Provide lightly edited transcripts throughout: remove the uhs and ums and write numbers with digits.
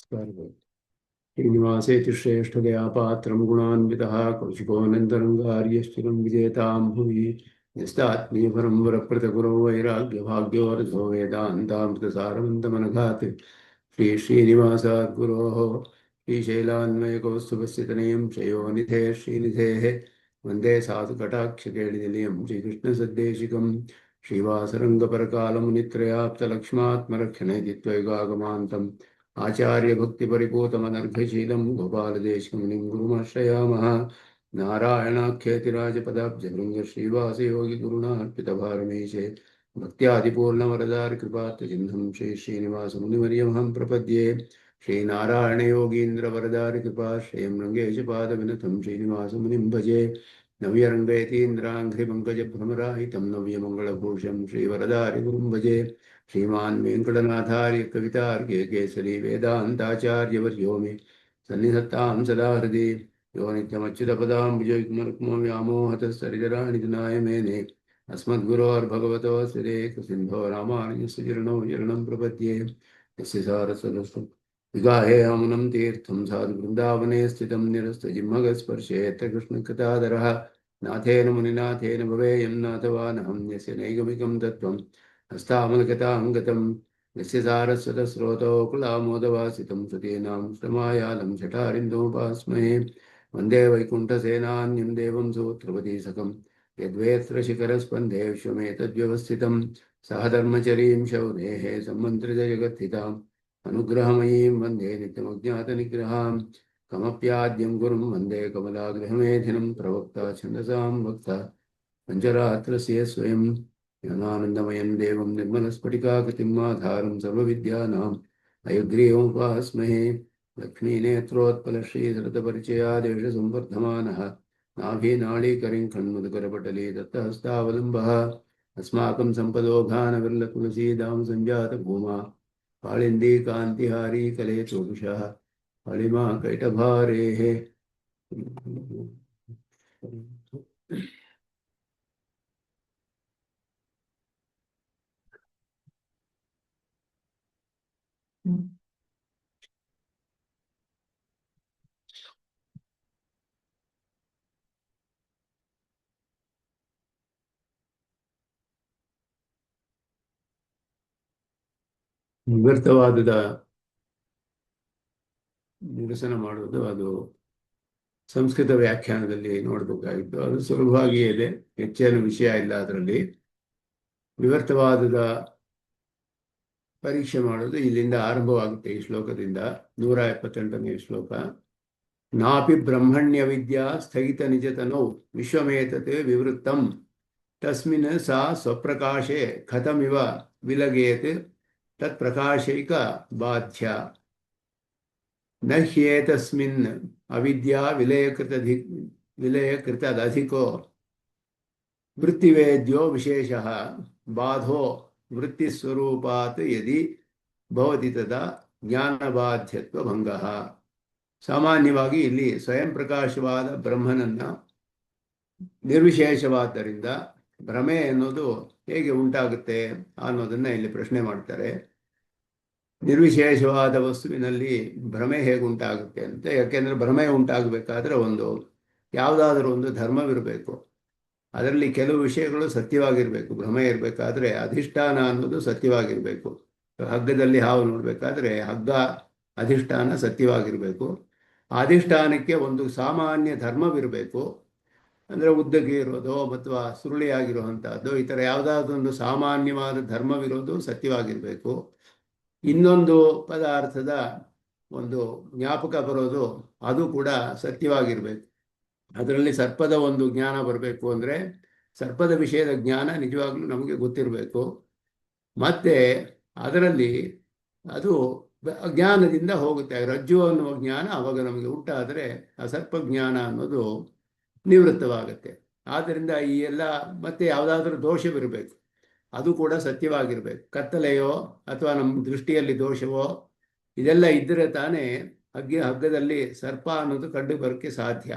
श्रीनिवासेति श्रेष्ठतया पात्रं गुणान्वितः कौशिकोऽनन्तरङ्गार्यश्चिरं विजेतां भुवि यस्तात्मीयपरं वरप्रतगुरौ वैराग्यभाग्योरथो वेदान्तामृतसारवन्तमनघात् श्रीनिवासात् गुरोः श्रीशैलान्वयकौस्तुभस्थितनयं श्रेयोनिधे श्रीनिधेः वन्दे साधुकटाक्षकेलिनिलयं श्रीकृष्णसद्देशिकं श्रीवासरङ्गपरकालमुनित्रयाप्तलक्ष्मात्मरक्षणेदित्वैकागमान्तम् आचार्य भक्ति परिपूतमनर्घशीलं गोपालदेशमुनिं गुरुमाश्रयामः नारायणाख्येतिराजपदाब्जभृङ्ग श्रीवासयोगि गुरुणार्पितभारमेशे भक्त्यादिपूर्णवरदारि कृपात्तचिह्नं श्रीनिवासमुनिवर्यमहं प्रपद्ये श्रीनारायणयोगीन्द्रवरदारि कृपाश्रयं रङ्गेशपादविनतं श्रीनिवासमुनिं भजे नव्यरङ्गयतीन्द्राङ्घ्रिपङ्कजभ्रमराहितं नव्यमङ्गलभूषं श्रीवरदारि गुरुं भजे श्रीमान् वेङ्कटनाथार्य कवितार्य केसरी वेदान्ताचार्यवर्यो मे सन्निधत्तां सदा हृदि यो नित्यमच्युतपदाम्बुजयुग्मरुक्मो व्यामोहतः नाय मेने अस्मद्गुरोर्भगवतोऽस्य देकसिन्धो रामानुजस्य चरणौ शरणं प्रपद्ये यस्य सारस्वतस्तु विगाहे अमुनं तीर्थं साधु वृन्दावने स्थितं निरस्तजिह्मगस्पर्शे यत्र कृष्णकृतादरः नाथेन मुनिनाथेन भवेयं नाथवानहं यस्य नैगमिकं तत्त्वं हस्तामलकतां गतं यस्य सारस्वतस्रोतो कुलामोदवासितं सुतेनां श्रमायालं शठारिन्दोपास्महे वन्दे वैकुण्ठसेनान्यं देवं सूत्रपतीसकं यद्वेत्र शिखरस्पन्धे विश्वमेतद्व्यवस्थितं सह धर्मचरीं शौनेः सम्मन्त्रितजगत्थिताम् अनुग्रहमयीं वन्दे नित्यमज्ञातनिग्रहां कमप्याद्यं गुरुं वन्दे कमलागृहमेधिनं प्रवक्ता छन्दसां वक्ता पञ्चरात्रस्य स्वयं ज्ञानानन्दमयं देवं निर्मलस्फटिकाकृतिम् आधारं सर्वविद्यानाम् अयग्रीवमुपास्महे लक्ष्मीनेत्रोत्पलश्रीधृतपरिचयादेशसंवर्धमानः नाभीनाळीकरिं खण्मुदकरपटले दत्तहस्तावलम्बः अस्माकं सम्पदोघानविरलतुलसीदां सञ्जातभूमा कालिन्दी कान्तिहारी कले चोषः हलिमा कैटभारेः ವ್ಯರ್ಥವಾದದ ನಿರಸನ ಮಾಡುವುದು ಅದು ಸಂಸ್ಕೃತ ವ್ಯಾಖ್ಯಾನದಲ್ಲಿ ನೋಡಬೇಕಾಗಿತ್ತು. ಅದು ಸುಲಭವಾಗಿಯೇ ಇದೆ, ಹೆಚ್ಚೇನು ವಿಷಯ ಇಲ್ಲ ಅದರಲ್ಲಿ. ವಿವರ್ತವಾದದ ಪರೀಕ್ಷೆ ಮಾಡೋದು ಇಲ್ಲಿಂದ ಆರಂಭವಾಗುತ್ತೆ. ಈ ಶ್ಲೋಕದಿಂದ 178ನೇ ಶ್ಲೋಕ. ನಾಪಿ ಬ್ರಹ್ಮಣ್ಯ ವಿದ್ಯಾ ಸ್ಥಗಿತ ನಿಜತನೌ ವಿಶ್ವಮೇತತೆ ವಿವೃತ್ತಂ ತಸ್ಮಿನ್ ಸಾ ಸ್ವಪ್ರಕಾಶೆ ಕಥಮಿವ ವಿಲಗೇತ್ ತತ್ ಪ್ರಕಾಶೈಕ ಬಾಧ್ಯ ನ ಹ್ಯೇತಸ್ಮಿನ್ ಅವಿದ್ಯಾ ವಿಲಯಕೃತದಧಿಕೋ ವೃತ್ತಿವೇದ್ಯೋ ವಿಶೇಷಃ ಬಾಧೋ ವೃತ್ತಿಸ್ವರೂಪಾತ್ ಯದಿ ಭವತಿ ತದಾ ಜ್ಞಾನಬಾಧ್ಯತ್ವ ಭಂಗಃ. ಸಾಮಾನ್ಯವಾಗಿ ಇಲ್ಲಿ ಸ್ವಯಂ ಪ್ರಕಾಶವಾದ ಬ್ರಹ್ಮನನ್ನ ನಿರ್ವಿಶೇಷವಾದ್ದರಿಂದ ಭ್ರಮೆ ಅನ್ನೋದು ಹೇಗೆ ಉಂಟಾಗುತ್ತೆ ಅನ್ನೋದನ್ನ ಇಲ್ಲಿ ಪ್ರಶ್ನೆ ಮಾಡ್ತಾರೆ. ನಿರ್ವಿಶೇಷವಾದ ವಸ್ತುವಿನಲ್ಲಿ ಭ್ರಮೆ ಹೇಗೆ ಉಂಟಾಗುತ್ತೆ ಅಂತ. ಯಾಕೆಂದ್ರೆ ಭ್ರಮೆ ಉಂಟಾಗಬೇಕಾದ್ರೆ ಯಾವುದಾದ್ರೂ ಒಂದು ಧರ್ಮವಿರಬೇಕು. ಅದರಲ್ಲಿ ಕೆಲವು ವಿಷಯಗಳು ಸತ್ಯವಾಗಿರಬೇಕು. ಭ್ರಮೆ ಇರಬೇಕಾದ್ರೆ ಅಧಿಷ್ಠಾನ ಅನ್ನೋದು ಸತ್ಯವಾಗಿರಬೇಕು. ಹಗ್ಗದಲ್ಲಿ ಹಾವು ನೋಡಬೇಕಾದ್ರೆ ಹಗ್ಗ ಅಧಿಷ್ಠಾನ ಸತ್ಯವಾಗಿರಬೇಕು. ಅಧಿಷ್ಠಾನಕ್ಕೆ ಒಂದು ಸಾಮಾನ್ಯ ಧರ್ಮವಿರಬೇಕು. ಅಂದರೆ ಉದ್ದಕ್ಕೆ ಇರೋದು ಅಥವಾ ಸುರುಳಿಯಾಗಿರುವಂಥದ್ದು, ಈ ಥರ ಯಾವುದಾದ್ರೂ ಒಂದು ಸಾಮಾನ್ಯವಾದ ಧರ್ಮವಿರೋದು ಸತ್ಯವಾಗಿರಬೇಕು. ಇನ್ನೊಂದು ಪದಾರ್ಥದ ಒಂದು ಜ್ಞಾಪಕ ಬರೋದು ಅದು ಕೂಡ ಸತ್ಯವಾಗಿರಬೇಕು. ಅದರಲ್ಲಿ ಸರ್ಪದ ಒಂದು ಜ್ಞಾನ ಬರಬೇಕು ಅಂದರೆ ಸರ್ಪದ ವಿಷಯದ ಜ್ಞಾನ ನಿಜವಾಗ್ಲೂ ನಮಗೆ ಗೊತ್ತಿರಬೇಕು. ಮತ್ತೆ ಅದರಲ್ಲಿ ಅದು ಜ್ಞಾನದಿಂದ ಹೋಗುತ್ತೆ. ರಜ್ಜು ಅನ್ನುವ ಜ್ಞಾನ ಅವಾಗ ನಮಗೆ ಉಂಟಾದರೆ ಆ ಸರ್ಪ ಜ್ಞಾನ ಅನ್ನೋದು ನಿವೃತ್ತವಾಗುತ್ತೆ. ಆದ್ದರಿಂದ ಈ ಎಲ್ಲ ಮತ್ತೆ ಯಾವುದಾದ್ರೂ ದೋಷವಿರಬೇಕು, ಅದು ಕೂಡ ಸತ್ಯವಾಗಿರಬೇಕು. ಕತ್ತಲೆಯೋ ಅಥವಾ ನಮ್ಮ ದೃಷ್ಟಿಯಲ್ಲಿ ದೋಷವೋ ಇದೆಲ್ಲ ಇದ್ದರೆ ತಾನೇ ಹಗ್ಗದಲ್ಲಿ ಸರ್ಪ ಅನ್ನೋದು ಕಂಡು ಬರೋಕ್ಕೆ ಸಾಧ್ಯ.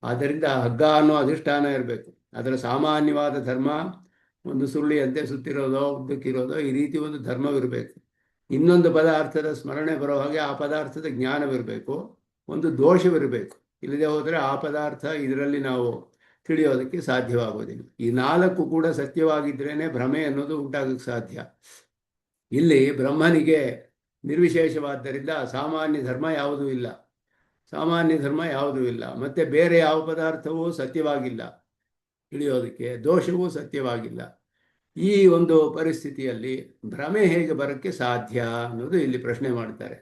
ಆದ್ದರಿಂದ ಹಗ್ಗ ಅನ್ನೋ ಅಧಿಷ್ಠಾನ ಇರಬೇಕು. ಅದರ ಸಾಮಾನ್ಯವಾದ ಧರ್ಮ ಒಂದು ಸುರುಳಿಯಂತೆ ಸುತ್ತಿರೋದೋ ಉದ್ದಕ್ಕಿರೋದೋ ಈ ರೀತಿ ಒಂದು ಧರ್ಮವಿರಬೇಕು. ಇನ್ನೊಂದು ಪದಾರ್ಥದ ಸ್ಮರಣೆ ಬರೋ ಹಾಗೆ ಆ ಪದಾರ್ಥದ ಜ್ಞಾನವಿರಬೇಕು, ಒಂದು ದೋಷವಿರಬೇಕು. ಇಲ್ಲದೆ ಹೋದರೆ ಆ ಪದಾರ್ಥ ಇದರಲ್ಲಿ ನಾವು ತಿಳಿಯೋದಕ್ಕೆ ಸಾಧ್ಯವಾಗೋದಿಲ್ಲ. ಈ ನಾಲ್ಕು ಕೂಡ ಸತ್ಯವಾಗಿದ್ರೇನೆ ಭ್ರಮೆ ಅನ್ನೋದು ಉಂಟಾಗಕ್ಕೆ ಸಾಧ್ಯ. ಇಲ್ಲಿ ಬ್ರಹ್ಮನಿಗೆ ನಿರ್ವಿಶೇಷವಾದ್ದರಿಂದ ಸಾಮಾನ್ಯ ಧರ್ಮ ಯಾವುದೂ ಇಲ್ಲ, ಸಾಮಾನ್ಯ ಧರ್ಮ ಯಾವುದೂ ಇಲ್ಲ. ಮತ್ತೆ ಬೇರೆ ಯಾವ ಪದಾರ್ಥವೂ ಸತ್ಯವಾಗಿಲ್ಲ ತಿಳಿಯೋದಕ್ಕೆ, ದೋಷವೂ ಸತ್ಯವಾಗಿಲ್ಲ. ಈ ಒಂದು ಪರಿಸ್ಥಿತಿಯಲ್ಲಿ ಭ್ರಮೆ ಹೇಗೆ ಬರೋಕ್ಕೆ ಸಾಧ್ಯ ಅನ್ನೋದು ಇಲ್ಲಿ ಪ್ರಶ್ನೆ ಮಾಡ್ತಾರೆ.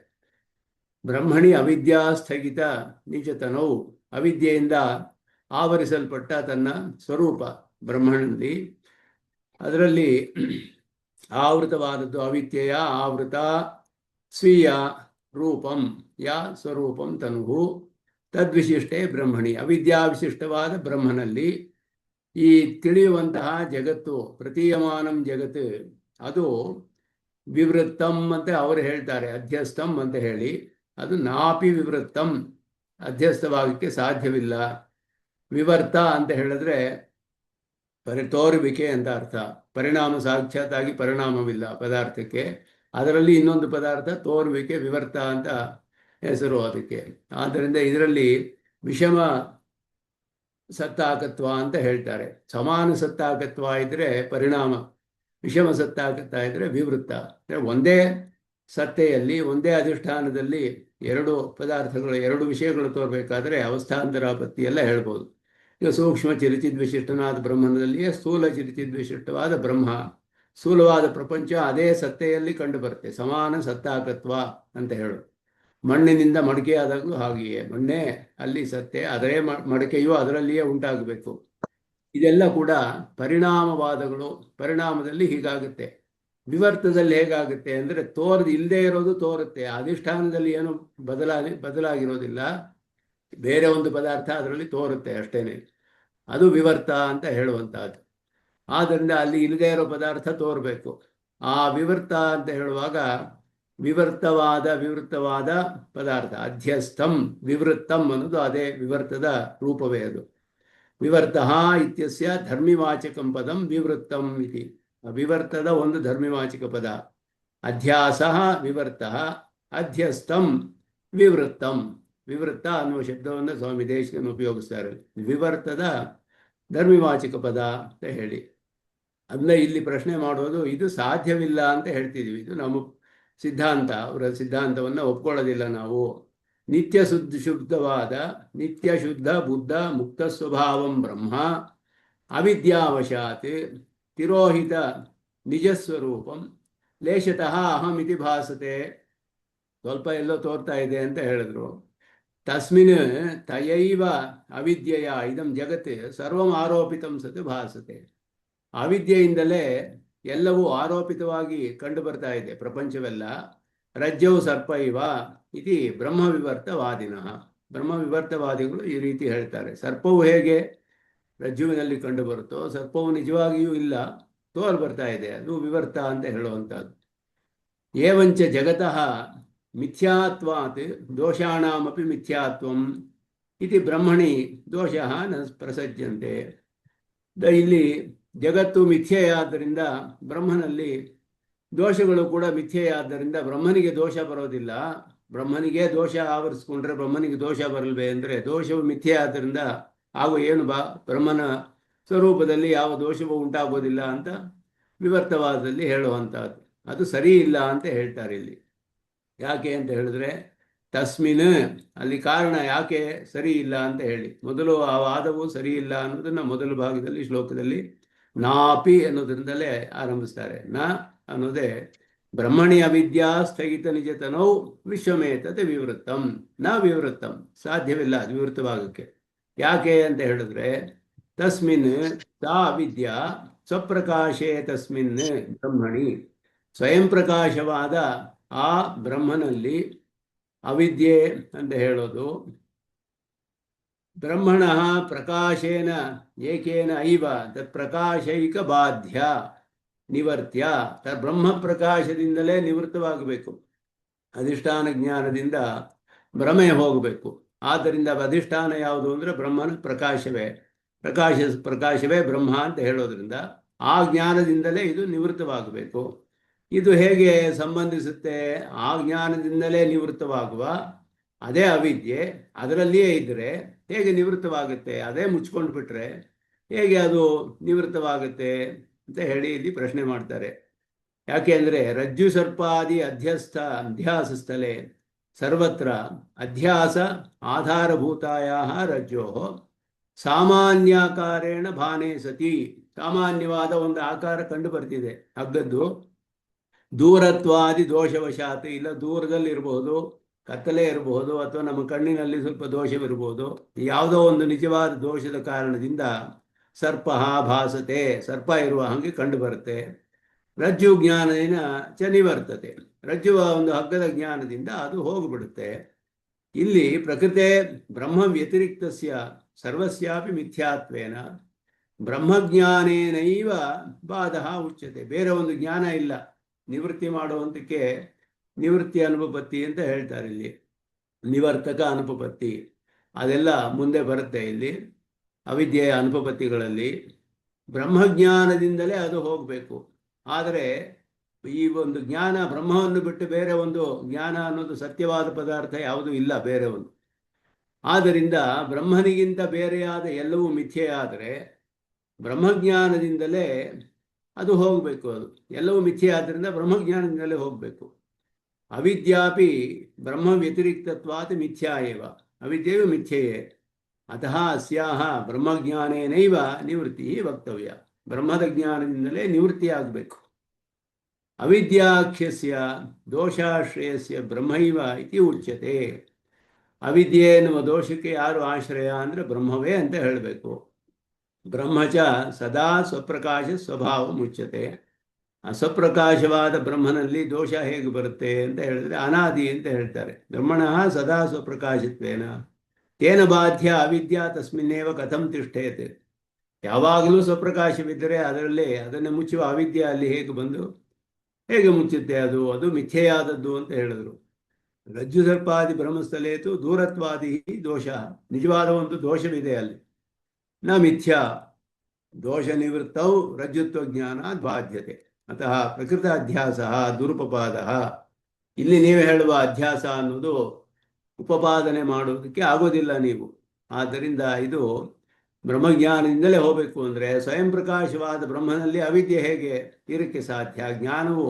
ಬ್ರಹ್ಮಣಿ ಅವಿದ್ಯಾ ಸ್ಥಗಿತ ನಿಜತನವು, ಅವಿದ್ಯೆಯಿಂದ ಆವರಿಸಲ್ಪಟ್ಟ ತನ್ನ ಸ್ವರೂಪ ಬ್ರಹ್ಮನಲ್ಲಿ, ಅದರಲ್ಲಿ ಆವೃತವಾದದ್ದು ಅವಿದ್ಯೆಯ ಆವೃತ ಸ್ವೀಯ ರೂಪಂ ಯಾ ಸ್ವರೂಪಂ ತನುಹು ತದ್ವಿಶಿಷ್ಟೇ ಬ್ರಹ್ಮಣಿ, ಅವಿದ್ಯಾವಿಶಿಷ್ಟವಾದ ಬ್ರಹ್ಮನಲ್ಲಿ ಈ ತಿಳಿಯುವಂತಹ ಜಗತ್ತು, ಪ್ರತೀಯಮಾನಂ ಜಗತ್ತು, ಅದು ವಿವೃತ್ತಂ ಅಂತ ಅವರು ಹೇಳ್ತಾರೆ, ಅಧ್ಯಸ್ಥಂ ಅಂತ ಹೇಳಿ. ಅದು ನಾಪಿ ವಿವೃತ್ತಂ, ಅಧ್ಯಸ್ಥವಾಗಕ್ಕೆ ಸಾಧ್ಯವಿಲ್ಲ. ವಿವರ್ತ ಅಂತ ಹೇಳಿದ್ರೆ ತೋರುವಿಕೆ ಅಂತ ಅರ್ಥ. ಪರಿಣಾಮ ಸಾಕ್ಷಾತ್ತಾಗಿ ಪರಿಣಾಮವಿಲ್ಲ ಪದಾರ್ಥಕ್ಕೆ, ಅದರಲ್ಲಿ ಇನ್ನೊಂದು ಪದಾರ್ಥ ತೋರುವಿಕೆ, ವಿವರ್ತ ಅಂತ ಹೆಸರು ಅದಕ್ಕೆ. ಆದ್ದರಿಂದ ಇದರಲ್ಲಿ ವಿಷಮ ಸತ್ತಾಕತ್ವ ಅಂತ ಹೇಳ್ತಾರೆ. ಸಮಾನ ಸತ್ತಾಕತ್ವ ಇದ್ರೆ ಪರಿಣಾಮ, ವಿಷಮ ಸತ್ತಾಕತ್ವ ಇದ್ರೆ ವಿವೃತ್ತ. ಅಂದರೆ ಒಂದೇ ಸತ್ತೆಯಲ್ಲಿ, ಒಂದೇ ಅಧಿಷ್ಠಾನದಲ್ಲಿ ಎರಡು ಪದಾರ್ಥಗಳು, ಎರಡು ವಿಷಯಗಳು ತೋರ್ಬೇಕಾದ್ರೆ ಅವಸ್ಥಾಂತರಾಪತ್ತಿ ಎಲ್ಲ ಹೇಳ್ಬೋದು. ಈಗ ಸೂಕ್ಷ್ಮ ಚಿರಚಿದ್ವಿಶಿಷ್ಟನಾದ ಬ್ರಹ್ಮನದಲ್ಲಿಯೇ ಸ್ಥೂಲ ಚಿರಚಿದ್ವಿಶಿಷ್ಟವಾದ ಬ್ರಹ್ಮ, ಸ್ಥೂಲವಾದ ಪ್ರಪಂಚ ಅದೇ ಸತ್ತೆಯಲ್ಲಿ ಕಂಡು ಬರುತ್ತೆ. ಸಮಾನ ಸತ್ತಾಕತ್ವ ಅಂತ ಹೇಳು. ಮಣ್ಣಿನಿಂದ ಮಡಿಕೆ ಆದಾಗಲೂ ಹಾಗೆಯೇ, ಮಣ್ಣೇ ಅಲ್ಲಿ ಸತ್ಯ, ಅದರೇ ಮಡಿಕೆಯೂ ಅದರಲ್ಲಿಯೇ ಉಂಟಾಗಬೇಕು. ಇದೆಲ್ಲ ಕೂಡ ಪರಿಣಾಮವಾದಗಳು. ಪರಿಣಾಮದಲ್ಲಿ ಹೀಗಾಗುತ್ತೆ. ವಿವರ್ತದಲ್ಲಿ ಹೇಗಾಗುತ್ತೆ ಅಂದರೆ ಇಲ್ಲದೆ ಇರೋದು ತೋರುತ್ತೆ, ಅಧಿಷ್ಠಾನದಲ್ಲಿ ಏನು ಬದಲಾಗಿರೋದಿಲ್ಲ, ಬೇರೆ ಒಂದು ಪದಾರ್ಥ ಅದರಲ್ಲಿ ತೋರುತ್ತೆ ಅಷ್ಟೇನೆ. ಅದು ವಿವರ್ತ ಅಂತ ಹೇಳುವಂಥದ್ದು. ಆದ್ದರಿಂದ ಅಲ್ಲಿ ಇಲ್ಲದೆ ಇರೋ ಪದಾರ್ಥ ತೋರಬೇಕು. ಆ ವಿವರ್ತ ಅಂತ ಹೇಳುವಾಗ ವಿವೃತ್ತವಾದ ಪದಾರ್ಥ, ಅಧ್ಯಸ್ಥಂ ವಿವೃತ್ತಂ ಅನ್ನೋದು ಅದೇ ವಿವರ್ತದ ರೂಪವೇ ಅದು. ವಿವರ್ತಃ ಇತ್ಯಸ್ಯ ಧರ್ಮಿವಾಚಕಂ ಪದಂ ವಿವೃತ್ತಂ ಇತಿ. ವಿವರ್ತದ ಒಂದು ಧರ್ಮಿವಾಚಕ ಪದ. ಅಧ್ಯಾಸ ವಿವರ್ತಃ, ಅಧ್ಯಸ್ಥಂ ವಿವೃತ್ತಂ. ವಿವೃತ್ತ ಅನ್ನುವ ಶಬ್ದವನ್ನು ಸ್ವಾಮಿ ದೇಶಿಕನು ಉಪಯೋಗಿಸ್ತಾರೆ. ವಿವರ್ತದ ಧರ್ಮಿವಾಚಕ ಪದ ಅಂತ ಹೇಳಿ. ಅದನ್ನ ಇಲ್ಲಿ ಪ್ರಶ್ನೆ ಮಾಡೋದು, ಇದು ಸಾಧ್ಯವಿಲ್ಲ ಅಂತ ಹೇಳ್ತಿದ್ದೀವಿ. ಇದು ನಮ್ಮ ಸಿದ್ಧಾಂತ, ಅವರ ಸಿದ್ಧಾಂತವನ್ನು ಒಪ್ಕೊಳ್ಳೋದಿಲ್ಲ ನಾವು. ನಿತ್ಯ ಶುದ್ಧವಾದ ನಿತ್ಯ ಶುದ್ಧ ಬುದ್ಧ ಮುಕ್ತ ಸ್ವಭಾವಂ ಬ್ರಹ್ಮ ಅವಿದ್ಯಾವಶಾತ್ ತಿರೋಹಿತ ನಿಜಸ್ವರೂಪಂ ಲೇಷತಃ ಅಹಮಿತಿ ಭಾಸತೆ. ಸ್ವಲ್ಪ ಎಲ್ಲೋ ತೋರ್ತಾ ಇದೆ ಅಂತ ಹೇಳಿದ್ರು. ತಸ್ಮಿನ್ ತಯೈವ ಅವಿದ್ಯೆಯ ಇದಂ ಜಗತ್ ಸರ್ವಂ ಆರೋಪಿತಂ ಸತ್ ಭಾಸತೆ. ಅವಿದ್ಯೆಯಿಂದಲೇ ಎಲ್ಲವೂ ಆರೋಪಿತವಾಗಿ ಕಂಡು ಬರ್ತಾ ಇದೆ ಪ್ರಪಂಚವೆಲ್ಲ. ರಜ್ಜವು ಸರ್ಪ ಇವ ಇತಿ ಬ್ರಹ್ಮವಿವರ್ತವಾದಿನಃ. ಬ್ರಹ್ಮವಿವರ್ತವಾದಿಗಳು ಈ ರೀತಿ ಹೇಳ್ತಾರೆ. ಸರ್ಪವು ಹೇಗೆ ರಜ್ಜುವಿನಲ್ಲಿ ಕಂಡು ಬರುತ್ತೋ, ಸರ್ಪವು ನಿಜವಾಗಿಯೂ ಇಲ್ಲ, ತೋರ್ ಬರ್ತಾ ಇದೆ, ಅದು ವಿವರ್ತ ಅಂತ ಹೇಳುವಂಥದ್ದು. ಏವಂಚ ಜಗತಃ ಮಿಥ್ಯಾತ್ವಾತ್ ದೋಷಾಣಾಮಪಿ ಮಿಥ್ಯಾತ್ವಂ ಇತಿ ಬ್ರಹ್ಮಣಿ ದೋಷಃ ನ ಪ್ರಸಜ್ಯಂತೆ. ಇಲ್ಲಿ ಜಗತ್ತು ಮಿಥ್ಯೆಯಾದ್ದರಿಂದ ಬ್ರಹ್ಮನಲ್ಲಿ ದೋಷಗಳು ಕೂಡ ಮಿಥ್ಯೆಯಾದ್ದರಿಂದ ಬ್ರಹ್ಮನಿಗೆ ದೋಷ ಬರೋದಿಲ್ಲ. ಬ್ರಹ್ಮನಿಗೆ ದೋಷ ಆವರಿಸ್ಕೊಂಡ್ರೆ ಬ್ರಹ್ಮನಿಗೆ ದೋಷ ಬರಲ್ವೇ ಅಂದರೆ, ದೋಷವು ಮಿಥ್ಯೆ ಆದ್ದರಿಂದ ಹಾಗೂ ಏನು ಬ್ರಹ್ಮನ ಸ್ವರೂಪದಲ್ಲಿ ಯಾವ ದೋಷವೂ ಉಂಟಾಗೋದಿಲ್ಲ ಅಂತ ವಿವರ್ತವಾದದಲ್ಲಿ ಹೇಳುವಂಥದ್ದು. ಅದು ಸರಿ ಇಲ್ಲ ಅಂತ ಹೇಳ್ತಾರೆ ಇಲ್ಲಿ. ಯಾಕೆ ಅಂತ ಹೇಳಿದ್ರೆ ತಸ್ಮಿನ್, ಅಲ್ಲಿ ಕಾರಣ ಯಾಕೆ ಸರಿ ಇಲ್ಲ ಅಂತ ಹೇಳಿ. ಮೊದಲು ಆ ವಾದವು ಸರಿ ಇಲ್ಲ ಅನ್ನೋದನ್ನು ಮೊದಲ ಭಾಗದಲ್ಲಿ ಶ್ಲೋಕದಲ್ಲಿ ನಾಪಿ ಅನ್ನೋದ್ರಿಂದಲೇ ಆರಂಭಿಸ್ತಾರೆ. ನ ಅನ್ನೋದೇ ಬ್ರಹ್ಮಣಿ ಅವಿದ್ಯಾ ಸ್ಥಗಿತ ನಿಜತನೌ ವಿಶ್ವಮೇತತೆ ವಿವೃತ್ತಂ ನ ವಿವೃತ್ತಂ, ಸಾಧ್ಯವಿಲ್ಲ ಅದು ವಿವೃತ್ತವಾಗಕ್ಕೆ. ಯಾಕೆ ಅಂತ ಹೇಳಿದ್ರೆ ತಸ್ಮಿನ್ ಸಾ ಅವಿದ್ಯಾ ಸ್ವಪ್ರಕಾಶೇ ತಸ್ಮಿನ್ ಬ್ರಹ್ಮಣಿ, ಸ್ವಯಂ ಪ್ರಕಾಶವಾದ ಆ ಬ್ರಹ್ಮನಲ್ಲಿ ಅವಿದ್ಯೆ ಅಂತ ಹೇಳೋದು. ಬ್ರಹ್ಮಣ ಪ್ರಕಾಶೇನ ಏಕೇನ ಐವ ತತ್ ಪ್ರಕಾಶೈಕ ಬಾಧ್ಯ ನಿವರ್ತ್ಯ. ಬ್ರಹ್ಮ ಪ್ರಕಾಶದಿಂದಲೇ ನಿವೃತ್ತವಾಗಬೇಕು, ಅಧಿಷ್ಠಾನ ಜ್ಞಾನದಿಂದ ಭ್ರಮೆ ಹೋಗಬೇಕು. ಆದ್ದರಿಂದ ಅಧಿಷ್ಠಾನ ಯಾವುದು ಅಂದರೆ ಬ್ರಹ್ಮನ ಪ್ರಕಾಶವೇ, ಪ್ರಕಾಶವೇ ಬ್ರಹ್ಮ ಅಂತ ಹೇಳೋದ್ರಿಂದ ಆ ಜ್ಞಾನದಿಂದಲೇ ಇದು ನಿವೃತ್ತವಾಗಬೇಕು. ಇದು ಹೇಗೆ ಸಂಬಂಧಿಸುತ್ತೆ? ಆ ಜ್ಞಾನದಿಂದಲೇ ನಿವೃತ್ತವಾಗುವ ಅದೇ ಅವಿದ್ಯೆ ಅದರಲ್ಲಿಯೇ ಇದ್ದರೆ ಹೇಗೆ ನಿವೃತ್ತವಾಗುತ್ತೆ? ಅದೇ ಮುಚ್ಕೊಂಡು ಬಿಟ್ರೆ ಹೇಗೆ ಅದು ನಿವೃತ್ತವಾಗುತ್ತೆ ಅಂತ ಹೇಳಿ ಇಲ್ಲಿ ಪ್ರಶ್ನೆ ಮಾಡ್ತಾರೆ. ಯಾಕೆ ಅಂದರೆ ರಜ್ಜು ಸರ್ಪಾದಿ ಅಧ್ಯಾಸ ಸ್ಥಳೇ ಸರ್ವತ್ರ ಅಧ್ಯಾಸ ಆಧಾರಭೂತಾಯ ರಜ್ಜೋ ಸಾಮಾನ್ಯಾಕಾರೇಣ ಭಾನೇ ಸತಿ. ಸಾಮಾನ್ಯವಾದ ಒಂದು ಆಕಾರ ಕಂಡು ಬರ್ತಿದೆ ಹಗ್ಗದ್ದು. ದೂರತ್ವಾದಿ ದೋಷವಶಾತ್, ಇಲ್ಲ ದೂರದಲ್ಲಿ ಇರಬಹುದು, ಕತ್ತಲೆ ಇರಬಹುದು, ಅಥವಾ ನಮ್ಮ ಕಣ್ಣಿನಲ್ಲಿ ಸ್ವಲ್ಪ ದೋಷವಿರಬಹುದು. ಯಾವುದೋ ಒಂದು ನಿಜವಾದ ದೋಷದ ಕಾರಣದಿಂದ ಸರ್ಪ ಭಾಸತೆ, ಸರ್ಪ ಇರುವ ಹಾಗೆ ಕಂಡು ಬರುತ್ತೆ. ರಜ್ಜು ಜ್ಞಾನೇನ ಚ ನಿವರ್ತತೆ, ರಜ್ಜುವ ಒಂದು ಹಗ್ಗದ ಜ್ಞಾನದಿಂದ ಅದು ಹೋಗಿಬಿಡುತ್ತೆ. ಇಲ್ಲಿ ಪ್ರಕೃತೆ ಬ್ರಹ್ಮ ವ್ಯತಿರಿಕ್ತಸ್ಯ ಸರ್ವಸ್ಯಾಪಿ ಮಿಥ್ಯಾತ್ವೇನ ಬ್ರಹ್ಮಜ್ಞಾನೇನೈವ ಬಾಧಃ ಉಚ್ಯತೆ. ಬೇರೆ ಒಂದು ಜ್ಞಾನ ಇಲ್ಲ ನಿವೃತ್ತಿ ಮಾಡುವಂತಕ್ಕೆ. ನಿವೃತ್ತಿ ಅನುಪಪತ್ತಿ ಅಂತ ಹೇಳ್ತಾರೆ ಇಲ್ಲಿ, ನಿವರ್ತಕ ಅನುಪಪತ್ತಿ ಅದೆಲ್ಲ ಮುಂದೆ ಬರುತ್ತೆ ಇಲ್ಲಿ ಅವಿದ್ಯೆಯ ಅನುಪಪತ್ತಿಗಳಲ್ಲಿ. ಬ್ರಹ್ಮಜ್ಞಾನದಿಂದಲೇ ಅದು ಹೋಗಬೇಕು. ಆದರೆ ಈ ಒಂದು ಜ್ಞಾನ, ಬ್ರಹ್ಮವನ್ನು ಬಿಟ್ಟು ಬೇರೆ ಒಂದು ಜ್ಞಾನ ಅನ್ನೋದು ಸತ್ಯವಾದ ಪದಾರ್ಥ ಯಾವುದೂ ಇಲ್ಲ ಬೇರೆ ಒಂದು. ಆದ್ದರಿಂದ ಬ್ರಹ್ಮನಿಗಿಂತ ಬೇರೆಯಾದ ಎಲ್ಲವೂ ಮಿಥ್ಯೆಯಾದರೆ ಬ್ರಹ್ಮಜ್ಞಾನದಿಂದಲೇ ಅದು ಹೋಗಬೇಕು. ಅದು ಎಲ್ಲವೂ ಮಿಥ್ಯೆ ಆದ್ದರಿಂದ ಬ್ರಹ್ಮಜ್ಞಾನದಿಂದಲೇ ಹೋಗಬೇಕು. ಅವಿದ್ಯಾಪಿ ಬ್ರಹ್ಮ ವ್ಯತಿರಿಕ್ತತ್ವಾತ್ ಮಿಥ್ಯಾ ಏವ, ಅವಿದ್ಯೆಯು ಮಿಥ್ಯೆಯೇ. ಅತಃ ಅಸ್ಯಾಹ ಬ್ರಹ್ಮಜ್ಞಾನೇನೈವ ನಿವೃತ್ತಿ ವಕ್ತವ್ಯ. ಬ್ರಹ್ಮದ ಜ್ಞಾನದಿಂದಲೇ ನಿವೃತ್ತಿಯಾಗಬೇಕು. ಅವಿದ್ಯಾಖ್ಯಸ್ಯ ದೋಷಾಶ್ರಯಸ್ಯ ಬ್ರಹ್ಮೈವ ಇತಿ ಉಚ್ಯತೆ. ಅವಿದ್ಯೆ ಎನ್ನುವ ದೋಷಕ್ಕೆ ಯಾರು ಆಶ್ರಯ ಅಂದರೆ ಬ್ರಹ್ಮವೇ ಅಂತ ಹೇಳಬೇಕು. ಬ್ರಹ್ಮಚ ಸದಾ ಸ್ವಪ್ರಕಾಶ ಸ್ವಭಾವ ಮುಚ್ಯತೆ. ಸ್ವಪ್ರಕಾಶವಾದ ಬ್ರಹ್ಮನಲ್ಲಿ ದೋಷ ಹೇಗೆ ಬರುತ್ತೆ ಅಂತ ಹೇಳಿದ್ರೆ ಅನಾದಿ ಅಂತ ಹೇಳ್ತಾರೆ. ಬ್ರಹ್ಮಣ ಸದಾ ಸ್ವಪ್ರಕಾಶತ್ವೇನ ತೇನ ಬಾಧ್ಯ ಅವಿದ್ಯಾ ತಸ್ಮಿನ್ನೇವ ಕಥಂ ತಿಷ್ಠೇತೆ. ಯಾವಾಗಲೂ ಸ್ವಪ್ರಕಾಶವಿದ್ದರೆ ಅದರಲ್ಲಿ ಅದನ್ನು ಮುಚ್ಚುವ ಅವಿದ್ಯೆ ಅಲ್ಲಿ ಹೇಗೆ ಬಂದು ಹೇಗೆ ಮುಚ್ಚುತ್ತೆ? ಅದು ಮಿಥ್ಯೆಯಾದದ್ದು ಅಂತ ಹೇಳಿದ್ರು. ರಜ್ಜು ಸರ್ಪಾದಿ ಬ್ರಹ್ಮಸ್ಥಲೇತು ದೂರತ್ವಾದಿ ದೋಷ, ನಿಜವಾದ ಒಂದು ದೋಷವಿದೆ ಅಲ್ಲಿ. ನ ಮಿಥ್ಯಾ ದೋಷ ನಿವೃತ್ತೌ ರಜ್ಜುತ್ವ ಜ್ಞಾನ ಬಾಧ್ಯತೆ. ಅತಃ ಪ್ರಕೃತ ಅಧ್ಯಾಸ ದುರುಪಪಾದ. ಇಲ್ಲಿ ನೀವು ಹೇಳುವ ಅಧ್ಯಾಸ ಅನ್ನೋದು ಉಪಪಾದನೆ ಮಾಡುವುದಕ್ಕೆ ಆಗೋದಿಲ್ಲ ನೀವು. ಆದ್ದರಿಂದ ಇದು ಬ್ರಹ್ಮಜ್ಞಾನದಿಂದಲೇ ಹೋಗಬೇಕು. ಅಂದರೆ ಸ್ವಯಂ ಪ್ರಕಾಶವಾದ ಬ್ರಹ್ಮನಲ್ಲಿ ಅವಿದ್ಯೆ ಹೇಗೆ ಇರಕ್ಕೆ ಸಾಧ್ಯ? ಜ್ಞಾನವು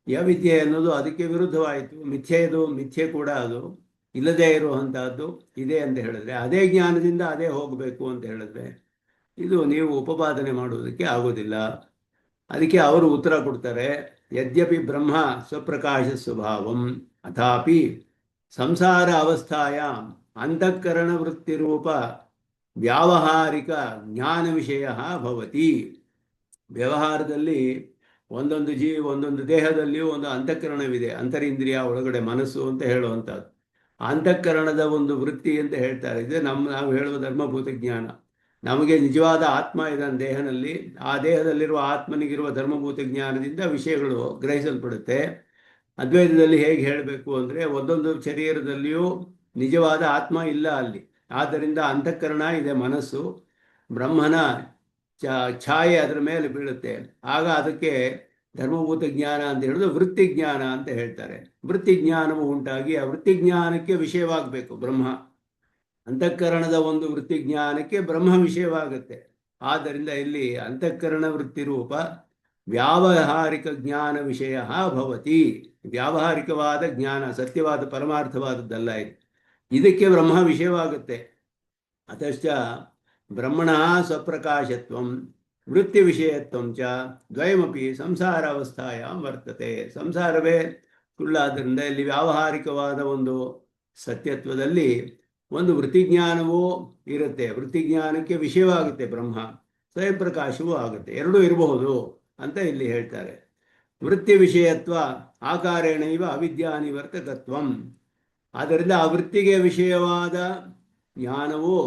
ಈ ಅವಿದ್ಯೆ ಅನ್ನೋದು ಅದಕ್ಕೆ ವಿರುದ್ಧವಾಯಿತು. ಮಿಥ್ಯೆದು ಮಿಥ್ಯೆ ಕೂಡ ಅದು ಇಲ್ಲದೇ ಇರುವಂತಹದ್ದು ಇದೆ ಅಂತ ಹೇಳಿದ್ರೆ ಅದೇ ಜ್ಞಾನದಿಂದ ಅದೇ ಹೋಗಬೇಕು ಅಂತ ಹೇಳಿದ್ರೆ ಇದು ನೀವು ಉಪಪಾದನೆ ಮಾಡುವುದಕ್ಕೆ ಆಗೋದಿಲ್ಲ. ಅದಕ್ಕೆ ಅವರು ಉತ್ತರ ಕೊಡ್ತಾರೆ, ಯದ್ಯಪಿ ಬ್ರಹ್ಮ ಸ್ವಪ್ರಕಾಶ ಸ್ವಭಾವಂ ಅಥಾಪಿ ಸಂಸಾರ ಅವಸ್ಥಾಯ ಅಂತಃಕರಣ ವೃತ್ತಿರೂಪ ವ್ಯಾವಹಾರಿಕ ಜ್ಞಾನ ವಿಷಯ ಭವತಿ. ವ್ಯವಹಾರದಲ್ಲಿ ಒಂದೊಂದು ದೇಹದಲ್ಲಿಯೂ ಒಂದು ಅಂತಃಕರಣವಿದೆ. ಅಂತರಿಂದ್ರಿಯ ಒಳಗಡೆ ಮನಸ್ಸು ಅಂತ ಹೇಳುವಂಥದ್ದು ಅಂತಃಕರಣದ ಒಂದು ವೃತ್ತಿ ಅಂತ ಹೇಳ್ತಾರೆ. ಇದೆ ನಾವು ಹೇಳುವ ಧರ್ಮಭೂತ ಜ್ಞಾನ. ನಮಗೆ ನಿಜವಾದ ಆತ್ಮ ಇದನ್ನು ದೇಹದಲ್ಲಿ, ಆ ದೇಹದಲ್ಲಿರುವ ಆತ್ಮನಿಗಿರುವ ಧರ್ಮಭೂತ ಜ್ಞಾನದಿಂದ ವಿಷಯಗಳು ಗ್ರಹಿಸಲ್ಪಡುತ್ತೆ. ಅದ್ವೈತದಲ್ಲಿ ಹೇಗೆ ಹೇಳಬೇಕು ಅಂದರೆ ಒಂದೊಂದು ಶರೀರದಲ್ಲಿಯೂ ನಿಜವಾದ ಆತ್ಮ ಇಲ್ಲ ಅಲ್ಲಿ. ಆದ್ದರಿಂದ ಅಂತಃಕರಣ ಇದೆ, ಮನಸ್ಸು, ಬ್ರಹ್ಮನ ಛಾಯೆ ಅದರ ಮೇಲೆ ಬೀಳುತ್ತೆ. ಆಗ ಅದಕ್ಕೆ ಧರ್ಮಭೂತ ಜ್ಞಾನ ಅಂತ ಹೇಳಿದ್ರು ವೃತ್ತಿ ಜ್ಞಾನ ಅಂತ ಹೇಳ್ತಾರೆ. ವೃತ್ತಿ ಜ್ಞಾನವು ಉಂಟಾಗಿ ಆ ವೃತ್ತಿ ಜ್ಞಾನಕ್ಕೆ ವಿಷಯವಾಗಬೇಕು ಬ್ರಹ್ಮ. ಅಂತಃಕರಣದ ಒಂದು ವೃತ್ತಿ ಜ್ಞಾನಕ್ಕೆ ಬ್ರಹ್ಮ ವಿಷಯವಾಗುತ್ತೆ. ಆದ್ದರಿಂದ ಇಲ್ಲಿ ಅಂತಃಕರಣ ವೃತ್ತಿ ರೂಪ ವ್ಯಾವಹಾರಿಕ ಜ್ಞಾನ ವಿಷಯ ಭವತಿ. ವ್ಯಾವಹಾರಿಕವಾದ ಜ್ಞಾನ, ಸತ್ಯವಾದ ಪರಮಾರ್ಥವಾದದ್ದಲ್ಲ ಇದು. ಇದಕ್ಕೆ ಬ್ರಹ್ಮ ವಿಷಯವಾಗುತ್ತೆ. ಅತಶ್ಚ ಬ್ರಹ್ಮಣ ಸ್ವಪ್ರಕಾಶತ್ವಂ ವೃತ್ತಿ ವಿಷಯತ್ವಂ ಚ ದ್ವಯಮಪಿ ಸಂಸಾರ ಅವಸ್ಥಾಯ ವರ್ತತೆ. ಸಂಸಾರವೇ ಸುಳ್ಳಾದ್ದರಿಂದ ಇಲ್ಲಿ ವ್ಯಾವಹಾರಿಕವಾದ ಒಂದು ಸತ್ಯತ್ವದಲ್ಲಿ ಒಂದು ವೃತ್ತಿಜ್ಞಾನವೂ ಇರುತ್ತೆ. ವೃತ್ತಿಜ್ಞಾನಕ್ಕೆ ವಿಷಯವಾಗುತ್ತೆ ಬ್ರಹ್ಮ, ಸ್ವಯಂ ಪ್ರಕಾಶವೂ ಆಗುತ್ತೆ. ಎರಡೂ ಇರಬಹುದು ಅಂತ ಇಲ್ಲಿ ಹೇಳ್ತಾರೆ. ವೃತ್ತಿ ವಿಷಯತ್ವ ಆಕಾರೇಣೈವ ಅವಿದ್ಯಾ ನಿವರ್ತಕತ್ವಂ. ಆದ್ದರಿಂದ ಆ ವೃತ್ತಿಗೆ ವಿಷಯವಾದ ಜ್ಞಾನವು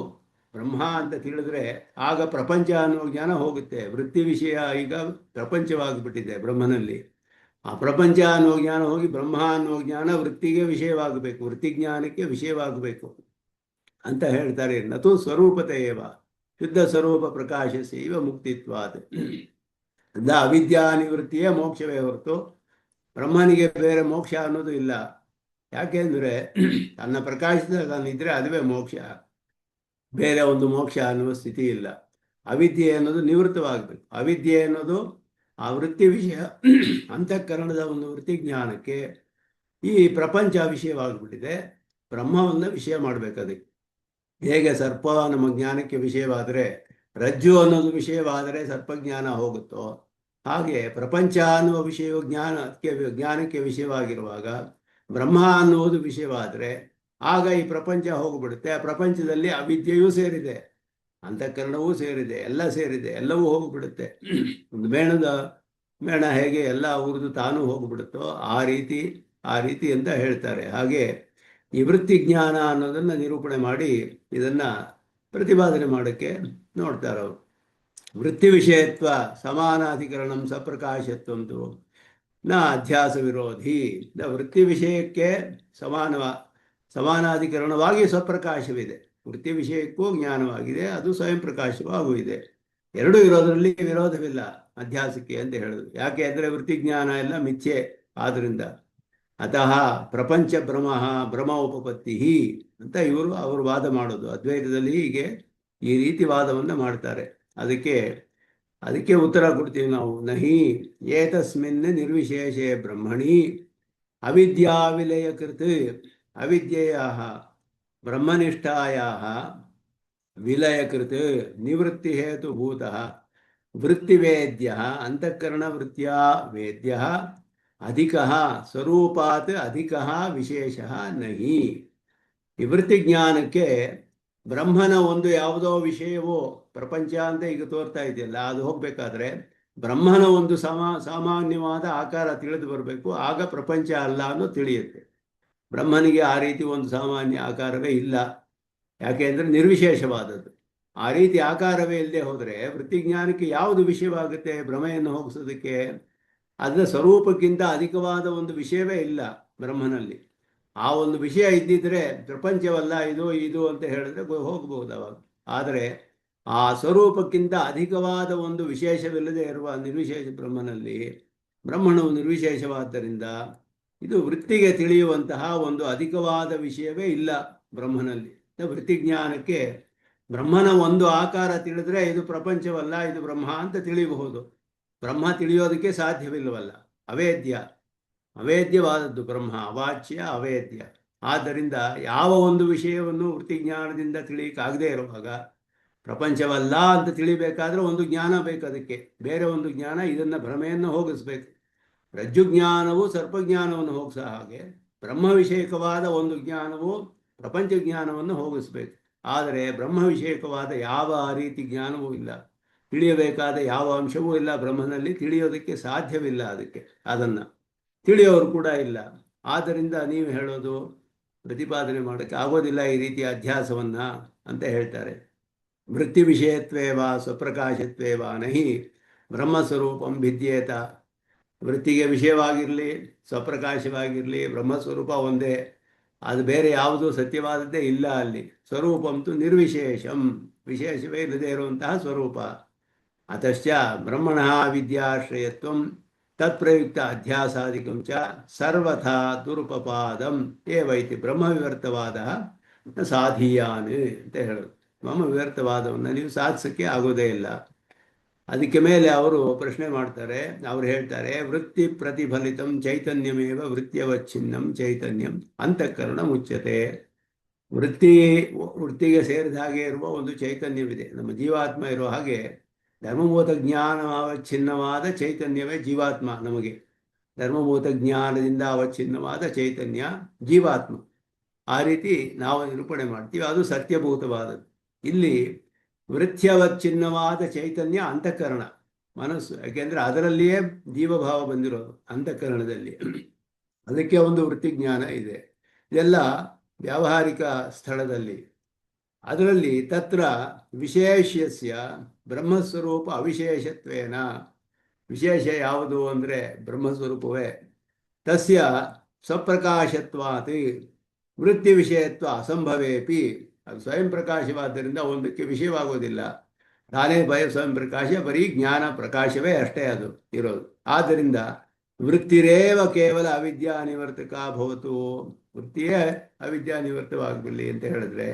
ಬ್ರಹ್ಮ ಅಂತ ತಿಳಿದ್ರೆ ಆಗ ಪ್ರಪಂಚ ಅನ್ನೋ ಜ್ಞಾನ ಹೋಗುತ್ತೆ. ವೃತ್ತಿ ವಿಷಯ ಈಗ ಪ್ರಪಂಚವಾಗಿಬಿಟ್ಟಿದೆ ಬ್ರಹ್ಮನಲ್ಲಿ. ಆ ಪ್ರಪಂಚ ಅನ್ನೋ ಜ್ಞಾನ ಹೋಗಿ ಬ್ರಹ್ಮ ಅನ್ನೋ ಜ್ಞಾನ ವೃತ್ತಿಗೆ ವಿಷಯವಾಗಬೇಕು, ವೃತ್ತಿ ಜ್ಞಾನಕ್ಕೆ ವಿಷಯವಾಗಬೇಕು ಅಂತ ಹೇಳ್ತಾರೆ. ನತು ಸ್ವರೂಪತೆಯವ ಶುದ್ಧ ಸ್ವರೂಪ ಪ್ರಕಾಶಸೈವ ಮುಕ್ತಿತ್ವಾದ. ಅವಿದ್ಯಾ ನಿವೃತ್ತಿಯೇ ಮೋಕ್ಷವೇ ಹೊರತು ಬ್ರಹ್ಮನಿಗೆ ಬೇರೆ ಮೋಕ್ಷ ಅನ್ನೋದು ಇಲ್ಲ. ಯಾಕೆಂದರೆ ತನ್ನ ಪ್ರಕಾಶದಲ್ಲಿ ತಾನಿದ್ರೆ ಅದುವೇ ಮೋಕ್ಷ. ಬೇರೆ ಒಂದು ಮೋಕ್ಷ ಅನ್ನುವ ಸ್ಥಿತಿ ಇಲ್ಲ. ಅವಿದ್ಯೆ ಅನ್ನೋದು ನಿವೃತ್ತವಾಗಬೇಕು. ಅವಿದ್ಯೆ ಅನ್ನೋದು ಆ ವೃತ್ತಿ ವಿಷಯ ಅಂತಃಕರಣದ ಒಂದು ವೃತ್ತಿ ಜ್ಞಾನಕ್ಕೆ ಈ ಪ್ರಪಂಚ ವಿಷಯವಾಗಿಬಿಟ್ಟಿದೆ. ಬ್ರಹ್ಮವನ್ನು ವಿಷಯ ಮಾಡಬೇಕು. ಅದಕ್ಕೆ ಹೇಗೆ ಸರ್ಪ ನಮ್ಮ ಜ್ಞಾನಕ್ಕೆ ವಿಷಯವಾದರೆ, ರಜ್ಜು ಅನ್ನೋದು ವಿಷಯವಾದರೆ ಸರ್ಪಜ್ಞಾನ ಹೋಗುತ್ತೋ, ಹಾಗೆ ಪ್ರಪಂಚ ಅನ್ನುವ ವಿಷಯವು ಜ್ಞಾನಕ್ಕೆ ವಿಷಯವಾಗಿರುವಾಗ ಬ್ರಹ್ಮ ಅನ್ನುವುದು ವಿಷಯವಾದರೆ ಆಗ ಈ ಪ್ರಪಂಚ ಹೋಗಿಬಿಡುತ್ತೆ. ಆ ಪ್ರಪಂಚದಲ್ಲಿ ಅವಿದ್ಯೆಯೂ ಸೇರಿದೆ, ಅಂತಃಕರಣವೂ ಸೇರಿದೆ, ಎಲ್ಲ ಸೇರಿದೆ, ಎಲ್ಲವೂ ಹೋಗಿಬಿಡುತ್ತೆ. ಒಂದು ಮೇಣ ಹೇಗೆ ಎಲ್ಲ ಉರಿದು ತಾನೂ ಹೋಗಿಬಿಡುತ್ತೋ ಆ ರೀತಿ ಅಂತ ಹೇಳ್ತಾರೆ. ಹಾಗೆ ಈ ವೃತ್ತಿ ಜ್ಞಾನ ಅನ್ನೋದನ್ನು ನಿರೂಪಣೆ ಮಾಡಿ ಇದನ್ನು ಪ್ರತಿಪಾದನೆ ಮಾಡೋಕ್ಕೆ ನೋಡ್ತಾರೆ ಅವರು. ವೃತ್ತಿ ವಿಷಯತ್ವ ಸಮಾನಾಧಿಕರಣಂ ಸಪ್ರಕಾಶತ್ವಂತು ನ ಅಧ್ಯಾಸ ವಿರೋಧಿ. ವೃತ್ತಿ ವಿಷಯಕ್ಕೆ ಸಮಾನಾಧಿಕರಣವಾಗಿ ಸ್ವಪ್ರಕಾಶವಿದೆ. ವೃತ್ತಿ ವಿಷಯಕ್ಕೂ ಜ್ಞಾನವಾಗಿದೆ, ಅದು ಸ್ವಯಂ ಪ್ರಕಾಶವಾಗೂ ಇದೆ. ಎರಡೂ ಇರೋದರಲ್ಲಿ ವಿರೋಧವಿಲ್ಲ ಅಧ್ಯಾಸಕ್ಕೆ ಅಂತ ಹೇಳೋದು. ಯಾಕೆ ಅಂದರೆ ವೃತ್ತಿ ಜ್ಞಾನ ಎಲ್ಲ ಮಿಥ್ಯೆ ಆದ್ದರಿಂದ. ಅತಃ ಪ್ರಪಂಚ ಭ್ರಮ ಉಪಪತ್ತಿ ಅಂತ ಅವರು ವಾದ ಮಾಡೋದು. ಅದ್ವೈತದಲ್ಲಿ ಹೀಗೆ ಈ ರೀತಿ ವಾದವನ್ನು ಮಾಡ್ತಾರೆ. ಅದಕ್ಕೆ ಉತ್ತರ ಕೊಡ್ತೀವಿ ನಾವು. ನಹಿ ಏತಸ್ಮಿನ್ ನಿರ್ವಿಶೇಷೆ ಬ್ರಹ್ಮಣಿ ಅವಿದ್ಯಾ ವಿಲಯಕೃತ್ ಅವಿದ್ಯೆಯ ಬ್ರಹ್ಮನಿಷ್ಠಾಯ ವಿಲಯಕೃತ್ ನಿವೃತ್ತಿ ಹೇತುಭೂತ ವೃತ್ತಿವೇದ್ಯ ಅಂತಃಕರಣ ವೃತ್ತಿಯ ವೇದ್ಯ ಅಧಿಕ ಸ್ವರೂಪಾತ್ ಅಧಿಕ ವಿಶೇಷ ನಹಿ. ಈ ವೃತ್ತಿ ಜ್ಞಾನಕ್ಕೆ ಬ್ರಹ್ಮನ ಒಂದು ಯಾವುದೋ ವಿಷಯವೋ ಪ್ರಪಂಚ ಅಂತ ಈಗ ತೋರ್ತಾ ಇದೆಯಲ್ಲ, ಅದು ಹೋಗಬೇಕಾದ್ರೆ ಬ್ರಹ್ಮನ ಒಂದು ಸಾಮಾನ್ಯವಾದ ಆಕಾರ ತಿಳಿದು ಬರಬೇಕು. ಆಗ ಪ್ರಪಂಚ ಅಲ್ಲ ಅನ್ನೋ ತಿಳಿಯುತ್ತೆ. ಬ್ರಹ್ಮನಿಗೆ ಆ ರೀತಿ ಒಂದು ಸಾಮಾನ್ಯ ಆಕಾರವೇ ಇಲ್ಲ. ಯಾಕೆ ಅಂದರೆ ನಿರ್ವಿಶೇಷವಾದದ್ದು. ಆ ರೀತಿ ಆಕಾರವೇ ಇಲ್ಲದೆ ಹೋದರೆ ವೃತ್ತಿಜ್ಞಾನಕ್ಕೆ ಯಾವುದು ವಿಷಯವಾಗುತ್ತೆ ಭ್ರಮೆಯನ್ನು ಹೋಗಿಸೋದಕ್ಕೆ? ಅದರ ಸ್ವರೂಪಕ್ಕಿಂತ ಅಧಿಕವಾದ ಒಂದು ವಿಷಯವೇ ಇಲ್ಲ ಬ್ರಹ್ಮನಲ್ಲಿ. ಆ ಒಂದು ವಿಷಯ ಇದ್ದಿದ್ರೆ ಪ್ರಪಂಚವಲ್ಲ ಇದು ಅಂತ ಹೇಳಿದ್ರೆ ಹೋಗಬಹುದು ಅವಾಗ. ಆದರೆ ಆ ಸ್ವರೂಪಕ್ಕಿಂತ ಅಧಿಕವಾದ ಒಂದು ವಿಶೇಷವಿಲ್ಲದೆ ಇರುವ ನಿರ್ವಿಶೇಷ ಬ್ರಹ್ಮಣವು ನಿರ್ವಿಶೇಷವಾದ್ದರಿಂದ ಇದು ವೃತ್ತಿಗೆ ತಿಳಿಯುವಂತಹ ಒಂದು ಅಧಿಕವಾದ ವಿಷಯವೇ ಇಲ್ಲ ಬ್ರಹ್ಮನಲ್ಲಿ. ವೃತ್ತಿಜ್ಞಾನಕ್ಕೆ ಬ್ರಹ್ಮನ ಒಂದು ಆಕಾರ ತಿಳಿದ್ರೆ ಇದು ಪ್ರಪಂಚವಲ್ಲ, ಇದು ಬ್ರಹ್ಮ ಅಂತ ತಿಳಿಯಬಹುದು. ಬ್ರಹ್ಮ ತಿಳಿಯೋದಕ್ಕೆ ಸಾಧ್ಯವಿಲ್ಲವಲ್ಲ, ಅವೇದ್ಯವಾದದ್ದು ಬ್ರಹ್ಮ, ಅವಾಚ್ಯ ಅವೇದ್ಯ. ಆದ್ದರಿಂದ ಯಾವ ಒಂದು ವಿಷಯವನ್ನು ವೃತ್ತಿಜ್ಞಾನದಿಂದ ತಿಳಿಯಕ್ಕಾಗದೇ ಇರುವಾಗ ಪ್ರಪಂಚವಲ್ಲ ಅಂತ ತಿಳಿಬೇಕಾದ್ರೆ ಒಂದು ಜ್ಞಾನ ಬೇಕು. ಅದಕ್ಕೆ ಬೇರೆ ಒಂದು ಜ್ಞಾನ ಇದನ್ನು ಭ್ರಮೆಯನ್ನು ಹೋಗಿಸ್ಬೇಕು. ರಜ್ಜುಜ್ಞಾನವು ಸರ್ಪಜ್ಞಾನವನ್ನು ಹೋಗಿಸೋ ಹಾಗೆ ಬ್ರಹ್ಮ ವಿಷಯಕವಾದ ಒಂದು ಜ್ಞಾನವು ಪ್ರಪಂಚ ಜ್ಞಾನವನ್ನು ಹೋಗಿಸ್ಬೇಕು. ಆದರೆ ಬ್ರಹ್ಮ ವಿಷಯಕವಾದ ಯಾವ ಆ ರೀತಿ ಜ್ಞಾನವೂ ಇಲ್ಲ, ತಿಳಿಯಬೇಕಾದ ಯಾವ ಅಂಶವೂ ಇಲ್ಲ ಬ್ರಹ್ಮನಲ್ಲಿ. ತಿಳಿಯೋದಕ್ಕೆ ಸಾಧ್ಯವಿಲ್ಲ, ಅದನ್ನು ತಿಳಿಯೋರು ಕೂಡ ಇಲ್ಲ. ಆದ್ದರಿಂದ ನೀವು ಹೇಳೋದು ಪ್ರತಿಪಾದನೆ ಮಾಡೋಕ್ಕೆ ಆಗೋದಿಲ್ಲ ಈ ರೀತಿಯ ಅಧ್ಯಾಸವನ್ನು ಅಂತ ಹೇಳ್ತಾರೆ. ವೃತ್ತಿ ವಿಷಯತ್ವೇವ ಸ್ವಪ್ರಕಾಶತ್ವೇವ ನಹಿ ಬ್ರಹ್ಮಸ್ವರೂಪಂ ಭಿದ್ಯೇತ. ವೃತ್ತಿಗೆ ವಿಷಯವಾಗಿರಲಿ ಸ್ವಪ್ರಕಾಶವಾಗಿರಲಿ ಬ್ರಹ್ಮಸ್ವರೂಪ ಒಂದೇ, ಅದು ಬೇರೆ ಯಾವುದೂ ಸತ್ಯವಾದದ್ದೇ ಇಲ್ಲ ಅಲ್ಲಿ. ಸ್ವರೂಪಂತು ನಿರ್ವಿಶೇಷಂ, ವಿಶೇಷವೇ ಇಲ್ಲದೆ ಇರುವಂತಹ ಸ್ವರೂಪ. ಅತಶ್ಚ ಬ್ರಹ್ಮಣ ವಿದ್ಯಾಶ್ರಯತ್ವಂ ತತ್ಪ್ರಯುಕ್ತ ಅಧ್ಯಾಸಾದಿಕಂ ಚ ಸರ್ವಥಾ ದುರುಪಪಾದಂ ಏವೈತಿ ಬ್ರಹ್ಮವಿವರ್ತವಾದ ಸಾಧೀಯಾನ್ ಅಂತ ಹೇಳೋದು. ಬ್ರಹ್ಮವಿವರ್ತವಾದವನ್ನು ನೀವು ಸಾಧಿಸೋಕ್ಕೆ ಆಗೋದೇ ಇಲ್ಲ. ಅದಕ್ಕೆ ಮೇಲೆ ಅವರು ಪ್ರಶ್ನೆ ಮಾಡ್ತಾರೆ. ಅವ್ರು ಹೇಳ್ತಾರೆ, ವೃತ್ತಿ ಪ್ರತಿಫಲಿತಂ ಚೈತನ್ಯಮೇವ ವೃತ್ತಿಯವಚ್ಛಿನ್ನಂ ಚೈತನ್ಯಂ ಅಂತಃಕರಣ ಮುಚ್ಯತೆ. ವೃತ್ತಿಗೆ ಸೇರಿದ ಹಾಗೆ ಇರುವ ಒಂದು ಚೈತನ್ಯವಿದೆ. ನಮ್ಮ ಜೀವಾತ್ಮ ಇರೋ ಹಾಗೆ ಧರ್ಮಭೂತ ಜ್ಞಾನ ಅವಚ್ಛಿನ್ನವಾದ ಚೈತನ್ಯವೇ ಜೀವಾತ್ಮ. ನಮಗೆ ಧರ್ಮಭೂತ ಜ್ಞಾನದಿಂದ ಅವಚ್ಛಿನ್ನವಾದ ಚೈತನ್ಯ ಜೀವಾತ್ಮ. ಆ ರೀತಿ ನಾವು ನಿರೂಪಣೆ ಮಾಡ್ತೀವಿ. ಅದು ಸತ್ಯಭೂತವಾದದ್ದು. ಇಲ್ಲಿ ವೃತ್ಯವಚ್ಛಿನ್ನವಾದ ಚೈತನ್ಯ ಅಂತಃಕರಣ, ಮನಸ್ಸು. ಯಾಕೆಂದರೆ ಅದರಲ್ಲಿಯೇ ಜೀವಭಾವ ಬಂದಿರೋದು ಅಂತಃಕರಣದಲ್ಲಿ. ಅದಕ್ಕೆ ಒಂದು ವೃತ್ತಿಜ್ಞಾನ ಇದೆ. ಇದೆಲ್ಲ ವ್ಯಾವಹಾರಿಕ ಸ್ಥಳದಲ್ಲಿ. ಅದರಲ್ಲಿ ತತ್ರ ವಿಶೇಷ್ಯಸ್ಯ ಬ್ರಹ್ಮಸ್ವರೂಪ ಅವಿಶೇಷತ್ವೇನ. ವಿಶೇಷ ಯಾವುದು ಅಂದರೆ ಬ್ರಹ್ಮಸ್ವರೂಪವೇ. ತಸ್ಯ ಸ್ವಪ್ರಕಾಶತ್ವಾತ್ ವೃತ್ತಿ ವಿಷಯತ್ವ ಅಸಂಭವೇಪಿ. ಅದು ಸ್ವಯಂ ಪ್ರಕಾಶವಾದ್ದರಿಂದ ಒಂದಕ್ಕೆ ವಿಷಯವಾಗೋದಿಲ್ಲ. ತಾನೇ ಸ್ವಯಂ ಪ್ರಕಾಶ, ಬರೀ ಜ್ಞಾನ ಪ್ರಕಾಶವೇ ಅಷ್ಟೇ ಅದು ಇರೋದು. ಆದ್ದರಿಂದ ವೃತ್ತಿರೇವ ಕೇವಲ ಅವಿದ್ಯಾ ನಿವರ್ತಕ ಭವತು, ವೃತ್ತಿಯೇ ಅವಿದ್ಯಾ ನಿವರ್ತವಾಗಲಿ ಅಂತ ಹೇಳಿದ್ರೆ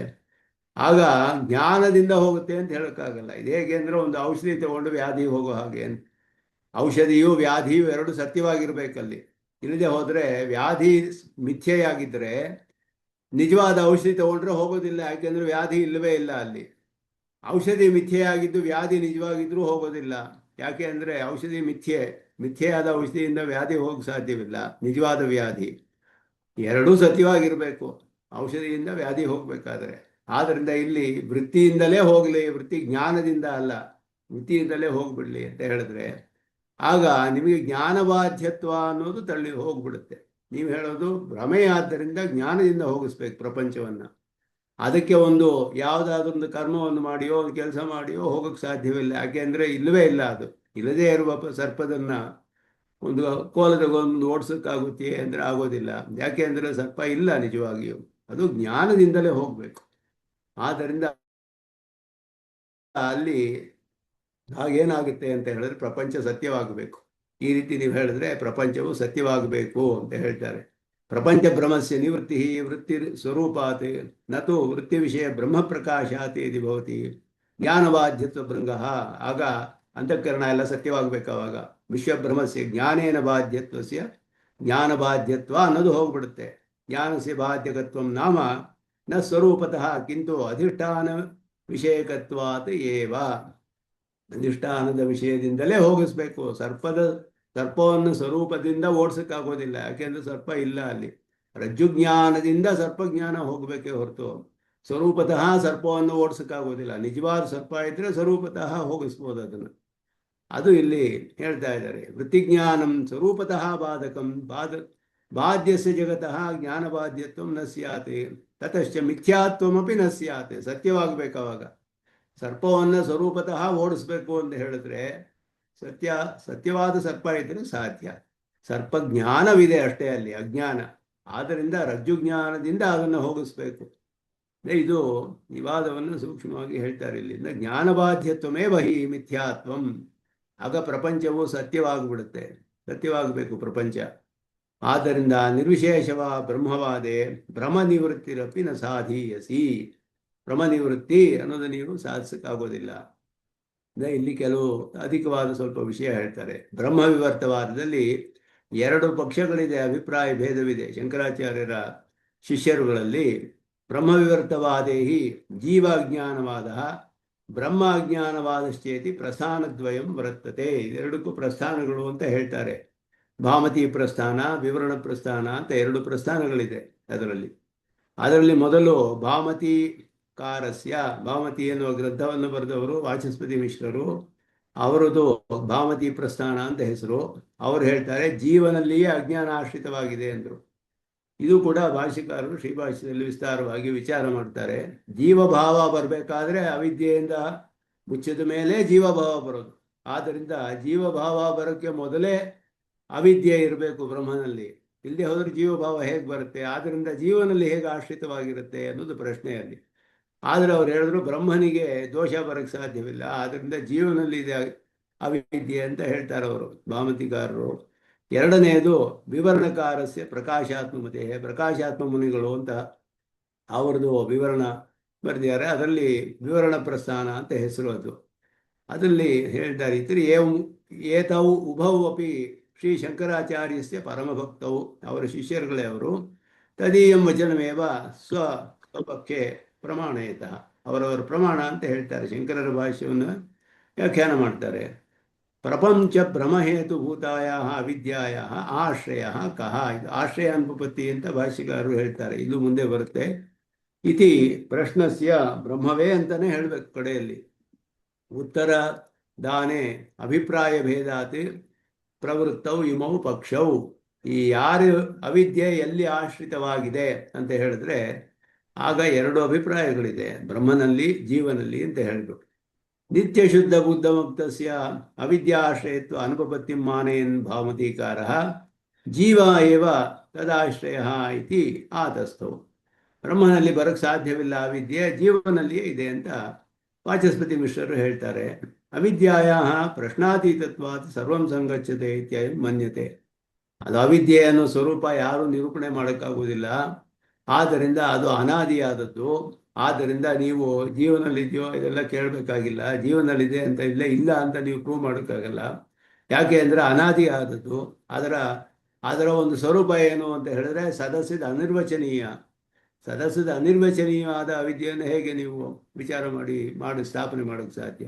ಆಗ ಜ್ಞಾನದಿಂದ ಹೋಗುತ್ತೆ ಅಂತ ಹೇಳೋಕ್ಕಾಗಲ್ಲ. ಇದು ಹೇಗೆ ಅಂದರೆ ಒಂದು ಔಷಧಿ ತಗೊಂಡು ವ್ಯಾಧಿ ಹೋಗೋ ಹಾಗೆ. ಔಷಧಿಯು ವ್ಯಾಧಿಯು ಎರಡು ಸತ್ಯವಾಗಿರ್ಬೇಕಲ್ಲಿ. ಇಲ್ಲದೆ ಹೋದರೆ ವ್ಯಾಧಿ ಮಿಥ್ಯೆಯಾಗಿದ್ದರೆ ನಿಜವಾದ ಔಷಧಿ ತಗೊಂಡ್ರೆ ಹೋಗೋದಿಲ್ಲ, ಯಾಕೆಂದರೆ ವ್ಯಾಧಿ ಇಲ್ಲವೇ ಇಲ್ಲ ಅಲ್ಲಿ. ಔಷಧಿ ಮಿಥ್ಯೆಯಾಗಿದ್ದು ವ್ಯಾಧಿ ನಿಜವಾಗಿದ್ರೂ ಹೋಗೋದಿಲ್ಲ, ಯಾಕೆ ಅಂದರೆ ಔಷಧಿ ಮಿಥ್ಯೆಯಾದ ಔಷಧಿಯಿಂದ ವ್ಯಾಧಿ ಹೋಗಕ್ಕೆ ಸಾಧ್ಯವಿಲ್ಲ. ನಿಜವಾದ ವ್ಯಾಧಿ ಎರಡೂ ಸತ್ಯವಾಗಿರಬೇಕು ಔಷಧಿಯಿಂದ ವ್ಯಾಧಿ ಹೋಗಬೇಕಾದ್ರೆ. ಆದ್ದರಿಂದ ಇಲ್ಲಿ ವೃತ್ತಿಯಿಂದಲೇ ಹೋಗಲಿ, ವೃತ್ತಿ ಜ್ಞಾನದಿಂದ ಅಲ್ಲ, ವೃತ್ತಿಯಿಂದಲೇ ಹೋಗ್ಬಿಡ್ಲಿ ಅಂತ ಹೇಳಿದ್ರೆ ಆಗ ನಿಮಗೆ ಜ್ಞಾನಬಾಧ್ಯತ್ವ ಅನ್ನೋದು ತಳ್ಳಿ ಹೋಗ್ಬಿಡುತ್ತೆ. ನೀವು ಹೇಳೋದು ಭ್ರಮೆ, ಆದ್ದರಿಂದ ಜ್ಞಾನದಿಂದ ಹೋಗಿಸ್ಬೇಕು ಪ್ರಪಂಚವನ್ನು. ಅದಕ್ಕೆ ಒಂದು ಯಾವುದಾದ್ರೊಂದು ಕರ್ಮವನ್ನು ಮಾಡಿಯೋ ಒಂದು ಕೆಲಸ ಮಾಡಿಯೋ ಹೋಗೋಕ್ಕೆ ಸಾಧ್ಯವಿಲ್ಲ, ಯಾಕೆಂದರೆ ಇಲ್ಲವೇ ಇಲ್ಲ. ಅದು ಇಲ್ಲದೇ ಇರುವ ಸರ್ಪದನ್ನು ಒಂದು ಕೋಲ ತಗೊಂಡು ಓಡಿಸೋಕ್ಕಾಗುತ್ತೆ ಅಂದರೆ ಆಗೋದಿಲ್ಲ, ಯಾಕೆ ಅಂದರೆ ಸರ್ಪ ಇಲ್ಲ ನಿಜವಾಗಿಯೂ. ಅದು ಜ್ಞಾನದಿಂದಲೇ ಹೋಗಬೇಕು. ಆದ್ದರಿಂದ ಅಲ್ಲಿ ಹಾಗೇನಾಗುತ್ತೆ ಅಂತ ಹೇಳಿದ್ರೆ ಪ್ರಪಂಚ ಸತ್ಯವಾಗಬೇಕು. ಈ ರೀತಿ ನೀವು ಹೇಳಿದ್ರೆ ಪ್ರಪಂಚವು ಸತ್ಯವಾಗಬೇಕು ಅಂತ ಹೇಳ್ತಾರೆ. ಪ್ರಪಂಚ ಭ್ರಮಸ್ಯ ನಿವೃತ್ತಿ ವೃತ್ತಿ ಸ್ವರೂಪಾತ್ ನತು ವೃತ್ತಿ ವಿಷಯ ಬ್ರಹ್ಮ ಪ್ರಕಾಶಾತ್ ಇತಿ ಭವತಿ ಜ್ಞಾನಬಾಧ್ಯತ್ವ ಭೃಂಗ. ಆಗ ಅಂತಃಕರಣ ಎಲ್ಲ ಸತ್ಯವಾಗಬೇಕು. ಆವಾಗ ವಿಶ್ವಭ್ರಮಸ್ಯ ಜ್ಞಾನೇನ ಬಾಧ್ಯತ್ವಸ್ಯ ಜ್ಞಾನಬಾಧ್ಯತ್ವ ಅನ್ನೋದು ಹೋಗ್ಬಿಡುತ್ತೆ. ಜ್ಞಾನಸ್ಯ ಬಾಧ್ಯಕತ್ವ ನಾಮ ನ ಸ್ವರೂಪತಃ ಕಿಂತು ಅಧಿಷ್ಠಾನ ವಿಷಯಕತ್ವಾತ್ ಏವ. ಅಧಿಷ್ಠಾನದ ವಿಷಯದಿಂದಲೇ ಹೋಗಿಸ್ಬೇಕು. ಸರ್ಪವನ್ನು ಸ್ವರೂಪದಿಂದ ಓಡಿಸೋಕ್ಕಾಗೋದಿಲ್ಲ, ಯಾಕೆಂದ್ರೆ ಸರ್ಪ ಇಲ್ಲ ಅಲ್ಲಿ. ರಜ್ಜುಜ್ಞಾನದಿಂದ ಸರ್ಪಜ್ಞಾನ ಹೋಗಬೇಕೇ ಹೊರತು ಸ್ವರೂಪತಃ ಸರ್ಪವನ್ನು ಓಡಿಸೋಕ್ಕಾಗೋದಿಲ್ಲ. ನಿಜವಾದ ಸರ್ಪ ಇದ್ರೆ ಸ್ವರೂಪತಃ ಹೋಗಿಸ್ಬೋದು ಅದನ್ನು. ಅದು ಇಲ್ಲಿ ಹೇಳ್ತಾ ಇದ್ದಾರೆ. ವೃತ್ತಿಜ್ಞಾನಂ ಸ್ವರೂಪತಃ ಬಾಧಕಂ ಬಾಧ್ಯಸ್ಯ ಜಗತಃ ಜ್ಞಾನಬಾಧ್ಯತ್ವ ನ ಸ್ಯಾತ್ ತತಶ್ಚ ಮಿಥ್ಯಾತ್ವಮಪಿ ನ ಸ್ಯಾತ್. ಸತ್ಯವಾಗಬೇಕು. ಅವಾಗ ಸರ್ಪವನ್ನು ಸ್ವರೂಪತಃ ಓಡಿಸ್ಬೇಕು ಅಂತ ಹೇಳಿದ್ರೆ ಸತ್ಯವಾದ ಸರ್ಪ ಇದ್ರೆ ಸಾಧ್ಯ. ಸರ್ಪಜ್ಞಾನವಿದೆ ಅಷ್ಟೇ, ಅಲ್ಲಿ ಅಜ್ಞಾನ. ಆದ್ದರಿಂದ ರಜ್ಜುಜ್ಞಾನದಿಂದ ಅದನ್ನು ಹೋಗಿಸ್ಬೇಕು. ಇದು ವಿವಾದವನ್ನು ಸೂಕ್ಷ್ಮವಾಗಿ ಹೇಳ್ತಾರೆ ಇಲ್ಲಿಂದ. ಜ್ಞಾನಬಾಧ್ಯತ್ವಮೇ ಬಹಿ ಮಿಥ್ಯಾತ್ವಂ. ಆಗ ಪ್ರಪಂಚವು ಸತ್ಯವಾಗಿಬಿಡುತ್ತೆ, ಸತ್ಯವಾಗಬೇಕು ಪ್ರಪಂಚ. ಆದ್ದರಿಂದ ನಿರ್ವಿಶೇಷವ ಬ್ರಹ್ಮವಾದೆ ಭ್ರಮ ನಿವೃತ್ತಿರಪಿ ನ ಸಾಧೀಯಸಿ. ಭ್ರಮ ನಿವೃತ್ತಿ ಅನ್ನೋದು ನೀವು ಸಾಧಿಸಕ್ಕಾಗೋದಿಲ್ಲ. ಇಲ್ಲಿ ಕೆಲವು ಅಧಿಕವಾದ ಸ್ವಲ್ಪ ವಿಷಯ ಹೇಳ್ತಾರೆ. ಬ್ರಹ್ಮ ವಿವರ್ತವಾದದಲ್ಲಿ ಎರಡು ಪಕ್ಷಗಳಿದೆ, ಅಭಿಪ್ರಾಯ ಭೇದವಿದೆ. ಶಂಕರಾಚಾರ್ಯರ ಶಿಷ್ಯರುಗಳಲ್ಲಿ ಬ್ರಹ್ಮವಿವರ್ತವಾದೇಹಿ ಜೀವಾಜ್ಞಾನವಾದ ಬ್ರಹ್ಮ ಅಜ್ಞಾನವಾದಶ್ಚೇತಿ ಪ್ರಸ್ಥಾನದ್ವಯಂ ವರ್ತತೆ. ಇದೆರಡಕ್ಕೂ ಪ್ರಸ್ಥಾನಗಳು ಅಂತ ಹೇಳ್ತಾರೆ. ಭಾಮತಿ ಪ್ರಸ್ಥಾನ, ವಿವರಣ ಪ್ರಸ್ಥಾನ ಅಂತ ಎರಡು ಪ್ರಸ್ಥಾನಗಳಿದೆ ಅದರಲ್ಲಿ ಮೊದಲು ಭಾಮತಿ ಎನ್ನುವ ಗ್ರಂಥವನ್ನು ಬರೆದವರು ವಾಚಸ್ಪತಿ ಮಿಶ್ರರು. ಅವರದು ಭಾಮತಿ ಪ್ರಸ್ಥಾನ ಅಂತ ಹೆಸರು. ಅವರು ಹೇಳ್ತಾರೆ ಜೀವನಲ್ಲಿಯೇ ಅಜ್ಞಾನ ಆಶ್ರಿತವಾಗಿದೆ ಎಂದರು. ಇದು ಕೂಡ ಭಾಷ್ಯಕಾರರು ಶ್ರೀಭಾಷ್ಯದಲ್ಲಿ ವಿಸ್ತಾರವಾಗಿ ವಿಚಾರ ಮಾಡ್ತಾರೆ. ಜೀವಭಾವ ಬರಬೇಕಾದ್ರೆ ಅವಿದ್ಯೆಯಿಂದ ಮುಚ್ಚಿದ ಮೇಲೆ ಜೀವಭಾವ ಬರೋದು. ಆದ್ದರಿಂದ ಜೀವಭಾವ ಬರೋಕ್ಕೆ ಮೊದಲೇ ಅವಿದ್ಯೆ ಇರಬೇಕು ಬ್ರಹ್ಮನಲ್ಲಿ. ಇಲ್ಲದೆ ಹೋದರೆ ಜೀವಭಾವ ಹೇಗೆ ಬರುತ್ತೆ? ಆದ್ದರಿಂದ ಜೀವನಲ್ಲಿ ಹೇಗೆ ಆಶ್ರಿತವಾಗಿರುತ್ತೆ ಅನ್ನೋದು ಪ್ರಶ್ನೆಯಲ್ಲಿ. ಆದರೆ ಅವ್ರು ಹೇಳಿದ್ರು ಬ್ರಹ್ಮನಿಗೆ ದೋಷ ಬರೋಕ್ಕೆ ಸಾಧ್ಯವಿಲ್ಲ, ಆದ್ದರಿಂದ ಜೀವನಲ್ಲಿ ಇದೆ ಅವಿದ್ಯೆ ಅಂತ ಹೇಳ್ತಾರೆ ಅವರು ಭಾಮತಿಕಾರರು. ಎರಡನೆಯದು ವಿವರಣಕಾರಸ್ಯ ಪ್ರಕಾಶಾತ್ಮತೆ. ಪ್ರಕಾಶಾತ್ಮ ಮುನಿಗಳು ಅಂತ ಅವರದು ವಿವರಣ ಬರೆದಿದ್ದಾರೆ. ಅದರಲ್ಲಿ ವಿವರಣ ಪ್ರಸ್ಥಾನ ಅಂತ ಹೆಸರು. ಅದರಲ್ಲಿ ಹೇಳ್ತಾರೆ ಇತರಿ ಏತವು ಉಭವು ಅಪಿ ಶ್ರೀ ಶಂಕರಾಚಾರ್ಯಸ್ಯ ಪರಮಭಕ್ತವು. ಅವರ ಶಿಷ್ಯರುಗಳೇ ಅವರು. ತದೀಯಂ ವಚನಮೇವ ಸ್ವಪಕ್ಷೆ ಪ್ರಮಾಣಯತಃ. ಅವರವರ ಪ್ರಮಾಣ ಅಂತ ಹೇಳ್ತಾರೆ. ಶಂಕರರ ಭಾಷ್ಯವನ್ನು ವ್ಯಾಖ್ಯಾನ ಮಾಡ್ತಾರೆ. ಪ್ರಪಂಚ ಭ್ರಮಹೇತುಭೂತಾಯ ಅವಿದ್ಯಾಯ ಆಶ್ರಯ ಕಹ. ಇದು ಆಶ್ರಯ ಅನುಪಪತ್ತಿ ಅಂತ ಭಾಷ್ಯಕಾರರು ಹೇಳ್ತಾರೆ. ಇದು ಮುಂದೆ ಬರುತ್ತೆ. ಇತಿ ಪ್ರಶ್ನಸ್ಯ ಬ್ರಹ್ಮವೇ ಅಂತಾನೆ ಹೇಳಬೇಕು ಕಡೆಯಲ್ಲಿ. ಉತ್ತರ ದಾನೆ ಅಭಿಪ್ರಾಯ ಭೇದಾತ್ ಪ್ರವೃತ್ತವು ಇಮೌ ಪಕ್ಷವು. ಈ ಯಾರು ಅವಿದ್ಯೆ ಎಲ್ಲಿ ಆಶ್ರಿತವಾಗಿದೆ ಅಂತ ಹೇಳಿದ್ರೆ ಆಗ ಎರಡು ಅಭಿಪ್ರಾಯಗಳಿದೆ, ಬ್ರಹ್ಮನಲ್ಲಿ ಜೀವನಲ್ಲಿ ಅಂತ ಹೇಳಬೇಕು. ನಿತ್ಯ ಶುದ್ಧ ಬುದ್ಧ ಮುಕ್ತಸ್ಯ ಅವಿದ್ಯಾಶ್ರಯತ್ವ ಅನುಪಪತ್ತಿ ಮಾನಯನ್ ಭಾಮತೀಕಾರ ಜೀವ ಏವ ತದಾಶ್ರಯ ಇತಿ ಆತಸ್ಥವು. ಬ್ರಹ್ಮನಲ್ಲಿ ಬರಕ್ಕೆ ಸಾಧ್ಯವಿಲ್ಲ ಅವಿದ್ಯೆ, ಜೀವನಲ್ಲಿಯೇ ಇದೆ ಅಂತ ವಾಚಸ್ಪತಿ ಮಿಶ್ರರು ಹೇಳ್ತಾರೆ. ಅವಿದ್ಯಾಯ ಪ್ರಶ್ನಾತೀತತ್ವಾತ್ ಸರ್ವಂ ಸಂಗಚ್ಯತೆ ಇತ್ಯಾದಿ ಮನ್ಯತೆ. ಅದು ಅವಿದ್ಯೆ ಅನ್ನೋ ಸ್ವರೂಪ ಯಾರೂ ನಿರೂಪಣೆ ಮಾಡೋಕ್ಕಾಗುವುದಿಲ್ಲ. ಆದ್ದರಿಂದ ಅದು ಅನಾದಿಯಾದದ್ದು. ಆದ್ದರಿಂದ ನೀವು ಜೀವನಲ್ಲಿದೆಯೋ ಇದೆಲ್ಲ ಕೇಳಬೇಕಾಗಿಲ್ಲ. ಜೀವನಲ್ಲಿದೆ ಅಂತ ಇಲ್ಲ ಅಂತ ನೀವು ಪ್ರೂವ್ ಮಾಡೋಕ್ಕಾಗಲ್ಲ. ಯಾಕೆ ಅಂದರೆ ಅನಾದಿ ಆದದ್ದು. ಅದರ ಅದರ ಒಂದು ಸ್ವರೂಪ ಏನು ಅಂತ ಹೇಳಿದ್ರೆ ಸದಸ್ಯದ ಅನಿರ್ವಚನೀಯ. ಸದಸ್ಯದ ಅನಿರ್ವಚನೀಯವಾದ ಅವಿದ್ಯೆಯನ್ನು ಹೇಗೆ ನೀವು ವಿಚಾರ ಮಾಡಿ ಸ್ಥಾಪನೆ ಮಾಡೋಕ್ಕೆ ಸಾಧ್ಯ?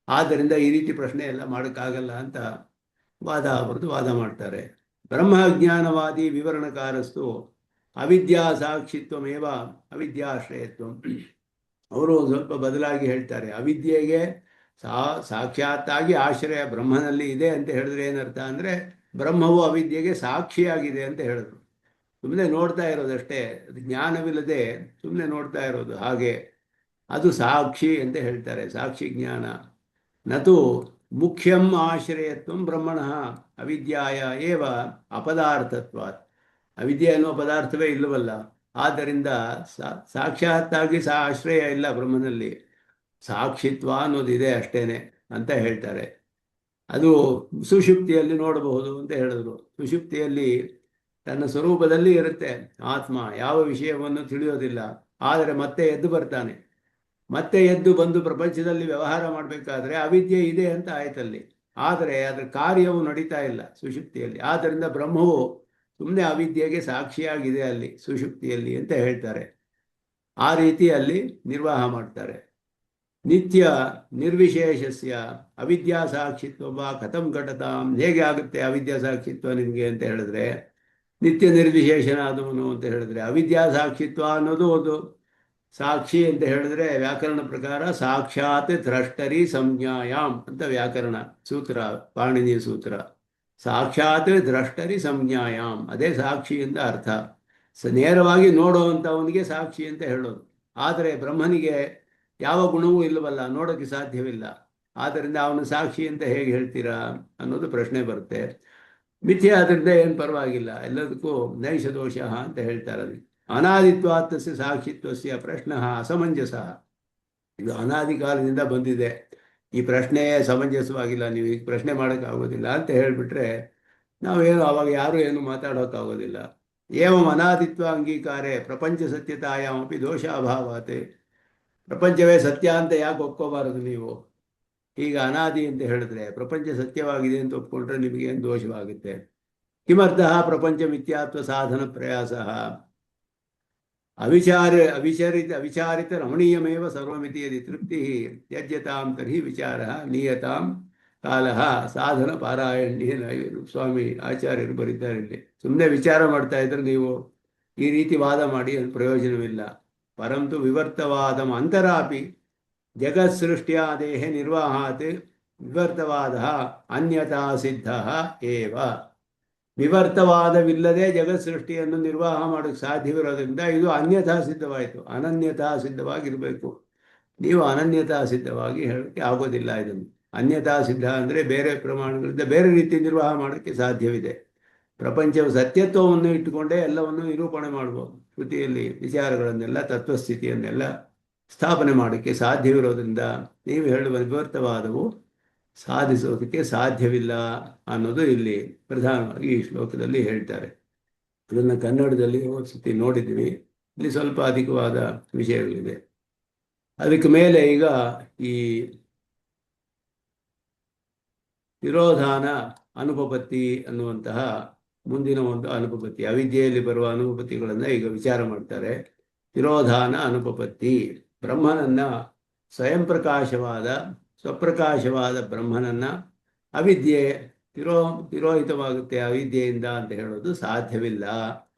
ಆದ್ದರಿಂದ ಈ ರೀತಿ ಪ್ರಶ್ನೆ ಎಲ್ಲ ಮಾಡೋಕ್ಕಾಗಲ್ಲ ಅಂತ ವಾದ ಮಾಡ್ತಾರೆ. ಬ್ರಹ್ಮ ಅಜ್ಞಾನವಾದಿ ವಿವರಣಕಾರಸ್ತು ಅವಿದ್ಯಾ ಸಾಕ್ಷಿತ್ವಮೇವ ಅವಿದ್ಯಾಶ್ರಯತ್ವ. ಅವರು ಸ್ವಲ್ಪ ಬದಲಾಗಿ ಹೇಳ್ತಾರೆ. ಅವಿದ್ಯೆಗೆ ಸಾಕ್ಷಾತ್ತಾಗಿ ಆಶ್ರಯ ಬ್ರಹ್ಮನಲ್ಲಿ ಇದೆ ಅಂತ ಹೇಳಿದ್ರೆ ಏನರ್ಥ ಅಂದರೆ ಬ್ರಹ್ಮವು ಅವಿದ್ಯೆಗೆ ಸಾಕ್ಷಿಯಾಗಿದೆ ಅಂತ ಹೇಳಿದ್ರು. ಸುಮ್ಮನೆ ನೋಡ್ತಾ ಇರೋದಷ್ಟೇ, ಅದು ಜ್ಞಾನವಿಲ್ಲದೆ ಸುಮ್ಮನೆ ನೋಡ್ತಾ ಇರೋದು, ಹಾಗೆ ಅದು ಸಾಕ್ಷಿ ಅಂತ ಹೇಳ್ತಾರೆ. ಸಾಕ್ಷಿ ಜ್ಞಾನ. ನತು ಮುಖ್ಯಂ ಆಶ್ರಯತ್ವ ಬ್ರಹ್ಮಣ ಅವಿದ್ಯಾಯ ಏವ ಅಪದಾರ್ಥತ್ವಾತ್. ಅವಿದ್ಯೆ ಅನ್ನುವ ಪದಾರ್ಥವೇ ಇಲ್ಲವಲ್ಲ. ಆದ್ದರಿಂದ ಸಾಕ್ಷಾತ್ತಾಗಿ ಆಶ್ರಯ ಇಲ್ಲ ಬ್ರಹ್ಮನಲ್ಲಿ, ಸಾಕ್ಷಿತ್ವ ಅನ್ನೋದಿದೆ ಅಷ್ಟೇನೆ ಅಂತ ಹೇಳ್ತಾರೆ. ಅದು ಸುಷುಪ್ತಿಯಲ್ಲಿ ನೋಡಬಹುದು ಅಂತ ಹೇಳಿದ್ರು. ಸುಷುಪ್ತಿಯಲ್ಲಿ ತನ್ನ ಸ್ವರೂಪದಲ್ಲಿ ಇರುತ್ತೆ ಆತ್ಮ, ಯಾವ ವಿಷಯವನ್ನು ತಿಳಿಯೋದಿಲ್ಲ. ಆದರೆ ಮತ್ತೆ ಎದ್ದು ಬರ್ತಾನೆ. ಮತ್ತೆ ಎದ್ದು ಬಂದು ಪ್ರಪಂಚದಲ್ಲಿ ವ್ಯವಹಾರ ಮಾಡಬೇಕಾದ್ರೆ ಅವಿದ್ಯೆ ಇದೆ ಅಂತ ಆಯ್ತಲ್ಲಿ. ಆದರೆ ಅದರ ಕಾರ್ಯವು ನಡೀತಾ ಇಲ್ಲ ಸುಷುಪ್ತಿಯಲ್ಲಿ. ಆದ್ದರಿಂದ ಬ್ರಹ್ಮವು ಸುಮ್ಮನೆ ಅವಿದ್ಯೆಗೆ ಸಾಕ್ಷಿಯಾಗಿದೆ ಅಲ್ಲಿ ಸುಷುಪ್ತಿಯಲ್ಲಿ ಅಂತ ಹೇಳ್ತಾರೆ. ಆ ರೀತಿ ಅಲ್ಲಿ ನಿರ್ವಾಹ ಮಾಡ್ತಾರೆ. ನಿತ್ಯ ನಿರ್ವಿಶೇಷಸ್ಯ ಅವಿದ್ಯಾ ಸಾಕ್ಷಿತ್ವ ಕಥಂ ಘಟತಾಂ. ಹೇಗೆ ಆಗುತ್ತೆ ಅವಿದ್ಯಾ ಸಾಕ್ಷಿತ್ವ ನಿಮಗೆ ಅಂತ ಹೇಳಿದ್ರೆ, ನಿತ್ಯ ನಿರ್ವಿಶೇಷನಾದವನು ಅಂತ ಹೇಳಿದ್ರೆ ಅವಿದ್ಯಾ ಸಾಕ್ಷಿತ್ವ ಅನ್ನೋದು ಒಂದು ಸಾಕ್ಷಿ ಅಂತ ಹೇಳಿದ್ರೆ ವ್ಯಾಕರಣ ಪ್ರಕಾರ ಸಾಕ್ಷಾತ್ ದ್ರಷ್ಟರಿ ಸಂಜ್ಞಾಯಾಮ್ ಅಂತ ವ್ಯಾಕರಣ ಸೂತ್ರ, ಪಾಣಿನಿ ಸೂತ್ರ. ಸಾಕ್ಷಾತ್ ದ್ರಷ್ಟರಿ ಸಂಜ್ಞಾಯಾಮ್, ಅದೇ ಸಾಕ್ಷಿ ಅಂತ ಅರ್ಥ. ನೇರವಾಗಿ ನೋಡುವಂಥವನಿಗೆ ಸಾಕ್ಷಿ ಅಂತ ಹೇಳೋದು. ಆದರೆ ಬ್ರಹ್ಮನಿಗೆ ಯಾವ ಗುಣವೂ ಇಲ್ಲವಲ್ಲ, ನೋಡೋಕ್ಕೆ ಸಾಧ್ಯವಿಲ್ಲ. ಆದ್ದರಿಂದ ಅವನು ಸಾಕ್ಷಿ ಅಂತ ಹೇಗೆ ಹೇಳ್ತೀರಾ ಅನ್ನೋದು ಪ್ರಶ್ನೆ ಬರುತ್ತೆ. ಮಿಥ್ಯೆ ಆದ್ದರಿಂದ ಏನು ಪರವಾಗಿಲ್ಲ, ಎಲ್ಲದಕ್ಕೂ ನೈಷ ದೋಷ ಅಂತ ಹೇಳ್ತಾರೆ. ಅದಕ್ಕೆ ಅನಾದಿತ್ವಾತ್ಮಸ್ಯ ಸಾಕ್ಷಿತ್ವಸ್ಯ ಪ್ರಶ್ನ ಅಸಮಂಜಸ. ಇದು ಅನಾದಿ ಕಾಲದಿಂದ ಬಂದಿದೆ, ಈ ಪ್ರಶ್ನೆಯೇ ಸಮಂಜಸವಾಗಿಲ್ಲ, ನೀವು ಈಗ ಪ್ರಶ್ನೆ ಮಾಡೋಕ್ಕಾಗೋದಿಲ್ಲ ಅಂತ ಹೇಳಿಬಿಟ್ರೆ ನಾವೇನು ಅವಾಗ ಯಾರು ಏನು ಮಾತಾಡೋಕ್ಕಾಗೋದಿಲ್ಲ. ಏವಂ ಅನಾದಿತ್ವ ಅಂಗೀಕಾರೆ ಪ್ರಪಂಚ ಸತ್ಯತಾಯಾಮಪಿ ದೋಷಾಭಾವಾತ್. ಪ್ರಪಂಚವೇ ಸತ್ಯ ಅಂತ ಯಾಕೆ ಒಪ್ಕೋಬಾರದು ನೀವು? ಈಗ ಅನಾದಿ ಅಂತ ಹೇಳಿದ್ರೆ ಪ್ರಪಂಚ ಸತ್ಯವಾಗಿದೆ ಅಂತ ಒಪ್ಕೊಂಡ್ರೆ ನಿಮಗೇನು ದೋಷವಾಗುತ್ತೆ? ಕಿಮರ್ಥ ಪ್ರಪಂಚ ಮಿಥ್ಯಾತ್ವ ಸಾಧನ ಪ್ರಯಾಸ ಅವಿಚಾರಿತ ರಮಣೀಯಮೇವ ಸರ್ವಮಿತಿ ಯದಿ ತೃಪ್ತಿ ತ್ಯಜ್ಯತಾಂ ತರ್ಹಿ ವಿಚಾರ ನಿಯತಾಂ ಕಾಲಃ ಸಾಧನ ಪಾರಾಯಣ್ಯೇನ. ಸ್ವಾಮಿ ಆಚಾರ್ಯರು ಬರೀತಾರೆ ಇಲ್ಲಿ. ಸುಮ್ಮನೆ ವಿಚಾರ ಮಾಡ್ತಾ ಇದ್ರೆ ನೀವು ಈ ರೀತಿ ವಾದ ಮಾಡಿ ಅದು ಪ್ರಯೋಜನವಿಲ್ಲ. ಪರಂತು ವಿವರ್ತವಾದಂ ಅಂತರಾಪಿ ಜಗತ್ಸೃಷ್ಟ್ಯಾದೇಹ ನಿರ್ವಾಹಾತ್ ವಿವರ್ತವಾದ ಅನ್ಯತಾ ಸಿದ್ಧ ಏವ. ವಿವರ್ತವಾದವಿಲ್ಲದೆ ಜಗತ್ ಸೃಷ್ಟಿಯನ್ನು ನಿರ್ವಾಹ ಮಾಡೋಕ್ಕೆ ಸಾಧ್ಯವಿರೋದ್ರಿಂದ ಇದು ಅನ್ಯಥಾ ಸಿದ್ಧವಾಯಿತು. ಅನನ್ಯತಾ ಸಿದ್ಧವಾಗಿರಬೇಕು. ನೀವು ಅನನ್ಯತಾ ಸಿದ್ಧವಾಗಿ ಹೇಳೋಕ್ಕೆ ಆಗೋದಿಲ್ಲ. ಇದನ್ನು ಅನ್ಯತಾ ಸಿದ್ಧ ಅಂದರೆ ಬೇರೆ ಪ್ರಮಾಣಗಳಿಂದ ಬೇರೆ ರೀತಿ ನಿರ್ವಾಹ ಮಾಡೋಕ್ಕೆ ಸಾಧ್ಯವಿದೆ. ಪ್ರಪಂಚವು ಸತ್ಯತ್ವವನ್ನು ಇಟ್ಟುಕೊಂಡೇ ಎಲ್ಲವನ್ನು ನಿರೂಪಣೆ ಮಾಡ್ಬೋದು. ಶ್ರುತಿಯಲ್ಲಿ ವಿಚಾರಗಳನ್ನೆಲ್ಲ ತತ್ವಸ್ಥಿತಿಯನ್ನೆಲ್ಲ ಸ್ಥಾಪನೆ ಮಾಡೋಕ್ಕೆ ಸಾಧ್ಯವಿರೋದ್ರಿಂದ ನೀವು ಹೇಳುವ ವಿವರ್ತವಾದವು ಸಾಧಿಸೋದಕ್ಕೆ ಸಾಧ್ಯವಿಲ್ಲ ಅನ್ನೋದು ಇಲ್ಲಿ ಪ್ರಧಾನವಾಗಿ ಈ ಶ್ಲೋಕದಲ್ಲಿ ಹೇಳ್ತಾರೆ. ಇದನ್ನು ಕನ್ನಡದಲ್ಲಿ ಒಂದು ಸತಿ ನೋಡಿದ್ವಿ. ಇಲ್ಲಿ ಸ್ವಲ್ಪ ಅಧಿಕವಾದ ವಿಷಯಗಳಿದೆ. ಅದಕ್ಕೆ ಮೇಲೆ ಈಗ ಈ ತಿರೋಧಾನ ಅನುಪಪತ್ತಿ ಅನ್ನುವಂತಹ ಮುಂದಿನ ಒಂದು ಅನುಪಪತ್ತಿ, ಅವಿದ್ಯೆಯಲ್ಲಿ ಬರುವ ಅನುಪಪತ್ತಿಗಳನ್ನು ಈಗ ವಿಚಾರ ಮಾಡ್ತಾರೆ. ತಿರೋಧಾನ ಅನುಪಪತ್ತಿ, ಬ್ರಹ್ಮನನ್ನ ಸ್ವಯಂ ಪ್ರಕಾಶವಾದ ಸ್ವಪ್ರಕಾಶವಾದ ಬ್ರಹ್ಮನನ್ನ ಅವಿದ್ಯೆ ತಿರೋಹಿತವಾಗುತ್ತೆ ಅವಿದ್ಯೆಯಿಂದ ಅಂತ ಹೇಳೋದು ಸಾಧ್ಯವಿಲ್ಲ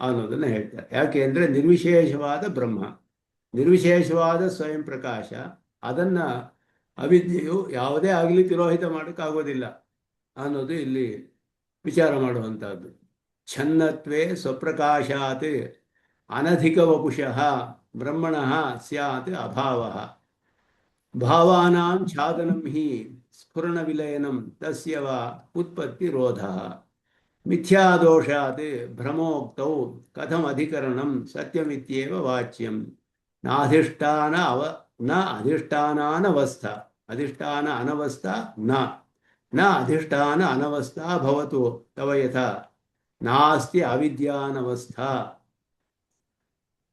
ಅನ್ನೋದನ್ನು ಹೇಳ್ತಾರೆ. ಯಾಕೆ ಅಂದರೆ ನಿರ್ವಿಶೇಷವಾದ ಬ್ರಹ್ಮ, ನಿರ್ವಿಶೇಷವಾದ ಸ್ವಯಂ ಪ್ರಕಾಶ, ಅದನ್ನು ಅವಿದ್ಯೆಯು ಯಾವುದೇ ಆಗಲಿ ತಿರೋಹಿತ ಮಾಡೋಕ್ಕಾಗೋದಿಲ್ಲ ಅನ್ನೋದು ಇಲ್ಲಿ ವಿಚಾರ ಮಾಡುವಂಥದ್ದು. ಛನ್ನತ್ವೇ ಸ್ವಪ್ರಕಾಶಾತ್ ಅನಧಿಕ ವಪುಷಃ ಬ್ರಹ್ಮಣಃ ಸ್ಯಾತ್ ಅಭಾವಃ. ಭಾವಾನಾಂ ಛಾದನಂ ಹಿ ಸ್ಫುರಣ ವಿಲಯನಂ ತಸ್ಯ ವಾ ಉತ್ಪತ್ತಿರೋಧಃ. ಮಿಥ್ಯಾದೋಷಾತ್ ಭ್ರಮೋಕ್ತೌ ಕಥಂ ಅಧಿಕರಣಂ ಸತ್ಯಮಿತ್ಯೇವ ವಾಚ್ಯಂ. ನ ಅಧಿಷ್ಠಾನಾನವಸ್ಥಾ ಅಧಿಷ್ಠಾನ ಅನವಸ್ಥಾ ನ ಅಧಿಷ್ಠಾನ ಅನವಸ್ಥಾ ಭವತು ತವ ಯಥಾ ನಾಸ್ತಿ ಅವಿದ್ಯಾನವಸ್ಥಾ.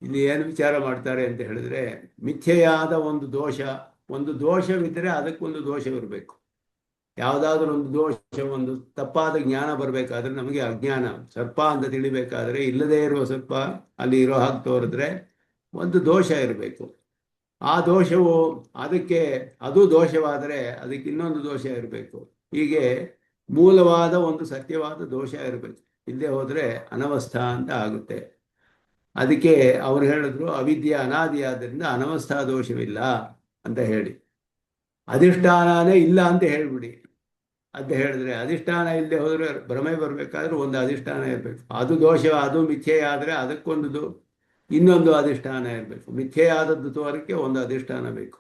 ಇಲ್ಲಿ ಏನು ವಿಚಾರ ಮಾಡ್ತಾರೆ ಅಂತ ಹೇಳಿದ್ರೆ, ಮಿಥ್ಯೆಯಾದ ಒಂದು ದೋಷವಿದ್ದರೆ ಅದಕ್ಕೊಂದು ದೋಷವಿರಬೇಕು. ಯಾವುದಾದ್ರೂ ಒಂದು ದೋಷ, ಒಂದು ತಪ್ಪಾದ ಜ್ಞಾನ ಬರಬೇಕಾದ್ರೆ ನಮಗೆ ಅಜ್ಞಾನ, ಸರ್ಪ ಅಂತ ತಿಳಿಬೇಕಾದ್ರೆ ಇಲ್ಲದೇ ಇರುವ ಸರ್ಪ ಅಲ್ಲಿ ಇರೋ ಹಾಗೆ ತೋರಿದ್ರೆ ಒಂದು ದೋಷ ಇರಬೇಕು. ಆ ದೋಷವು ಅದು ದೋಷವಾದರೆ ಅದಕ್ಕೆ ಇನ್ನೊಂದು ದೋಷ ಇರಬೇಕು. ಹೀಗೆ ಮೂಲವಾದ ಒಂದು ಸತ್ಯವಾದ ದೋಷ ಇರಬೇಕು. ಇಲ್ಲದೆ ಹೋದರೆ ಅನವಸ್ಥಾ ಅಂತ ಆಗುತ್ತೆ. ಅದಕ್ಕೆ ಅವರು ಹೇಳಿದ್ರು ಅವಿದ್ಯೆ ಅನಾದಿಯಾದ್ದರಿಂದ ಅನವಸ್ಥಾ ದೋಷವಿಲ್ಲ ಅಂತ ಹೇಳಿ. ಅಧಿಷ್ಠಾನನೇ ಇಲ್ಲ ಅಂತ ಹೇಳ್ಬಿಡಿ ಅಂತ ಹೇಳಿದ್ರೆ, ಅಧಿಷ್ಠಾನ ಇಲ್ಲದೆ ಹೋದರೆ ಭ್ರಮೆ ಬರಬೇಕಾದ್ರೆ ಒಂದು ಅಧಿಷ್ಠಾನ ಇರಬೇಕು. ಅದು ದೋಷ, ಅದು ಮಿಥ್ಯೆಯಾದರೆ ಅದಕ್ಕೊಂದು ಇನ್ನೊಂದು ಅಧಿಷ್ಠಾನ ಇರಬೇಕು. ಮಿಥ್ಯೆಯಾದದ್ದು ತೋರಕ್ಕೆ ಒಂದು ಅಧಿಷ್ಠಾನ ಬೇಕು.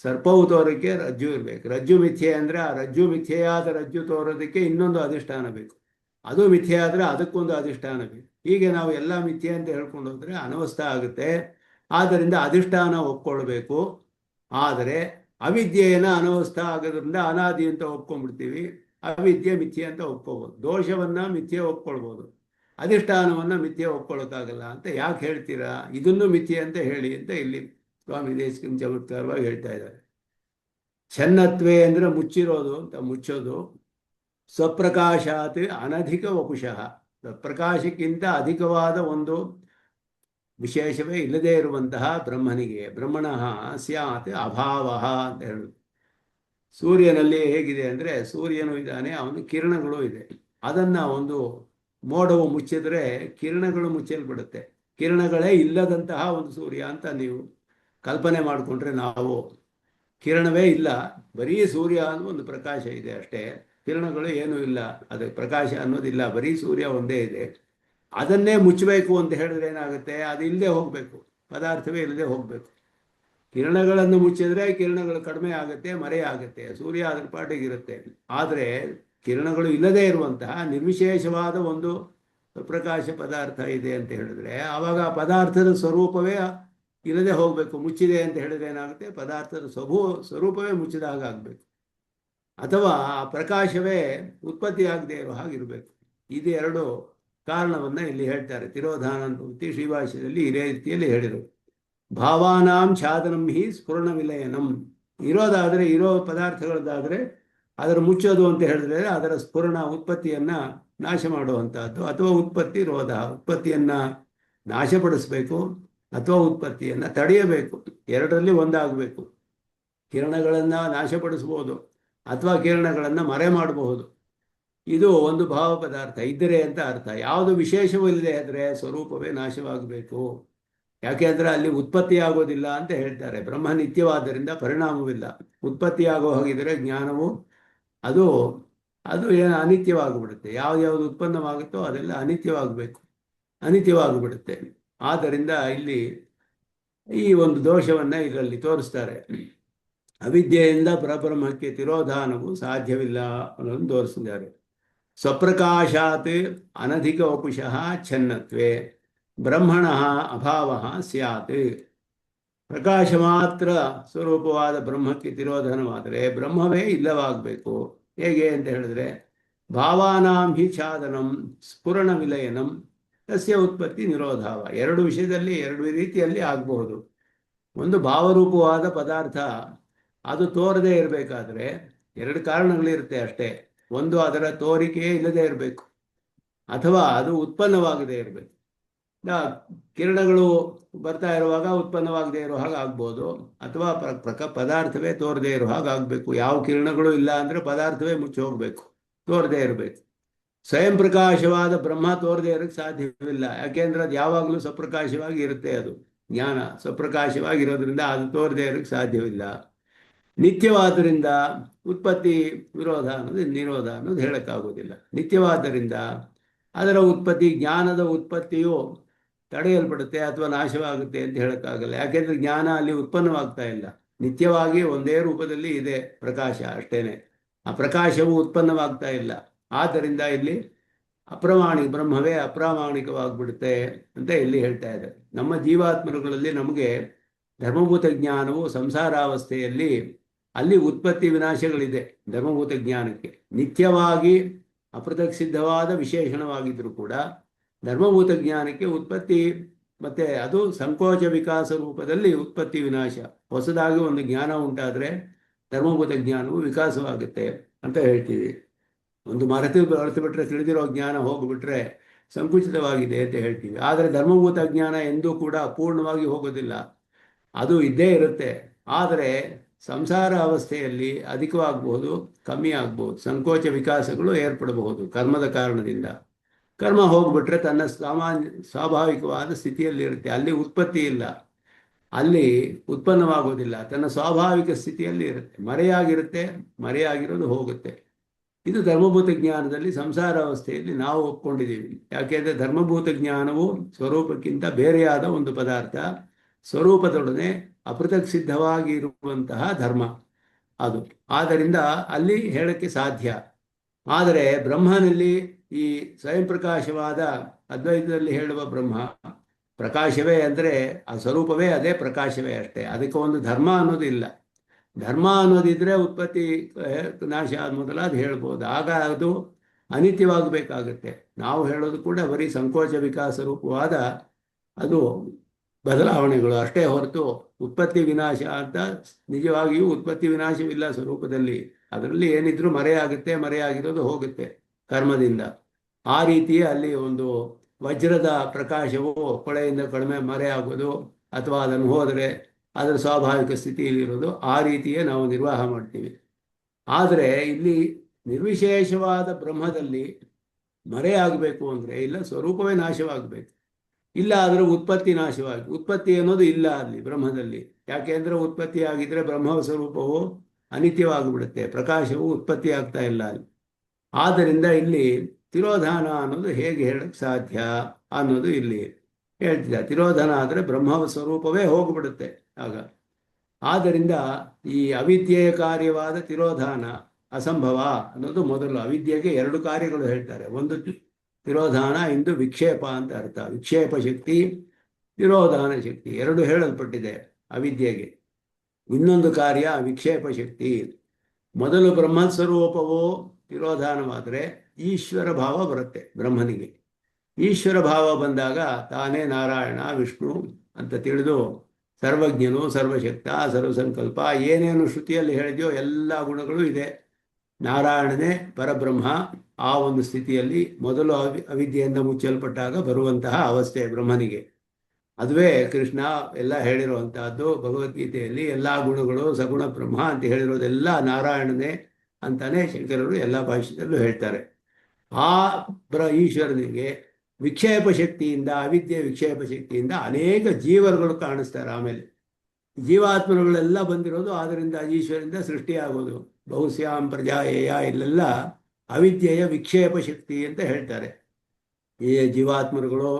ಸರ್ಪವು ತೋರಕ್ಕೆ ರಜ್ಜು ಇರಬೇಕು. ರಜ್ಜು ಮಿಥ್ಯೆ ಅಂದರೆ ಆ ರಜ್ಜು ಮಿಥ್ಯೆಯಾದ ರಜ್ಜು ತೋರೋದಕ್ಕೆ ಇನ್ನೊಂದು ಅಧಿಷ್ಠಾನ ಬೇಕು. ಅದು ಮಿಥ್ಯೆ ಆದರೆ ಅದಕ್ಕೊಂದು ಅಧಿಷ್ಠಾನ ಬೇಕು. ಹೀಗೆ ನಾವು ಎಲ್ಲ ಮಿಥ್ಯೆ ಅಂತ ಹೇಳ್ಕೊಂಡು ಹೋದರೆ ಅನವಸ್ಥಾ ಆಗುತ್ತೆ. ಆದ್ದರಿಂದ ಅಧಿಷ್ಠಾನ ಒಪ್ಕೊಳ್ಬೇಕು. ಆದರೆ ಅವಿದ್ಯೆಯನ್ನು ಅನವಸ್ಥಾ ಆಗೋದ್ರಿಂದ ಅನಾದಿ ಅಂತ ಒಪ್ಕೊಂಡ್ಬಿಡ್ತೀವಿ. ಅವಿದ್ಯೆ ಮಿಥ್ಯೆ ಅಂತ ಒಪ್ಕೋಬೋದು. ದೋಷವನ್ನು ಮಿಥ್ಯೆ ಒಪ್ಕೊಳ್ಬೋದು, ಅಧಿಷ್ಠಾನವನ್ನು ಮಿಥ್ಯೆ ಒಪ್ಕೊಳ್ಳೋಕ್ಕಾಗಲ್ಲ ಅಂತ ಯಾಕೆ ಹೇಳ್ತೀರಾ? ಇದನ್ನು ಮಿಥ್ಯೆ ಅಂತ ಹೇಳಿ ಅಂತ ಇಲ್ಲಿ ಸ್ವಾಮಿ ದೇಶಿಕನ್ ಚಮತ್ಕಾರವಾಗಿ ಹೇಳ್ತಾ ಇದ್ದಾರೆ. ಛನ್ನತ್ವೇ ಅಂದರೆ ಮುಚ್ಚಿರೋದು ಅಂತ, ಮುಚ್ಚೋದು. ಸ್ವಪ್ರಕಾಶಾತ್ ಅನಧಿಕ ವಪುಷಃ, ಪ್ರಕಾಶಕ್ಕಿಂತ ಅಧಿಕವಾದ ಒಂದು ವಿಶೇಷವೇ ಇಲ್ಲದೇ ಇರುವಂತಹ ಬ್ರಹ್ಮನಿಗೆ ಬ್ರಹ್ಮಣಃ ಸ್ಯಾತ್ ಅಭಾವ ಅಂತ ಹೇಳುದು. ಸೂರ್ಯನಲ್ಲಿ ಹೇಗಿದೆ ಅಂದರೆ, ಸೂರ್ಯನು ಇದ್ದಾನೆ, ಅವನು ಕಿರಣಗಳು ಇದೆ. ಅದನ್ನು ಒಂದು ಮೋಡವು ಮುಚ್ಚಿದ್ರೆ ಕಿರಣಗಳು ಮುಚ್ಚಲ್ಬಿಡುತ್ತೆ. ಕಿರಣಗಳೇ ಇಲ್ಲದಂತಹ ಒಂದು ಸೂರ್ಯ ಅಂತ ನೀವು ಕಲ್ಪನೆ ಮಾಡಿಕೊಂಡ್ರೆ, ನಾವು ಕಿರಣವೇ ಇಲ್ಲ, ಬರೀ ಸೂರ್ಯ ಅನ್ನೋ ಒಂದು ಪ್ರಕಾಶ ಇದೆ ಅಷ್ಟೇ, ಕಿರಣಗಳು ಏನೂ ಇಲ್ಲ, ಅದು ಪ್ರಕಾಶ ಅನ್ನೋದಿಲ್ಲ, ಬರೀ ಸೂರ್ಯ ಒಂದೇ ಇದೆ. ಅದನ್ನೇ ಮುಚ್ಚಬೇಕು ಅಂತ ಹೇಳಿದ್ರೆ ಏನಾಗುತ್ತೆ? ಅದು ಇಲ್ಲದೆ ಹೋಗಬೇಕು, ಪದಾರ್ಥವೇ ಇಲ್ಲದೆ ಹೋಗಬೇಕು. ಕಿರಣಗಳನ್ನು ಮುಚ್ಚಿದ್ರೆ ಕಿರಣಗಳು ಕಡಿಮೆ ಆಗುತ್ತೆ, ಮರೆಯಾಗುತ್ತೆ, ಸೂರ್ಯ ಅದ್ರ ಪಾಟಿಗಿರುತ್ತೆ. ಆದರೆ ಕಿರಣಗಳು ಇಲ್ಲದೇ ಇರುವಂತಹ ನಿರ್ವಿಶೇಷವಾದ ಒಂದು ಪ್ರಕಾಶ ಪದಾರ್ಥ ಇದೆ ಅಂತ ಹೇಳಿದ್ರೆ, ಆವಾಗ ಆ ಪದಾರ್ಥದ ಸ್ವರೂಪವೇ ಇಲ್ಲದೆ ಹೋಗಬೇಕು. ಮುಚ್ಚಿದೆ ಅಂತ ಹೇಳಿದ್ರೆ ಏನಾಗುತ್ತೆ? ಪದಾರ್ಥದ ಸ್ವರೂಪವೇ ಮುಚ್ಚಿದ ಹಾಗಾಗಬೇಕು, ಅಥವಾ ಆ ಪ್ರಕಾಶವೇ ಉತ್ಪತ್ತಿ ಆಗದೆ ಇರೋ ಹಾಗಿರಬೇಕು. ಇದು ಎರಡು ಕಾರಣವನ್ನು ಇಲ್ಲಿ ಹೇಳ್ತಾರೆ. ತಿರೋಧಾನಾನುಭೂತಿ ಶ್ರೀಭಾಷ್ಯದಲ್ಲಿ ಇದೇ ರೀತಿಯಲ್ಲಿ ಹೇಳಿದರು. ಭಾವಾನಾಂ ಛಾದನಂ ಹಿ ಸ್ಫುರಣ ವಿಲಯನಂ. ಇರೋದಾದರೆ, ಇರೋ ಪದಾರ್ಥಗಳದ್ದಾದರೆ ಅದರ ಮುಚ್ಚೋದು ಅಂತ ಹೇಳಿದ್ರೆ ಅದರ ಸ್ಫುರಣ ಉತ್ಪತ್ತಿಯನ್ನು ನಾಶ ಮಾಡುವಂತಹದ್ದು, ಅಥವಾ ಉತ್ಪತ್ತಿ ರೋಧ, ಉತ್ಪತ್ತಿಯನ್ನು ನಾಶಪಡಿಸಬೇಕು ಅಥವಾ ಉತ್ಪತ್ತಿಯನ್ನು ತಡೆಯಬೇಕು. ಎರಡರಲ್ಲಿ ಒಂದಾಗಬೇಕು. ಕಿರಣಗಳನ್ನು ನಾಶಪಡಿಸ್ಬೋದು ಅಥವಾ ಕಿರಣಗಳನ್ನು ಮರೆ ಮಾಡಬಹುದು. ಇದು ಒಂದು ಭಾವ ಪದಾರ್ಥ ಇದ್ದರೆ ಅಂತ ಅರ್ಥ. ಯಾವುದು ವಿಶೇಷವಿಲ್ಲದೆ ಆದರೆ ಸ್ವರೂಪವೇ ನಾಶವಾಗಬೇಕು. ಯಾಕೆಂದರೆ ಅಲ್ಲಿ ಉತ್ಪತ್ತಿ ಆಗೋದಿಲ್ಲ ಅಂತ ಹೇಳ್ತಾರೆ. ಬ್ರಹ್ಮ ನಿತ್ಯವಾದ್ದರಿಂದ ಪರಿಣಾಮವಿಲ್ಲ. ಉತ್ಪತ್ತಿ ಆಗೋ ಹಾಗಿದ್ರೆ ಜ್ಞಾನವು ಅದು ಏನು ಅನಿತ್ಯವಾಗಿಬಿಡುತ್ತೆ. ಯಾವ್ದು ಉತ್ಪನ್ನವಾಗುತ್ತೋ ಅದೆಲ್ಲ ಅನಿತ್ಯವಾಗಿಬಿಡುತ್ತೆ. ಆದ್ದರಿಂದ ಇಲ್ಲಿ ಈ ಒಂದು ದೋಷವನ್ನು ಇದರಲ್ಲಿ ತೋರಿಸ್ತಾರೆ. ಅವಿದ್ಯೆಯಿಂದ ಪರಬ್ರಹ್ಮಕ್ಕೆ ತಿರೋಧಾನವು ಸಾಧ್ಯವಿಲ್ಲ ಅನ್ನೋದನ್ನು ತೋರಿಸಿದ್ದಾರೆ. ಸ್ವಪ್ರಕಾಶಾತ್ ಅನಧಿಕ ವಪುಷಃ ಛನ್ನತ್ವೇ ಬ್ರಹ್ಮಣಃ ಅಭಾವ ಸ್ಯಾತ್. ಪ್ರಕಾಶ ಮಾತ್ರ ಸ್ವರೂಪವಾದ ಬ್ರಹ್ಮಕ್ಕೆ ತಿರೋಧನವಾದರೆ ಬ್ರಹ್ಮವೇ ಇಲ್ಲವಾಗಬೇಕು. ಹೇಗೆ ಅಂತ ಹೇಳಿದ್ರೆ, ಭಾವಾನಾಂ ಹಿ ಛಾದನಂ ಸ್ಫುರಣ ವಿಲಯನಂ ತಸ್ಯ ಉತ್ಪತ್ತಿ ನಿರೋಧಾವ. ಎರಡು ವಿಷಯದಲ್ಲಿ ಎರಡು ರೀತಿಯಲ್ಲಿ ಆಗಬಹುದು. ಒಂದು ಭಾವರೂಪವಾದ ಪದಾರ್ಥ ಅದು ತೋರದೇ ಇರಬೇಕಾದ್ರೆ ಎರಡು ಕಾರಣಗಳಿರುತ್ತೆ ಅಷ್ಟೇ. ಒಂದು ಅದರ ತೋರಿಕೆಯೇ ಇಲ್ಲದೆ ಇರಬೇಕು, ಅಥವಾ ಅದು ಉತ್ಪನ್ನವಾಗದೇ ಇರಬೇಕು. ಕಿರಣಗಳು ಬರ್ತಾ ಇರುವಾಗ ಉತ್ಪನ್ನವಾಗದೇ ಇರೋ ಹಾಗೆ ಆಗ್ಬೋದು, ಅಥವಾ ಪದಾರ್ಥವೇ ತೋರದೇ ಇರೋ ಹಾಗೆ ಆಗಬೇಕು. ಯಾವ ಕಿರಣಗಳು ಇಲ್ಲ ಅಂದರೆ ಪದಾರ್ಥವೇ ಮುಚ್ಚಿ ಹೋಗಬೇಕು, ತೋರದೇ ಇರಬೇಕು. ಸ್ವಯಂ ಪ್ರಕಾಶವಾದ ಬ್ರಹ್ಮ ತೋರದೇ ಇರೋಕ್ಕೆ ಸಾಧ್ಯವಿಲ್ಲ. ಯಾಕೆಂದ್ರೆ ಅದು ಯಾವಾಗಲೂ ಸ್ವಪ್ರಕಾಶವಾಗಿ ಇರುತ್ತೆ. ಅದು ಜ್ಞಾನ ಸ್ವಪ್ರಕಾಶವಾಗಿರೋದ್ರಿಂದ ಅದು ತೋರದೇ ಇರೋಕ್ಕೆ ಸಾಧ್ಯವಿಲ್ಲ. ನಿತ್ಯವಾದ್ದರಿಂದ ಉತ್ಪತ್ತಿ ವಿರೋಧ ಅನ್ನೋದು ನಿರೋಧ ಅನ್ನೋದು ಹೇಳೋಕ್ಕಾಗೋದಿಲ್ಲ. ನಿತ್ಯವಾದ್ದರಿಂದ ಅದರ ಉತ್ಪತ್ತಿ, ಜ್ಞಾನದ ಉತ್ಪತ್ತಿಯು ತಡೆಯಲ್ಪಡುತ್ತೆ ಅಥವಾ ನಾಶವಾಗುತ್ತೆ ಅಂತ ಹೇಳೋಕ್ಕಾಗಲ್ಲ. ಯಾಕೆಂದರೆ ಜ್ಞಾನ ಅಲ್ಲಿ ಉತ್ಪನ್ನವಾಗ್ತಾ ಇಲ್ಲ, ನಿತ್ಯವಾಗಿ ಒಂದೇ ರೂಪದಲ್ಲಿ ಇದೆ ಪ್ರಕಾಶ ಅಷ್ಟೇನೆ. ಆ ಪ್ರಕಾಶವು ಉತ್ಪನ್ನವಾಗ್ತಾ ಇಲ್ಲ. ಆದ್ದರಿಂದ ಇಲ್ಲಿ ಬ್ರಹ್ಮವೇ ಅಪ್ರಾಮಾಣಿಕವಾಗಿಬಿಡುತ್ತೆ ಅಂತ ಇಲ್ಲಿ ಹೇಳ್ತಾ ಇದ್ದಾರೆ. ನಮ್ಮ ಜೀವಾತ್ಮರುಗಳಲ್ಲಿ ನಮಗೆ ಧರ್ಮಭೂತ ಜ್ಞಾನವು ಸಂಸಾರಾವಸ್ಥೆಯಲ್ಲಿ ಅಲ್ಲಿ ಉತ್ಪತ್ತಿ ವಿನಾಶಗಳಿದೆ. ಧರ್ಮಭೂತ ಜ್ಞಾನಕ್ಕೆ ನಿತ್ಯವಾಗಿ ಅಪೃಥಕ್ ಸಿದ್ಧವಾದ ವಿಶೇಷಣವಾಗಿದ್ದರೂ ಕೂಡ ಧರ್ಮಭೂತ ಜ್ಞಾನಕ್ಕೆ ಉತ್ಪತ್ತಿ ಮತ್ತೆ ಅದು ಸಂಕೋಚ ವಿಕಾಸ ರೂಪದಲ್ಲಿ ಉತ್ಪತ್ತಿ ವಿನಾಶ. ಹೊಸದಾಗಿ ಒಂದು ಜ್ಞಾನ ಉಂಟಾದರೆ ಧರ್ಮಭೂತ ಜ್ಞಾನವು ವಿಕಾಸವಾಗುತ್ತೆ ಅಂತ ಹೇಳ್ತೀವಿ. ಒಂದು ಮರೆತು ಬಿಟ್ಟರೆ ತಿಳಿದಿರೋ ಜ್ಞಾನ ಹೋಗಿಬಿಟ್ರೆ ಸಂಕುಚಿತವಾಗಿದೆ ಅಂತ ಹೇಳ್ತೀವಿ. ಆದರೆ ಧರ್ಮಭೂತ ಜ್ಞಾನ ಎಂದೂ ಕೂಡ ಪೂರ್ಣವಾಗಿ ಹೋಗೋದಿಲ್ಲ, ಅದು ಇದ್ದೇ ಇರುತ್ತೆ. ಆದರೆ ಸಂಸಾರ ಅವಸ್ಥೆಯಲ್ಲಿ ಅಧಿಕವಾಗಬಹುದು, ಕಮ್ಮಿ ಆಗ್ಬೋದು, ಸಂಕೋಚ ವಿಕಾಸಗಳು ಏರ್ಪಡಬಹುದು ಕರ್ಮದ ಕಾರಣದಿಂದ. ಕರ್ಮ ಹೋಗ್ಬಿಟ್ರೆ ತನ್ನ ಸ್ವಾಭಾವಿಕವಾದ ಸ್ಥಿತಿಯಲ್ಲಿರುತ್ತೆ, ಅಲ್ಲಿ ಉತ್ಪತ್ತಿ ಇಲ್ಲ, ಅಲ್ಲಿ ಉತ್ಪನ್ನವಾಗೋದಿಲ್ಲ, ತನ್ನ ಸ್ವಾಭಾವಿಕ ಸ್ಥಿತಿಯಲ್ಲಿ ಇರುತ್ತೆ, ಮರೆಯಾಗಿರುತ್ತೆ, ಮರೆಯಾಗಿರೋದು ಹೋಗುತ್ತೆ. ಇದು ಧರ್ಮಭೂತ ಜ್ಞಾನದಲ್ಲಿ ಸಂಸಾರ ಅವಸ್ಥೆಯಲ್ಲಿ ನಾವು ಒಪ್ಕೊಂಡಿದ್ದೀವಿ. ಯಾಕೆಂದರೆ ಧರ್ಮಭೂತ ಜ್ಞಾನವು ಸ್ವರೂಪಕ್ಕಿಂತ ಬೇರೆಯಾದ ಒಂದು ಪದಾರ್ಥ, ಸ್ವರೂಪದೊಡನೆ ಅಪೃಥಕ್ ಸಿದ್ಧವಾಗಿ ಇರುವಂತಹ ಧರ್ಮ ಅದು. ಆದ್ದರಿಂದ ಅಲ್ಲಿ ಹೇಳಕ್ಕೆ ಸಾಧ್ಯ. ಆದರೆ ಬ್ರಹ್ಮನಲ್ಲಿ ಈ ಸ್ವಯಂ ಪ್ರಕಾಶವಾದ ಅದ್ವೈತದಲ್ಲಿ ಹೇಳುವ ಬ್ರಹ್ಮ ಪ್ರಕಾಶವೇ ಅಂದರೆ ಆ ಸ್ವರೂಪವೇ ಅದೇ ಪ್ರಕಾಶವೇ ಅಷ್ಟೇ. ಅದಕ್ಕೆ ಒಂದು ಧರ್ಮ ಅನ್ನೋದು ಇಲ್ಲ. ಧರ್ಮ ಅನ್ನೋದಿದ್ರೆ ಉತ್ಪತ್ತಿ ನಾಶ ಮೊದಲಾದ ಹೇಳ್ಬೋದು, ಆಗ ಅದು ಅನಿತ್ಯವಾಗಬೇಕಾಗುತ್ತೆ. ನಾವು ಹೇಳೋದು ಕೂಡ ಬರೀ ಸಂಕೋಚ ವಿಕಾಸ ರೂಪವಾದ ಅದು ಬದಲಾವಣೆಗಳು ಅಷ್ಟೇ ಹೊರತು ಉತ್ಪತ್ತಿ ವಿನಾಶ ಅಂತ ನಿಜವಾಗಿಯೂ ಉತ್ಪತ್ತಿ ವಿನಾಶವಿಲ್ಲ ಸ್ವರೂಪದಲ್ಲಿ. ಅದರಲ್ಲಿ ಏನಿದ್ರೂ ಮರೆಯಾಗುತ್ತೆ, ಮರೆಯಾಗಿರೋದು ಹೋಗುತ್ತೆ ಕರ್ಮದಿಂದ. ಆ ರೀತಿಯೇ ಅಲ್ಲಿ ಒಂದು ವಜ್ರದ ಪ್ರಕಾಶವು ಕೊಳೆಯಿಂದ ಕಡಿಮೆ ಮರೆಯಾಗೋದು ಅಥವಾ ಅದನ್ನು ಹೋದರೆ ಅದರ ಸ್ವಾಭಾವಿಕ ಸ್ಥಿತಿಯಲ್ಲಿರೋದು, ಆ ರೀತಿಯೇ ನಾವು ನಿರ್ವಾಹ ಮಾಡ್ತೀವಿ. ಆದರೆ ಇಲ್ಲಿ ನಿರ್ವಿಶೇಷವಾದ ಬ್ರಹ್ಮದಲ್ಲಿ ಮರೆಯಾಗಬೇಕು ಅಂದರೆ ಇಲ್ಲ, ಸ್ವರೂಪವೇ ನಾಶವಾಗಬೇಕು. ಇಲ್ಲ ಆದರೆ ಉತ್ಪತ್ತಿ ನಾಶವಾಗಿ, ಉತ್ಪತ್ತಿ ಅನ್ನೋದು ಇಲ್ಲ ಅಲ್ಲಿ ಬ್ರಹ್ಮದಲ್ಲಿ. ಯಾಕೆಂದರೆ ಉತ್ಪತ್ತಿ ಆಗಿದ್ರೆ ಬ್ರಹ್ಮ ಸ್ವರೂಪವು ಅನಿತ್ಯವಾಗಿಬಿಡುತ್ತೆ, ಪ್ರಕಾಶವು ಉತ್ಪತ್ತಿ ಆಗ್ತಾ ಇಲ್ಲ ಅಲ್ಲಿ. ಆದ್ದರಿಂದ ಇಲ್ಲಿ ತಿರೋಧಾನ ಅನ್ನೋದು ಹೇಗೆ ಹೇಳಕ್ಕೆ ಸಾಧ್ಯ ಅನ್ನೋದು ಇಲ್ಲಿ ಹೇಳ್ತಿದ್ದ. ತಿರೋಧಾನ ಆದರೆ ಬ್ರಹ್ಮ ಸ್ವರೂಪವೇ ಹೋಗ್ಬಿಡುತ್ತೆ ಆಗ. ಆದ್ದರಿಂದ ಈ ಅವಿದ್ಯೆಯ ಕಾರ್ಯವಾದ ತಿರೋಧಾನ ಅಸಂಭವ ಅನ್ನೋದು ಮೊದಲು. ಅವಿದ್ಯೆಗೆ ಎರಡು ಕಾರ್ಯಗಳು ಹೇಳ್ತಾರೆ, ಒಂದು ತಿರೋಧಾನ, ಇಂದು ವಿಕ್ಷೇಪ ಅಂತ ಅರ್ಥ. ವಿಕ್ಷೇಪ ಶಕ್ತಿ, ತಿರೋಧಾನ ಶಕ್ತಿ ಎರಡು ಹೇಳಲ್ಪಟ್ಟಿದೆ ಅವಿದ್ಯೆಗೆ. ಇನ್ನೊಂದು ಕಾರ್ಯ ವಿಕ್ಷೇಪ ಶಕ್ತಿ. ಮೊದಲು ಬ್ರಹ್ಮಸ್ವರೂಪವು ತಿರೋಧಾನವಾದರೆ ಈಶ್ವರ ಭಾವ ಬರುತ್ತೆ ಬ್ರಹ್ಮನಿಗೆ. ಈಶ್ವರ ಭಾವ ಬಂದಾಗ ತಾನೇ ನಾರಾಯಣ ವಿಷ್ಣು ಅಂತ ತಿಳಿದು ಸರ್ವಜ್ಞನು, ಸರ್ವಶಕ್ತ, ಸರ್ವಸಂಕಲ್ಪ ಏನೇನು ಶ್ರುತಿಯಲ್ಲಿ ಹೇಳಿದೆಯೋ ಎಲ್ಲ ಗುಣಗಳು ಇದೆ. ನಾರಾಯಣನೇ ಪರಬ್ರಹ್ಮ. ಆ ಒಂದು ಸ್ಥಿತಿಯಲ್ಲಿ ಮೊದಲು ಅವಿದ್ಯೆಯಿಂದ ಮುಚ್ಚಲ್ಪಟ್ಟಾಗ ಬರುವಂತಹ ಅವಸ್ಥೆ ಬ್ರಹ್ಮನಿಗೆ. ಅದುವೇ ಕೃಷ್ಣ ಎಲ್ಲ ಹೇಳಿರುವಂತಹದ್ದು ಭಗವದ್ಗೀತೆಯಲ್ಲಿ. ಎಲ್ಲ ಗುಣಗಳು ಸಗುಣ ಬ್ರಹ್ಮ ಅಂತ ಹೇಳಿರೋದೆಲ್ಲ ನಾರಾಯಣನೇ ಅಂತಾನೆ ಶಂಕರರು ಎಲ್ಲ ಭಾಷೆಯಲ್ಲೂ ಹೇಳ್ತಾರೆ. ಆ ಈಶ್ವರನಿಗೆ ವಿಕ್ಷೇಪ ಶಕ್ತಿಯಿಂದ, ಅವಿದ್ಯೆ ವಿಕ್ಷೇಪ ಶಕ್ತಿಯಿಂದ ಅನೇಕ ಜೀವರುಗಳು ಕಾಣಿಸ್ತಾರೆ. ಆಮೇಲೆ ಜೀವಾತ್ಮರುಗಳೆಲ್ಲ ಬಂದಿರೋದು ಆದ್ದರಿಂದ ಈಶ್ವರದಿಂದ ಸೃಷ್ಟಿಯಾಗೋದು. ಬಹುಶ್ಯಾಂ ಪ್ರಜಾಯೇಯ ಇಲ್ಲೆಲ್ಲ ಅವಿದ್ಯೆಯ ವಿಕ್ಷೇಪ ಶಕ್ತಿ ಅಂತ ಹೇಳ್ತಾರೆ. ಈ ಜೀವಾತ್ಮರುಗಳು,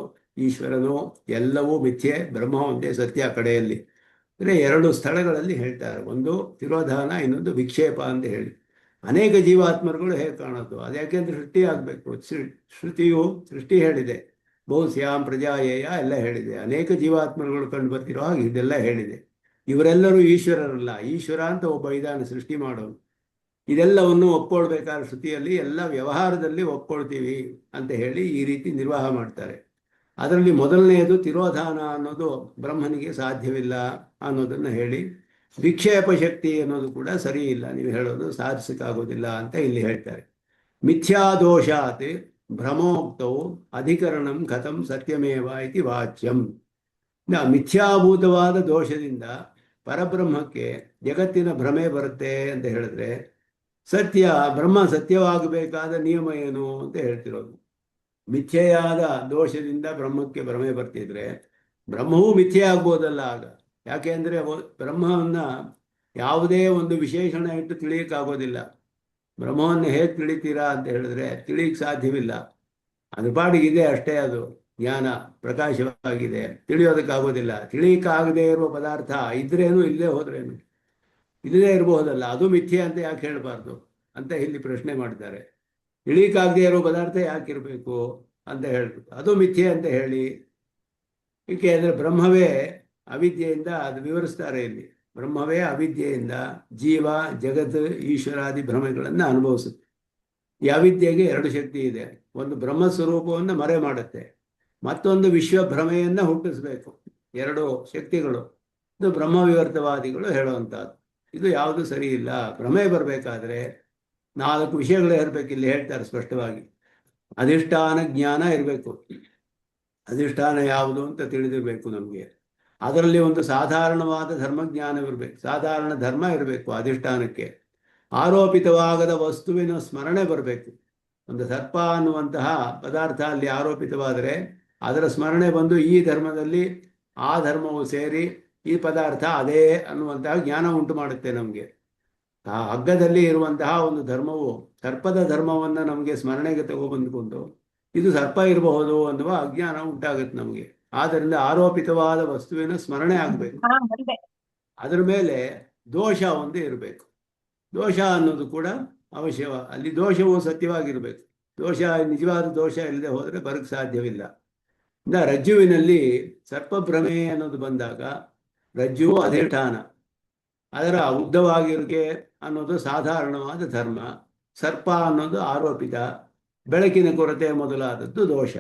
ಈಶ್ವರನು ಎಲ್ಲವೂ ಮಿಥ್ಯೆ, ಬ್ರಹ್ಮ ಒಂದೇ ಸತ್ಯ ಕಡೆಯಲ್ಲಿ. ಅಂದರೆ ಎರಡು ಸ್ಥಳಗಳಲ್ಲಿ ಹೇಳ್ತಾರೆ, ಒಂದು ತಿರೋಧಾನ, ಇನ್ನೊಂದು ವಿಕ್ಷೇಪ ಅಂತ ಹೇಳಿ. ಅನೇಕ ಜೀವಾತ್ಮರುಗಳು ಹೇಗೆ ಕಾಣೋದು? ಅದು ಯಾಕೆಂದ್ರೆ ಸೃಷ್ಟಿ ಆಗಬೇಕು. ಶ್ರುತಿಯು ಸೃಷ್ಟಿ ಹೇಳಿದೆ, ಬಹುಶ್ಯಾಂ ಪ್ರಜಾಯೇಯ ಎಲ್ಲ ಹೇಳಿದೆ. ಅನೇಕ ಜೀವಾತ್ಮರುಗಳು ಕಂಡು ಬರ್ತಿರೋ ಹಾಗೆ ಇದೆಲ್ಲ ಹೇಳಿದೆ. ಇವರೆಲ್ಲರೂ ಈಶ್ವರರಲ್ಲ, ಈಶ್ವರ ಅಂತ ಒಬ್ಬ ಇದ್ದಾನೆ ಸೃಷ್ಟಿ ಮಾಡೋನು. ಇದೆಲ್ಲವನ್ನು ಒಪ್ಕೊಳ್ಬೇಕಾದ್ರೆ ಶ್ರುತಿಯಲ್ಲಿ ಎಲ್ಲ ವ್ಯವಹಾರದಲ್ಲಿ ಒಪ್ಕೊಳ್ತೀವಿ ಅಂತ ಹೇಳಿ ಈ ರೀತಿ ನಿರ್ವಾಹ ಮಾಡ್ತಾರೆ. ಅದರಲ್ಲಿ ಮೊದಲನೆಯದು ತಿರೋಧಾನ ಅನ್ನೋದು ಬ್ರಹ್ಮನಿಗೆ ಸಾಧ್ಯವಿಲ್ಲ ಅನ್ನೋದನ್ನು ಹೇಳಿ, ವಿಕ್ಷೇಪ ಶಕ್ತಿ ಅನ್ನೋದು ಕೂಡ ಸರಿ ಇಲ್ಲ, ನೀವು ಹೇಳೋದು ಸಾಧಿಸಕ್ಕಾಗೋದಿಲ್ಲ ಅಂತ ಇಲ್ಲಿ ಹೇಳ್ತಾರೆ. ಮಿಥ್ಯಾದೋಷಾತ್ ಭ್ರಮೋಕ್ತವು ಅಧಿಕರಣಂ ಕಥಂ ಸತ್ಯಮೇವ ಇತಿ ವಾಚ್ಯಂ. ಮಿಥ್ಯಾಭೂತವಾದ ದೋಷದಿಂದ ಪರಬ್ರಹ್ಮಕ್ಕೆ ಜಗತ್ತಿನ ಭ್ರಮೆ ಬರುತ್ತೆ ಅಂತ ಹೇಳಿದ್ರೆ, ಸತ್ಯ ಬ್ರಹ್ಮ ಸತ್ಯವಾಗಬೇಕಾದ ನಿಯಮ ಏನು ಅಂತ ಹೇಳ್ತಿರೋದು. ಮಿಥ್ಯೆಯಾದ ದೋಷದಿಂದ ಬ್ರಹ್ಮಕ್ಕೆ ಭ್ರಮೆ ಬರ್ತಿದ್ರೆ ಬ್ರಹ್ಮವೂ ಮಿಥ್ಯೆ ಆಗ್ಬೋದಲ್ಲ ಆಗ. ಯಾಕೆಂದರೆ ಬ್ರಹ್ಮವನ್ನು ಯಾವುದೇ ಒಂದು ವಿಶೇಷಣ ಇಟ್ಟು ತಿಳಿಯಕ್ಕಾಗೋದಿಲ್ಲ. ಬ್ರಹ್ಮವನ್ನು ಹೇಗೆ ತಿಳಿತೀರಾ ಅಂತ ಹೇಳಿದ್ರೆ ತಿಳಿಯಕ್ಕೆ ಸಾಧ್ಯವಿಲ್ಲ. ಅದ್ರ ಪಾಡಿಗಿದೆ ಅಷ್ಟೇ, ಅದು ಜ್ಞಾನ ಪ್ರಕಾಶವಾಗಿದೆ, ತಿಳಿಯೋದಕ್ಕಾಗೋದಿಲ್ಲ. ತಿಳಿಯಕ್ಕಾಗದೇ ಇರುವ ಪದಾರ್ಥ ಇದ್ರೇನು ಇಲ್ಲೇ ಹೋದ್ರೇನು, ಇಲ್ಲದೇ ಇರಬಹುದಲ್ಲ, ಅದು ಮಿಥ್ಯೆ ಅಂತ ಯಾಕೆ ಹೇಳಬಾರ್ದು ಅಂತ ಇಲ್ಲಿ ಪ್ರಶ್ನೆ ಮಾಡ್ತಾರೆ. ತಿಳಿಯಕ್ಕಾಗದೇ ಇರೋ ಪದಾರ್ಥ ಯಾಕಿರಬೇಕು ಅಂತ ಹೇಳ್ಬೇಕು, ಅದು ಮಿಥ್ಯೆ ಅಂತ ಹೇಳಿ. ಏಕೆ ಅಂದರೆ ಬ್ರಹ್ಮವೇ ಅವಿದ್ಯೆಯಿಂದ, ಅದು ವಿವರಿಸ್ತಾರೆ ಇಲ್ಲಿ, ಬ್ರಹ್ಮವೇ ಅವಿದ್ಯೆಯಿಂದ ಜೀವ ಜಗತ್ ಈಶ್ವರಾದಿ ಭ್ರಮೆಗಳನ್ನು ಅನುಭವಿಸುತ್ತೆ. ಈ ಅವಿದ್ಯೆಗೆ ಎರಡು ಶಕ್ತಿ ಇದೆ. ಒಂದು ಬ್ರಹ್ಮ ಸ್ವರೂಪವನ್ನು ಮರೆ ಮಾಡುತ್ತೆ, ಮತ್ತೊಂದು ವಿಶ್ವ ಭ್ರಮೆಯನ್ನು ಹುಟ್ಟಿಸ್ಬೇಕು. ಎರಡು ಶಕ್ತಿಗಳು. ಇದು ಬ್ರಹ್ಮವಿವರ್ತವಾದಿಗಳು ಹೇಳುವಂಥದ್ದು. ಇದು ಯಾವುದು ಸರಿ ಇಲ್ಲ. ಭ್ರಮೆ ಬರಬೇಕಾದ್ರೆ ನಾಲ್ಕು ವಿಷಯಗಳು ಇರಬೇಕು. ಇಲ್ಲಿ ಹೇಳ್ತಾರೆ ಸ್ಪಷ್ಟವಾಗಿ. ಅಧಿಷ್ಠಾನ ಜ್ಞಾನ ಇರಬೇಕು. ಅಧಿಷ್ಠಾನ ಯಾವುದು ಅಂತ ತಿಳಿದಿರಬೇಕು ನಮಗೆ. ಅದರಲ್ಲಿ ಒಂದು ಸಾಧಾರಣವಾದ ಧರ್ಮಜ್ಞಾನವಿರಬೇಕು. ಸಾಧಾರಣ ಧರ್ಮ ಇರಬೇಕು ಅಧಿಷ್ಠಾನಕ್ಕೆ. ಆರೋಪಿತವಾಗದ ವಸ್ತುವಿನ ಸ್ಮರಣೆ ಬರಬೇಕು. ಒಂದು ಸರ್ಪ ಅನ್ನುವಂತಹ ಪದಾರ್ಥ ಅಲ್ಲಿ ಆರೋಪಿತವಾದರೆ ಅದರ ಸ್ಮರಣೆ ಬಂದು ಈ ಧರ್ಮದಲ್ಲಿ ಆ ಧರ್ಮವು ಸೇರಿ ಈ ಪದಾರ್ಥ ಅದೇ ಅನ್ನುವಂತಹ ಜ್ಞಾನ ಉಂಟು ಮಾಡುತ್ತೆ ನಮಗೆ. ಆ ಹಗ್ಗದಲ್ಲಿ ಇರುವಂತಹ ಒಂದು ಧರ್ಮವು ಸರ್ಪದ ಧರ್ಮವನ್ನು ನಮಗೆ ಸ್ಮರಣೆಗೆ ತಗೊಬಂದುಕೊಂಡು ಇದು ಸರ್ಪ ಇರಬಹುದು ಅನ್ನುವ ಅಜ್ಞಾನ ಉಂಟಾಗುತ್ತೆ ನಮಗೆ. ಆದ್ದರಿಂದ ಆರೋಪಿತವಾದ ವಸ್ತುವಿನ ಸ್ಮರಣೆ ಆಗಬೇಕು. ಅದರ ಮೇಲೆ ದೋಷ ಒಂದು ಇರಬೇಕು. ದೋಷ ಅನ್ನೋದು ಕೂಡ ಅವಶ್ಯವ. ಅಲ್ಲಿ ದೋಷವು ಸತ್ಯವಾಗಿರಬೇಕು. ದೋಷ, ನಿಜವಾದ ದೋಷ ಇಲ್ಲದೆ ಹೋದರೆ ಬರಕ್ಕೆ ಸಾಧ್ಯವಿಲ್ಲ. ರಜ್ಜುವಿನಲ್ಲಿ ಸರ್ಪಭ್ರಮೆ ಅನ್ನೋದು ಬಂದಾಗ ರಜ್ಜುವು ಅಧಿಷ್ಠಾನ, ಅದರ ಉದ್ದವಾಗಿರುವಿಕೆ ಅನ್ನೋದು ಸಾಧಾರಣವಾದ ಧರ್ಮ, ಸರ್ಪ ಅನ್ನೋದು ಆರೋಪಿತ, ಬೆಳಕಿನ ಕೊರತೆ ಮೊದಲಾದದ್ದು ದೋಷ.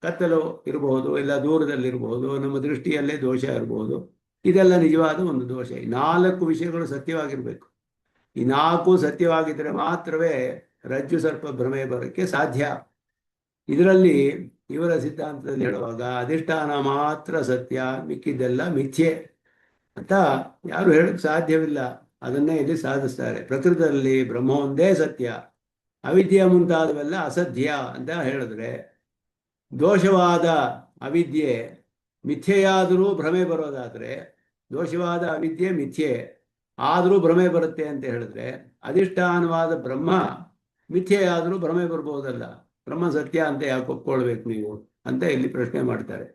ಕತ್ತಲು ಇರಬಹುದು, ಇಲ್ಲ ದೂರದಲ್ಲಿರಬಹುದು, ನಮ್ಮ ದೃಷ್ಟಿಯಲ್ಲೇ ದೋಷ ಇರಬಹುದು. ಇದೆಲ್ಲ ನಿಜವಾದ ಒಂದು ದೋಷ. ಈ ನಾಲ್ಕು ವಿಷಯಗಳು ಸತ್ಯವಾಗಿರಬೇಕು. ಈ ನಾಲ್ಕು ಸತ್ಯವಾಗಿದ್ದರೆ ಮಾತ್ರವೇ ರಜ್ಜು ಸರ್ಪ ಭ್ರಮೆ ಬರೋಕ್ಕೆ ಸಾಧ್ಯ. ಇದರಲ್ಲಿ ಇವರ ಸಿದ್ಧಾಂತದಲ್ಲಿ ಹೇಳುವಾಗ ಅಧಿಷ್ಠಾನ ಮಾತ್ರ ಸತ್ಯ, ಮಿಕ್ಕಿದ್ದೆಲ್ಲ ಮಿಥ್ಯೆ ಅಂತ ಯಾರು ಹೇಳಕ್ಕೆ ಸಾಧ್ಯವಿಲ್ಲ. ಅದನ್ನೇ ಇಲ್ಲಿ ಸಾಧಿಸ್ತಾರೆ. ಪ್ರಕೃತದಲ್ಲಿ ಬ್ರಹ್ಮ ಒಂದೇ ಸತ್ಯ, ಅವಿದ್ಯೆ ಮುಂತಾದವೆಲ್ಲ ಅಸತ್ಯ ಅಂತ ಹೇಳಿದ್ರೆ ದೋಷವಾದ ಅವಿದ್ಯೆ ಮಿಥ್ಯೆಯಾದರೂ ಭ್ರಮೆ ಬರೋದಾದರೆ, ದೋಷವಾದ ಅವಿದ್ಯೆ ಮಿಥ್ಯೆ ಆದರೂ ಭ್ರಮೆ ಬರುತ್ತೆ ಅಂತ ಹೇಳಿದ್ರೆ, ಅಧಿಷ್ಠಾನವಾದ ಬ್ರಹ್ಮ ಮಿಥ್ಯೆಯಾದರೂ ಭ್ರಮೆ ಬರ್ಬೋದಲ್ಲ. ಬ್ರಹ್ಮ ಸತ್ಯ ಅಂತ ಯಾಕೆ ಒಪ್ಕೊಳ್ಬೇಕು ನೀವು ಅಂತ ಇಲ್ಲಿ ಪ್ರಶ್ನೆ ಮಾಡ್ತಾರೆ.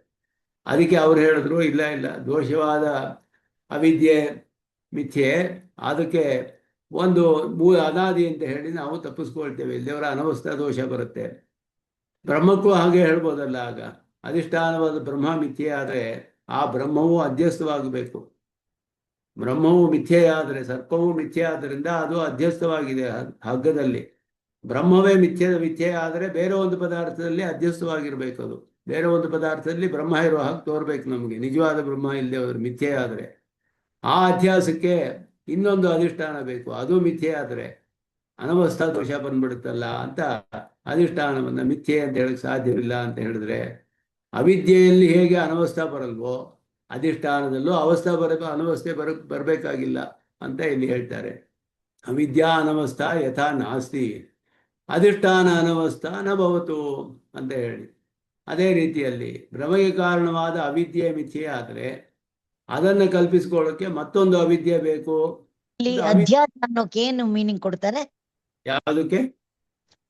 ಅದಕ್ಕೆ ಅವ್ರು ಹೇಳಿದ್ರು, ಇಲ್ಲ ಇಲ್ಲ, ದೋಷವಾದ ಅವಿದ್ಯೆ ಮಿಥ್ಯೆ, ಅದಕ್ಕೆ ಒಂದು ಅನಾದಿ ಅಂತ ಹೇಳಿ ನಾವು ತಪ್ಪಿಸ್ಕೊಳ್ತೇವೆ. ಇಲ್ಲಿಯವರ ಅನವಸ್ಥಾ ದೋಷ ಬರುತ್ತೆ. ಬ್ರಹ್ಮಕ್ಕೂ ಹಾಗೆ ಹೇಳ್ಬೋದಲ್ಲ. ಆಗ ಅಧಿಷ್ಠಾನವಾದ ಬ್ರಹ್ಮ ಮಿಥ್ಯೆ ಆದರೆ ಆ ಬ್ರಹ್ಮವು ಅಧ್ಯಸ್ಥವಾಗಬೇಕು. ಬ್ರಹ್ಮವು ಮಿಥ್ಯೆಯಾದರೆ, ಸರ್ಪವು ಮಿಥ್ಯೆ ಆದ್ದರಿಂದ ಅದು ಅಧ್ಯಸ್ಥವಾಗಿದೆ ಹಗ್ಗದಲ್ಲಿ. ಬ್ರಹ್ಮವೇ ಮಿಥ್ಯೆ ಆದರೆ ಬೇರೆ ಒಂದು ಪದಾರ್ಥದಲ್ಲಿ ಅಧ್ಯಸ್ಥವಾಗಿರ್ಬೇಕು. ಅದು ಬೇರೆ ಒಂದು ಪದಾರ್ಥದಲ್ಲಿ ಬ್ರಹ್ಮ ಇರೋ ಹಾಗೆ ತೋರ್ಬೇಕು ನಮಗೆ. ನಿಜವಾದ ಬ್ರಹ್ಮ ಇಲ್ಲದೆ ಹೋದ್ರೆ, ಮಿಥ್ಯೆ ಆದರೆ ಆ ಅಧ್ಯಾಸಕ್ಕೆ ಇನ್ನೊಂದು ಅಧಿಷ್ಠಾನ ಬೇಕು. ಅದು ಮಿಥ್ಯೆ ಆದರೆ ಅನವಸ್ಥಾ ದೋಷ ಬಂದ್ಬಿಡುತ್ತಲ್ಲ ಅಂತ ಅಧಿಷ್ಠಾನವನ್ನು ಮಿಥ್ಯೆ ಅಂತ ಹೇಳಕ್ಕೆ ಸಾಧ್ಯವಿಲ್ಲ ಅಂತ ಹೇಳಿದ್ರೆ, ಅವಿದ್ಯೆಯಲ್ಲಿ ಹೇಗೆ ಅನವಸ್ಥಾ ಬರಲ್ವೋ ಅಧಿಷ್ಠಾನದಲ್ಲೂ ಅನವಸ್ಥೆ ಬರಬೇಕಾಗಿಲ್ಲ ಅಂತ ಇಲ್ಲಿ ಹೇಳ್ತಾರೆ. ಅವಿದ್ಯಾ ಅನವಸ್ಥಾ ಯಥಾ ನಾಸ್ತಿ ಅಧಿಷ್ಠಾನ ಅನವಸ್ಥಾ ನ ಭವತು ಅಂತ ಹೇಳಿ. ಅದೇ ರೀತಿಯಲ್ಲಿ ಭ್ರಮೆಗೆ ಕಾರಣವಾದ ಅವಿದ್ಯೆ ಮಿಥ್ಯೆ ಆದರೆ ಅದನ್ನು ಕಲ್ಪಿಸ್ಕೊಳ್ಳೋಕೆ ಮತ್ತೊಂದು ಅವಿದ್ಯೆ ಬೇಕು. ಅಧ್ಯಾಸ ಅನ್ನೋಕೆ ಏನು ಮೀನಿಂಗ್ ಕೊಡ್ತಾರೆ? ಯಾವುದಕ್ಕೆ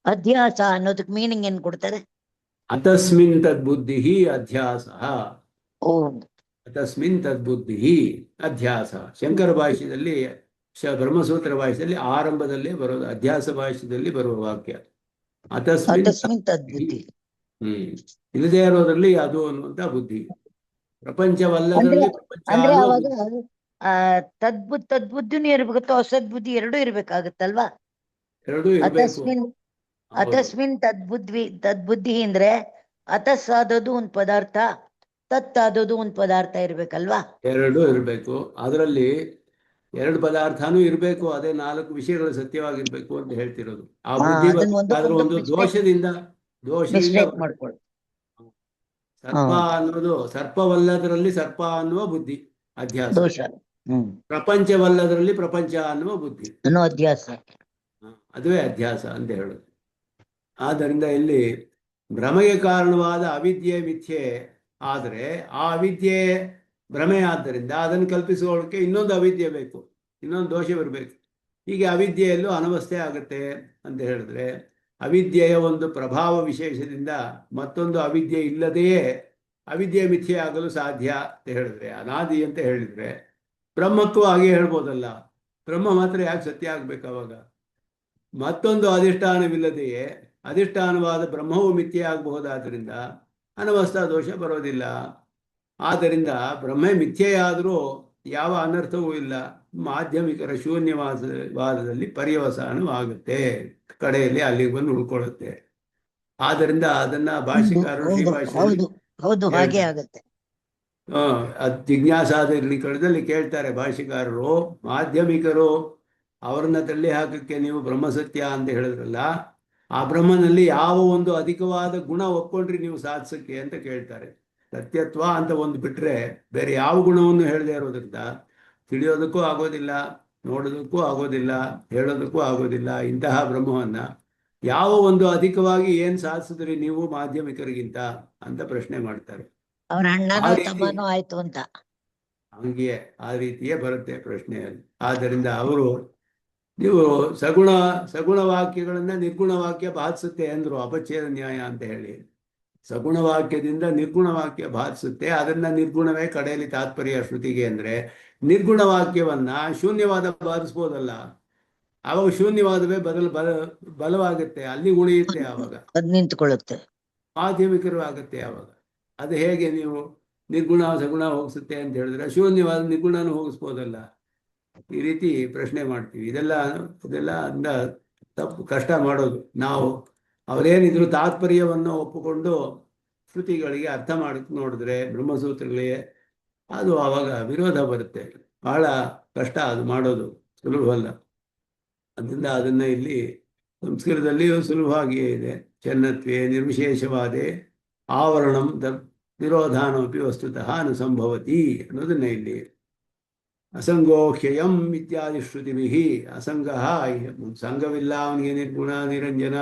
ಅಧ್ಯಾಸ ಅನ್ನೋದಕ್ಕೆ ಮೀನಿಂಗ್ ಏನು ಕೊಡ್ತಾರೆ? ಅತಸ್ಮಿನ್ ತದ್ಬುದ್ಧಿ ಅಧ್ಯಾಸ. ಅತಸ್ಮಿನ್ ತದ್ಬುದ್ಧಿ ಅಧ್ಯಾಸ. ಶಂಕರ ಭಾಷ್ಯದಲ್ಲಿ, ಬ್ರಹ್ಮಸೂತ್ರ ಭಾಷ್ಯದಲ್ಲಿ ಆರಂಭದಲ್ಲೇ ಬರೋದು, ಅಧ್ಯಾಸ ಭಾಷ್ಯದಲ್ಲಿ ಬರುವ ವಾಕ್ಯ ಅತಸ್ಮಿನ್ ತದ್ಬುದ್ಧಿ. ಇಲ್ಲದೆ ಇರೋದ್ರಲ್ಲಿ ಅದು ಅನ್ನುವಂತ ಬುದ್ಧಿ. ಪ್ರಪಂಚವಲ್ಲದ್ರಲ್ಲಿ ಅಂದ್ರೆ ಅವಾಗ ತದ್ಬುದ್ಧಿನೂ ಇರ್ಬೇಕು, ಅಸದ್ಬುದ್ಧಿ ಎರಡೂ ಇರ್ಬೇಕಾಗತ್ತಲ್ವಾ? ಎರಡೂ ಇರಬೇಕು. ಅತಸ್ಮಿನ್ ತದ್ಬುದ್ಧಿ ಅಂದ್ರೆ ಅತಸ್ ಆದೋದು ಒಂದು ಪದಾರ್ಥ, ತತ್ ಆದೋದು ಒಂದು ಪದಾರ್ಥ ಇರ್ಬೇಕಲ್ವಾ? ಎರಡೂ ಇರಬೇಕು. ಅದರಲ್ಲಿ ಎರಡು ಪದಾರ್ಥನೂ ಇರಬೇಕು. ಅದೇ ನಾಲ್ಕು ವಿಷಯಗಳು ಸತ್ಯವಾಗಿರ್ಬೇಕು ಅಂತ ಹೇಳ್ತಿರೋದು. ಆ ಬುದ್ಧಿ ಒಂದು ದೋಷದಿಂದ ಮಾಡ್ಕೊಳ್ಳಿ. ಸರ್ಪ ಅನ್ನೋದು ಸರ್ಪವಲ್ಲದರಲ್ಲಿ ಸರ್ಪ ಅನ್ನುವ ಬುದ್ಧಿ ಅಧ್ಯಾಸ. ಪ್ರಪಂಚವಲ್ಲದರಲ್ಲಿ ಪ್ರಪಂಚ ಅನ್ನುವ ಬುದ್ಧಿ ಅಧ್ಯಾಸ. ಅದುವೇ ಅಧ್ಯಾಸ ಅಂತ ಹೇಳೋದು. ಆದ್ದರಿಂದ ಇಲ್ಲಿ ಭ್ರಮೆಗೆ ಕಾರಣವಾದ ಅವಿದ್ಯೆ ಮಿಥ್ಯೆ ಆದರೆ ಆ ಅವಿದ್ಯೆ ಭ್ರಮೆ ಆದ್ದರಿಂದ ಅದನ್ನು ಕಲ್ಪಿಸಿಕೊಳ್ಳೋಕೆ ಇನ್ನೊಂದು ಅವಿದ್ಯೆ ಬೇಕು, ಇನ್ನೊಂದು ದೋಷವಿರಬೇಕು. ಹೀಗೆ ಅವಿದ್ಯೆಯಲ್ಲೂ ಅನವಸ್ಥೆ ಆಗುತ್ತೆ ಅಂತ ಹೇಳಿದ್ರೆ, ಅವಿದ್ಯೆಯ ಒಂದು ಪ್ರಭಾವ ವಿಶೇಷದಿಂದ ಮತ್ತೊಂದು ಅವಿದ್ಯೆ ಇಲ್ಲದೆಯೇ ಅವಿದ್ಯೆ ಮಿಥ್ಯೆ ಆಗಲು ಸಾಧ್ಯ ಅಂತ ಹೇಳಿದ್ರೆ, ಅನಾದಿ ಅಂತ ಹೇಳಿದ್ರೆ, ಬ್ರಹ್ಮಕ್ಕೂ ಹಾಗೆ ಹೇಳ್ಬೋದಲ್ಲ. ಬ್ರಹ್ಮ ಮಾತ್ರ ಯಾಕೆ ಸತ್ಯ ಆಗ್ಬೇಕು? ಅವಾಗ ಮತ್ತೊಂದು ಅಧಿಷ್ಠಾನವಿಲ್ಲದೆಯೇ ಅಧಿಷ್ಠಾನವಾದ ಬ್ರಹ್ಮವು ಮಿಥ್ಯೆ ಆಗಬಹುದಾದ್ರಿಂದ ಅನವಸ್ಥಾ ದೋಷ ಬರೋದಿಲ್ಲ. ಆದ್ದರಿಂದ ಬ್ರಹ್ಮ ಮಿಥ್ಯೆಯಾದರೂ ಯಾವ ಅನರ್ಥವೂ ಇಲ್ಲ. ಮಾಧ್ಯಮಿಕರ ಶೂನ್ಯವಾದದಲ್ಲಿ ಪರ್ಯವಸಾನವಾಗುತ್ತೆ, ಕಡೆಯಲ್ಲಿ ಅಲ್ಲಿಗೆ ಬಂದು ಉಳ್ಕೊಳ್ಳುತ್ತೆ. ಆದ್ದರಿಂದ ಅದನ್ನ ಹೌದು ಭಾಷಿಕಾರರು ಹೌದು ಶ್ರೀಭಾಷೆಯಲ್ಲಿ ಹೌದು ಹೌದು ಹಾಗೆ ಹೇಳ್ತಾರೆ. ಆಗುತ್ತೆ. ಜಿಜ್ಞಾಸಾದಿರಲಿ ಕಳೆದಲ್ಲಿ ಕೇಳ್ತಾರೆ ಭಾಷಿಕಾರರು, ಮಾಧ್ಯಮಿಕರು ಅವರನ್ನ ತಳ್ಳಿ ಹಾಕಕ್ಕೆ ನೀವು ಬ್ರಹ್ಮಸತ್ಯ ಅಂತ ಹೇಳಿದ್ರಲ್ಲ, ಆ ಬ್ರಹ್ಮನಲ್ಲಿ ಯಾವ ಒಂದು ಅಧಿಕವಾದ ಗುಣ ಒಪ್ಕೊಂಡ್ರಿ ನೀವು ಸಾಧಿಸಕ್ಕೆ ಅಂತ ಕೇಳ್ತಾರೆ. ಸತ್ಯತ್ವ ಅಂತ ಒಂದು ಬಿಟ್ರೆ ಬೇರೆ ಯಾವ ಗುಣವನ್ನು ಹೇಳದೇ ಇರೋದ್ರಿಂದ ತಿಳಿಯೋದಕ್ಕೂ ಆಗೋದಿಲ್ಲ, ನೋಡೋದಕ್ಕೂ ಆಗೋದಿಲ್ಲ, ಹೇಳೋದಕ್ಕೂ ಆಗೋದಿಲ್ಲ. ಇಂತಹ ಬ್ರಹ್ಮವನ್ನ ಯಾವ ಒಂದು ಅಧಿಕವಾಗಿ ಏನ್ ಸಾಧಿಸಿದ್ರಿ ನೀವು ಮಾಧ್ಯಮಿಕರಿಗಿಂತ ಅಂತ ಪ್ರಶ್ನೆ ಮಾಡ್ತಾರೆ. ಅವ್ರ ಆ ಅಣ್ಣನೋ ರೀತಿ ತಮ್ಮನೋ ಆಯ್ತು ಅಂತ. ಹಂಗೆಯೇ ಆ ರೀತಿಯೇ ಬರುತ್ತೆ ಪ್ರಶ್ನೆಯಲ್ಲಿ. ಆದ್ದರಿಂದ ಅವರು ನೀವು ಸಗುಣ ವಾಕ್ಯಗಳನ್ನ ನಿರ್ಗುಣ ವಾಕ್ಯ ಬಾಧಿಸುತ್ತೆ ಅಂದ್ರು, ಅಪಚ್ಛೇದ ನ್ಯಾಯ ಅಂತ ಹೇಳಿ. ಸಗುಣ ವಾಕ್ಯದಿಂದ ನಿರ್ಗುಣ ವಾಕ್ಯ ಬಾಧಿಸುತ್ತೆ, ಅದನ್ನ ನಿರ್ಗುಣವೇ ಕಡೆಯಲ್ಲಿ ತಾತ್ಪರ್ಯ ಶ್ರುತಿಗೆ ಅಂದ್ರೆ ನಿರ್ಗುಣ ವಾಕ್ಯವನ್ನ ಶೂನ್ಯವಾದ ಬಾಧಿಸ್ಬೋದಲ್ಲ. ಆವಾಗ ಶೂನ್ಯವಾದವೇ ಬಲವಾಗುತ್ತೆ, ಅಲ್ಲಿ ಉಳಿಯುತ್ತೆ, ಆವಾಗ ಅದ್ ನಿಂತ್ಕೊಳ್ಳುತ್ತೆ. ಮಾಧ್ಯಮಿಕರು ಆಗುತ್ತೆ. ಆವಾಗ ಅದು ಹೇಗೆ ನೀವು ನಿರ್ಗುಣ ಸಗುಣ ಹೋಗಿಸುತ್ತೆ ಅಂತ ಹೇಳಿದ್ರೆ ಶೂನ್ಯವಾದ ನಿರ್ಗುಣನೂ ಹೋಗಿಸ್ಬೋದಲ್ಲ. ಈ ರೀತಿ ಪ್ರಶ್ನೆ ಮಾಡ್ತೀವಿ. ಇದೆಲ್ಲ ಅಂದ ತಪ್ಪು, ಕಷ್ಟ ಮಾಡೋದು ನಾವು. ಅವರೇನಿದ್ರು ತಾತ್ಪರ್ಯವನ್ನು ಒಪ್ಪಿಕೊಂಡು ಶ್ರುತಿಗಳಿಗೆ ಅರ್ಥ ಮಾಡಕ್ಕೆ ನೋಡಿದ್ರೆ ಬ್ರಹ್ಮಸೂತ್ರಗಳಿಗೆ ಅದು ಆವಾಗ ವಿರೋಧ ಬರುತ್ತೆ. ಬಹಳ ಕಷ್ಟ ಅದು ಮಾಡೋದು, ಸುಲಭವಲ್ಲ. ಅದರಿಂದ ಅದನ್ನ ಇಲ್ಲಿ ಸಂಸ್ಕೃತದಲ್ಲಿಯೂ ಸುಲಭವಾಗಿಯೇ ಇದೆ. ಚೆನ್ನತ್ವೇ ನಿರ್ವಿಶೇಷವಾದೆ ಆವರಣಂ ನಿರೋಧಾನಮಪಿ ವಸ್ತುತಃ ನ ಸಂಭವತಿ ಅನ್ನೋದನ್ನ ಇಲ್ಲಿ ಅಸಂಗೋಹ್ಯಯಂ ಇತ್ಯಾದಿ ಶ್ರುತಿಭಿ. ಅಸಂಗ, ಸಂಘವಿಲ್ಲ ಅವನಿಗೆ, ನಿರ್ಗುಣ ನಿರಂಜನ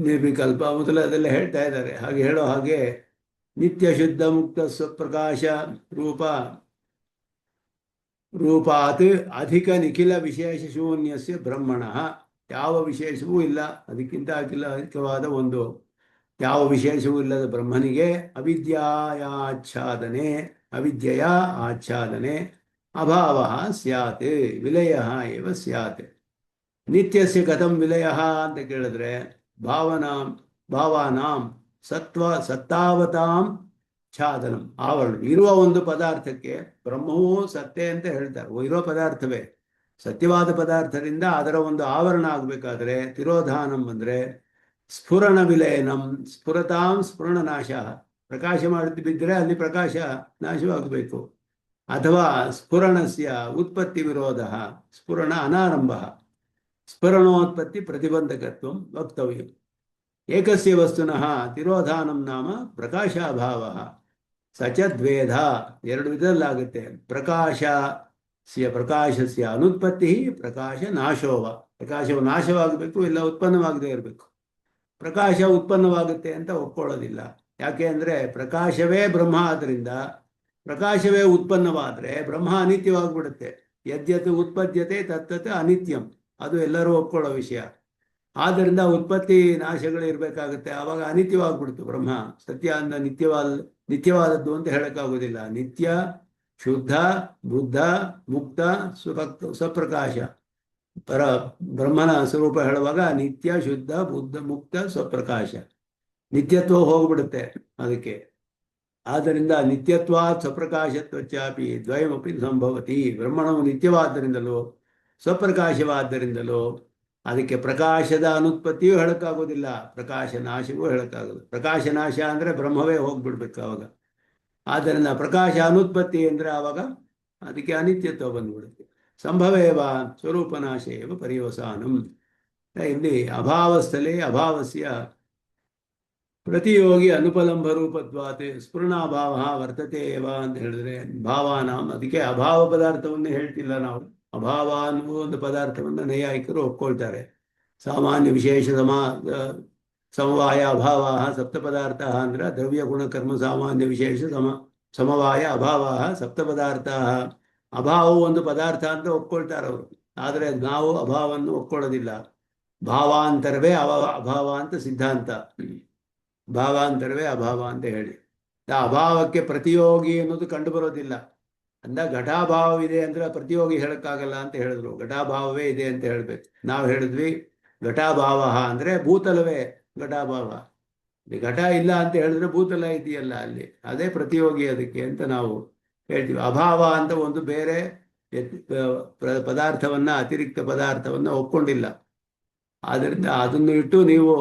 ನಿರ್ವಿಕಲ್ಪ ಮೊದಲದೆಲ್ಲ ಹೇಳ್ತಾ ಇದ್ದಾರೆ. ಹಾಗೆ ಹೇಳೋ ಹಾಗೆ ನಿತ್ಯ ಶುದ್ಧ ಮುಕ್ತ ಸ್ವಪ್ರಕಾಶ ರೂಪಾತ್ ಅಧಿಕ ನಿಖಿಲ ವಿಶೇಷ ಶೂನ್ಯಸ್ಯ ಬ್ರಹ್ಮಣ. ಯಾವ ವಿಶೇಷವೂ ಇಲ್ಲ, ಅದಕ್ಕಿಂತ ಅಧಿಕವಾದ ಒಂದು ಯಾವ ವಿಶೇಷವೂ ಇಲ್ಲದ ಬ್ರಹ್ಮನಿಗೆ ಅವಿದ್ಯೆಯ ಆಚ್ಛಾದನೆ ಅಭಾವ ಸ್ಯಾತ್, ವಿಲಯ ಏವ ಸ್ಯಾತ್. ನಿತ್ಯಸ್ಯ ಕಥಂ ವಿಲಯ ಅಂತ ಕೇಳಿದ್ರೆ ಭಾವಾನಾಂ ಸತ್ತಾವತಾಂ ಛಾದನಂ ಆವರಣ. ಇರುವ ಒಂದು ಪದಾರ್ಥಕ್ಕೆ ಬ್ರಹ್ಮವೂ ಸತ್ಯ ಅಂತ ಹೇಳ್ತಾರೆ. ಇರೋ ಪದಾರ್ಥವೇ ಸತ್ಯವಾದ ಪದಾರ್ಥದಿಂದ ಅದರ ಒಂದು ಆವರಣ ಆಗಬೇಕಾದ್ರೆ ತಿರೋಧಾನಂ ಅಂದ್ರೆ ಸ್ಫುರಣ ವಿಲಯನಂ, ಸ್ಫುರತಾಂ ಸ್ಫುರಣ ನಾಶ. ಪ್ರಕಾಶ ಮಾಡಿ ಬಿದ್ದರೆ ಅಲ್ಲಿ ಪ್ರಕಾಶ ನಾಶವಾಗಬೇಕು. ಅಥವಾ ಸ್ಫುರಣಸ್ಯ ಉತ್ಪತ್ತಿ ವಿರೋಧ, ಸ್ಫುರಣ ಅನಾರಂಭ, ಸ್ಫುರಣೋತ್ಪತ್ತಿ ಪ್ರತಿಬಂಧಕತ್ವ ವಕ್ತವ್ಯ. ಏಕಸ್ಯ ವಸ್ತುನಃ ತಿರೋಧಾನಂ ನಾಮ ಪ್ರಕಾಶಾಭಾವ ಸಚ ದ್ವೇಧ. ಎರಡು ವಿಧದಲ್ಲಾಗುತ್ತೆ. ಪ್ರಕಾಶಸ್ಯ ಅನುತ್ಪತ್ತಿ, ಪ್ರಕಾಶ ನಾಶೋವ. ಪ್ರಕಾಶವು ನಾಶವಾಗಬೇಕು, ಇಲ್ಲ ಉತ್ಪನ್ನವಾಗದೇ ಇರಬೇಕು. ಪ್ರಕಾಶ ಉತ್ಪನ್ನವಾಗುತ್ತೆ ಅಂತ ಒಪ್ಕೊಳ್ಳೋದಿಲ್ಲ. ಯಾಕೆ ಅಂದರೆ ಪ್ರಕಾಶವೇ ಬ್ರಹ್ಮ, ಆದ್ದರಿಂದ ಪ್ರಕಾಶವೇ ಉತ್ಪನ್ನವಾದರೆ ಬ್ರಹ್ಮ ಅನಿತ್ಯವಾಗ್ಬಿಡುತ್ತೆ. ಯದ್ಯತ್ ಉತ್ಪದ್ಯತೆ ತತ್ತತ್ ಅನಿತ್ಯಂ, ಅದು ಎಲ್ಲರೂ ಒಪ್ಕೊಳ್ಳೋ ವಿಷಯ. ಆದ್ದರಿಂದ ಉತ್ಪತ್ತಿ ನಾಶಗಳಿರ್ಬೇಕಾಗುತ್ತೆ, ಆವಾಗ ಅನಿತ್ಯವಾಗ್ಬಿಡ್ತು ಬ್ರಹ್ಮ. ಸತ್ಯ ಅಂದ ನಿತ್ಯವಾದದ್ದು ಅಂತ ಹೇಳಕ್ಕಾಗೋದಿಲ್ಲ. ನಿತ್ಯ ಶುದ್ಧ ಬುದ್ಧ ಮುಕ್ತ ಸ್ವಪ್ರಕಾಶ ಬ್ರಹ್ಮನ ಸ್ವರೂಪ ಹೇಳುವಾಗ ನಿತ್ಯ ಶುದ್ಧ ಬುದ್ಧ ಮುಕ್ತ ಸ್ವಪ್ರಕಾಶ, ನಿತ್ಯತ್ವ ಹೋಗ್ಬಿಡುತ್ತೆ ಅದಕ್ಕೆ. ಆದ್ದರಿಂದ ನಿತ್ಯತ್ವ ಸ್ವಪ್ರಕಾಶತ್ವಚಾಪಿ ದ್ವಯಮಪಿ ಸಂಭವತಿ. ಬ್ರಹ್ಮಣವು ನಿತ್ಯವಾದ್ದರಿಂದಲೂ ಸ್ವಪ್ರಕಾಶವಾದ್ದರಿಂದಲೂ ಅದಕ್ಕೆ ಪ್ರಕಾಶದ ಅನುತ್ಪತ್ತಿಯೂ ಹೇಳಕ್ಕಾಗೋದಿಲ್ಲ, ಪ್ರಕಾಶ ನಾಶವೂ ಹೇಳಕ್ಕಾಗೋದು. ಪ್ರಕಾಶ ನಾಶ ಅಂದರೆ ಬ್ರಹ್ಮವೇ ಹೋಗ್ಬಿಡ್ಬೇಕು ಅವಾಗ. ಆದ್ದರಿಂದ ಪ್ರಕಾಶ ಅನುತ್ಪತ್ತಿ ಅಂದರೆ ಆವಾಗ ಅದಕ್ಕೆ ಅನಿತ್ಯತ್ವ ಬಂದ್ಬಿಡುತ್ತೆ. ಸಂಭವೇವ ಸ್ವರೂಪನಾಶೇವ ಪರ್ಯವಸಾನಂ. ಇಲ್ಲಿ ಅಭಾವಸ್ಥಲೆ ಅಭಾವಸ್ಯ ಪ್ರತಿಯೋಗಿ ಅನುಪಲಂಬ ರೂಪತ್ವಾತ್ ಸ್ಫುರಣಾಭಾವ ವರ್ತತೆ ಏವ ಅಂತ ಹೇಳಿದ್ರೆ ಭಾವಾನಾಂ. ಅದಕ್ಕೆ ಅಭಾವ ಪದಾರ್ಥವನ್ನೇ ಹೇಳ್ತಿಲ್ಲ ನಾವು. ಅಭಾವ ಅನ್ನುವ ಒಂದು ಪದಾರ್ಥವನ್ನು ನೈಯಾಯಿಕರು ಒಪ್ಕೊಳ್ತಾರೆ. ಸಾಮಾನ್ಯ ವಿಶೇಷ ಸಮವಾಯ ಅಭಾವ ಸಪ್ತ ಪದಾರ್ಥ ಅಂದ್ರೆ ದ್ರವ್ಯ ಗುಣಕರ್ಮ ಸಾಮಾನ್ಯ ವಿಶೇಷ ಸಮವಾಯ ಅಭಾವ ಸಪ್ತ ಪದಾರ್ಥ. ಅಭಾವವು ಒಂದು ಪದಾರ್ಥ ಅಂತ ಒಪ್ಕೊಳ್ತಾರೆ ಅವರು. ಆದರೆ ನಾವು ಅಭಾವವನ್ನು ಒಪ್ಕೊಳ್ಳೋದಿಲ್ಲ. ಭಾವಾಂತರವೇ ಅಭಾವ ಅಂತ ಸಿದ್ಧಾಂತ. ಭಾವಾಂತರವೇ ಅಭಾವ ಅಂತ ಹೇಳಿ ಅಭಾವಕ್ಕೆ ಪ್ರತಿಯೋಗಿ ಅನ್ನೋದು ಕಂಡು ಬರೋದಿಲ್ಲ. ಅಂದ ಘಟಾಭಾವವಿದೆ ಅಂದ್ರೆ ಪ್ರತಿಯೋಗಿ ಹೇಳಕ್ಕಾಗಲ್ಲ ಅಂತ ಹೇಳಿದ್ರು. ಘಟಾಭಾವವೇ ಇದೆ ಅಂತ ಹೇಳ್ಬೇಕು. ನಾವು ಹೇಳಿದ್ವಿ ಘಟಾಭಾವ ಅಂದ್ರೆ ಭೂತಲವೇ ಘಟಾಭಾವ. ಘಟ ಇಲ್ಲ ಅಂತ ಹೇಳಿದ್ರೆ ಭೂತಲ ಇದೆಯಲ್ಲ ಅಲ್ಲಿ, ಅದೇ ಪ್ರತಿಯೋಗಿ ಅದಕ್ಕೆ ಅಂತ ನಾವು ಹೇಳ್ತೀವಿ. ಅಭಾವ ಅಂತ ಒಂದು ಬೇರೆ ಪದಾರ್ಥವನ್ನ, ಅತಿರಿಕ್ತ ಪದಾರ್ಥವನ್ನ ಒಪ್ಕೊಂಡಿಲ್ಲ. ಆದ್ದರಿಂದ ಅದನ್ನು ಇಟ್ಟು ನೀವು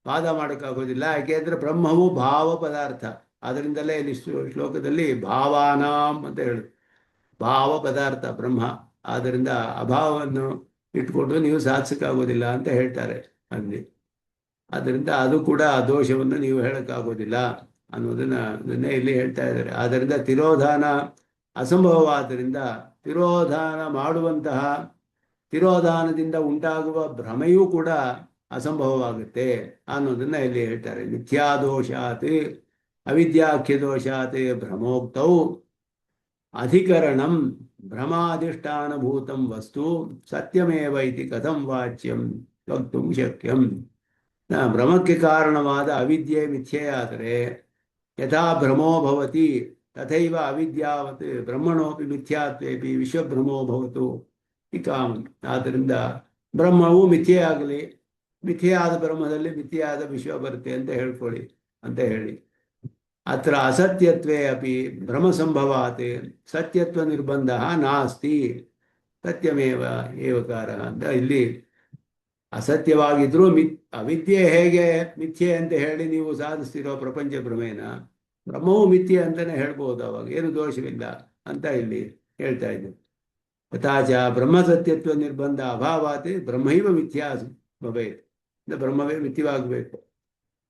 ವಾದ ಮಾಡೋಕ್ಕಾಗೋದಿಲ್ಲ. ಯಾಕೆಂದ್ರೆ ಬ್ರಹ್ಮವು ಭಾವ ಪದಾರ್ಥ. ಅದರಿಂದಲೇ ಇಲ್ಲಿ ಶ್ಲೋಕದಲ್ಲಿ ಭಾವಾನಾಂ ಅಂತ ಹೇಳಿ, ಭಾವ ಪದಾರ್ಥ ಬ್ರಹ್ಮ. ಆದ್ದರಿಂದ ಅಭಾವವನ್ನು ಇಟ್ಕೊಂಡು ನೀವು ಸಾಧಿಸಕ್ಕಾಗೋದಿಲ್ಲ ಅಂತ ಹೇಳ್ತಾರೆ ಅಲ್ಲಿ. ಆದ್ದರಿಂದ ಅದು ಕೂಡ ಆ ದೋಷವನ್ನು ನೀವು ಹೇಳಕ್ಕಾಗೋದಿಲ್ಲ ಅನ್ನೋದನ್ನೇ ಇಲ್ಲಿ ಹೇಳ್ತಾ ಇದ್ದಾರೆ. ಆದ್ದರಿಂದ ತಿರೋಧಾನ ಅಸಂಭವವಾದ್ದರಿಂದ ತಿರೋಧಾನ ಮಾಡುವಂತಹ, ತಿರೋಧಾನದಿಂದ ಉಂಟಾಗುವ ಭ್ರಮೆಯೂ ಕೂಡ ಅಸಂಭವವಾಗುತ್ತೆ ಅನ್ನೋದನ್ನ ಇಲ್ಲಿ ಹೇಳ್ತಾರೆ. ಮಿಥ್ಯಾದೋಷಾತ್ ಅವಿದ್ಯಾಖ್ಯ ದೋಷಾತ್ ಭ್ರಮೋಕ್ತೌ ಅಧಿಕರಣಂ ಭ್ರಮಾಧಿಷ್ಠಾನಭೂತಂ ವಸ್ತು ಸತ್ಯಮೇವ ಇತಿ ಕಥಂ ವಾಚ್ಯಂ ವಕ್ತುಂ ಶಕ್ಯಂ. ಭ್ರಮಕ್ಕೆ ಕಾರಣವಾದ ಅವಿದ್ಯೆ ಮಿಥ್ಯೆಯಾದರೆ ಯಥಾ ಭ್ರಮೋ ಭವತಿ ತಥೈವ ಅವಿದ್ಯಾವತ್ ಬ್ರಹ್ಮಣೋಪಿ ಮಿಥ್ಯಾತ್ವೇಪಿ ವಿಶ್ವಭ್ರಮೋ ಭವತು ಕಾಮ. ಆದ್ದರಿಂದ ಬ್ರಹ್ಮವು ಮಿಥ್ಯೆಯಾಗಲಿ, ಮಿಥ್ಯೆಯಾದ ಬ್ರಹ್ಮದಲ್ಲಿ ಮಿಥ್ಯೆಯಾದ ವಿಶ್ವ ಬರುತ್ತೆ ಅಂತ ಹೇಳ್ಕೊಳ್ಳಿ ಅಂತ ಹೇಳಿ. ಅತ್ರ ಅಸತ್ಯತ್ವೇ ಅಪಿ ಭ್ರಮ ಸಂಭವಾತ್ ಸತ್ಯತ್ವ ನಿರ್ಬಂಧ ನಾಸ್ತಿ ಸತ್ಯಮೇವ ಏವಕಾರ ಅಂತ. ಇಲ್ಲಿ ಅಸತ್ಯವಾಗಿದ್ರೂ ಅವಿದ್ಯೆ ಹೇಗೆ ಮಿಥ್ಯೆ ಅಂತ ಹೇಳಿ ನೀವು ಸಾಧಿಸ್ತಿರೋ ಪ್ರಪಂಚ ಭ್ರಮೇನ, ಬ್ರಹ್ಮವು ಮಿಥ್ಯೆ ಅಂತಾನೆ ಹೇಳ್ಬೋದು, ಅವಾಗ ಏನು ದೋಷವಿಲ್ಲ ಅಂತ ಇಲ್ಲಿ ಹೇಳ್ತಾ ಇದ್ದೆ. ತಥಾಚ ಬ್ರಹ್ಮಸತ್ಯತ್ವ ನಿರ್ಬಂಧ ಅಭಾವಾತ್ ಬ್ರಹ್ಮೈವ ಮಿಥ್ಯಾ ಭವೇತ್, ಬ್ರಹ್ಮವೇ ಮಿಥ್ಯವಾಗಬೇಕು.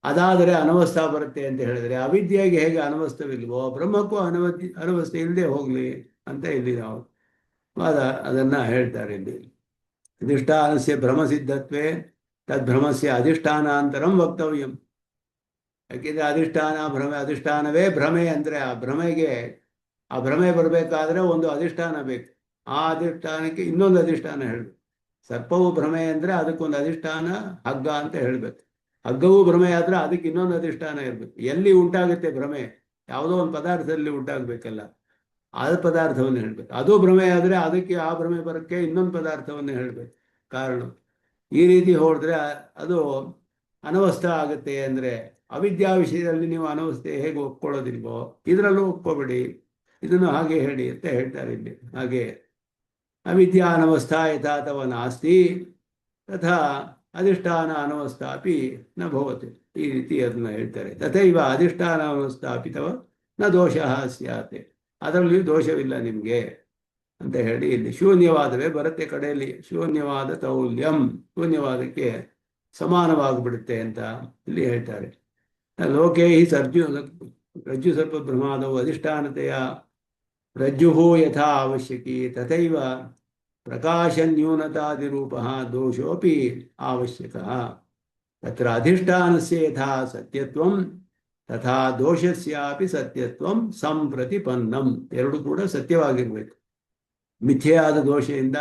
ಅದಾದರೆ ಅನವಸ್ಥಾ ಬರುತ್ತೆ ಅಂತ ಹೇಳಿದ್ರೆ ಅವಿದ್ಯೆಗೆ ಹೇಗೆ ಅನವಸ್ಥವಿಲ್ವೋ ಬ್ರಹ್ಮಕ್ಕೂ ಅನವಸ್ಥೆ ಇಲ್ಲದೆ ಹೋಗ್ಲಿ ಅಂತ ಇಲ್ಲಿ ನಾವು ಅದನ್ನ ಹೇಳ್ತಾರೆ. ಇಲ್ಲಿ ಅಧಿಷ್ಠಾನಸ್ಯ ಭ್ರಮಸಿದ್ಧತ್ವೇ ತದ್ಭ್ರಮಸ್ಯ ಅಧಿಷ್ಠಾನಾಂತರಂ ವಕ್ತವ್ಯಂ. ಯಾಕೆಂದ್ರೆ ಅಧಿಷ್ಠಾನವೇ ಭ್ರಮೆ ಅಂದ್ರೆ ಆ ಭ್ರಮೆ ಬರಬೇಕಾದ್ರೆ ಒಂದು ಅಧಿಷ್ಠಾನ ಬೇಕು. ಆ ಅಧಿಷ್ಠಾನಕ್ಕೆ ಇನ್ನೊಂದು ಅಧಿಷ್ಠಾನ ಹೇಳಬೇಕು. ಸರ್ಪವು ಭ್ರಮೆ ಅಂದ್ರೆ ಅದಕ್ಕೊಂದು ಅಧಿಷ್ಠಾನ ಹಗ್ಗ ಅಂತ ಹೇಳ್ಬೇಕು. ಹಗ್ಗವೂ ಭ್ರಮೆ ಆದ್ರೆ ಅದಕ್ಕೆ ಇನ್ನೊಂದು ಅಧಿಷ್ಠಾನ ಇರಬೇಕು. ಎಲ್ಲಿ ಉಂಟಾಗುತ್ತೆ ಭ್ರಮೆ, ಯಾವುದೋ ಒಂದು ಪದಾರ್ಥದಲ್ಲಿ ಉಂಟಾಗಬೇಕಲ್ಲ, ಆ ಪದಾರ್ಥವನ್ನು ಹೇಳ್ಬೇಕು. ಅದು ಭ್ರಮೆ ಆದ್ರೆ ಅದಕ್ಕೆ ಆ ಭ್ರಮೆ ಬರೋಕ್ಕೆ ಇನ್ನೊಂದು ಪದಾರ್ಥವನ್ನು ಹೇಳ್ಬೇಕು ಕಾರಣ. ಈ ರೀತಿ ಹೋದ್ರೆ ಅದು ಅನವಸ್ಥೆ ಆಗುತ್ತೆ. ಅಂದ್ರೆ ಅವಿದ್ಯಾ ವಿಷಯದಲ್ಲಿ ನೀವು ಅನವಸ್ಥೆ ಹೇಗೆ ಒಪ್ಕೊಳ್ಳೋದಿಲ್ವೋ ಇದರಲ್ಲೂ ಒಪ್ಕೋಬೇಡಿ, ಇದನ್ನು ಹಾಗೆ ಹೇಳಿ ಅಂತ ಹೇಳ್ತಾರೆ ಇಲ್ಲಿ. ಹಾಗೆ ಅವಿದ್ಯಾ ಅನವಸ್ಥಾ ಯಥಾ ತವ ನಾಸ್ತಿ ತಥಾ ಅಧಿಷ್ಠಾನ ಅನವಸ್ಥಾಪಿ ನ ಭವತಿ. ಈ ರೀತಿ ಅದನ್ನ ಹೇಳ್ತಾರೆ. ತಥೈವ ಅಧಿಷ್ಠಾನ ಅನವಸ್ಥಾಪಿ ತವ ನ ದೋಷ ಸ್ಯಾತೆ, ಅದರಲ್ಲಿಯೂ ದೋಷವಿಲ್ಲ ನಿಮಗೆ ಅಂತ ಹೇಳಿ ಇಲ್ಲಿ ಶೂನ್ಯವಾದವೇ ಬರುತ್ತೆ ಕಡೆಯಲ್ಲಿ. ಶೂನ್ಯವಾದ ತೌಲ್ಯಂ, ಶೂನ್ಯವಾದಕ್ಕೆ ಸಮಾನವಾಗಿಬಿಡುತ್ತೆ ಅಂತ ಇಲ್ಲಿ ಹೇಳ್ತಾರೆ. ಲೋಕೇ ಹಿ ರಜ್ಜು ಸರ್ಪ ಭ್ರಮಾದವು ಅಧಿಷ್ಠಾನತೆಯ ರಜ್ಜು ಯಥಾ ಅವಶ್ಯಕಿ ತಥೈವ ಪ್ರಕಾಶನ್ಯೂನತಾದಿರೂಪ ದೋಷೋಪಿ ಅವಶ್ಯಕ. ತತ್ರ ಅಧಿಷ್ಠಾನಸ್ಯ ಯಥಾ ಸತ್ಯತ್ವಂ ತಥಾ ದೋಷಸ್ಯಾಪಿ ಸತ್ಯತ್ವಂ ಸಂಪ್ರತಿಪನ್ನಂ. ಎರಡು ಕೂಡ ಸತ್ಯವಾಗಿರ್ಬೇಕು. ಮಿಥ್ಯೆಯಾದ ದೋಷದಿಂದ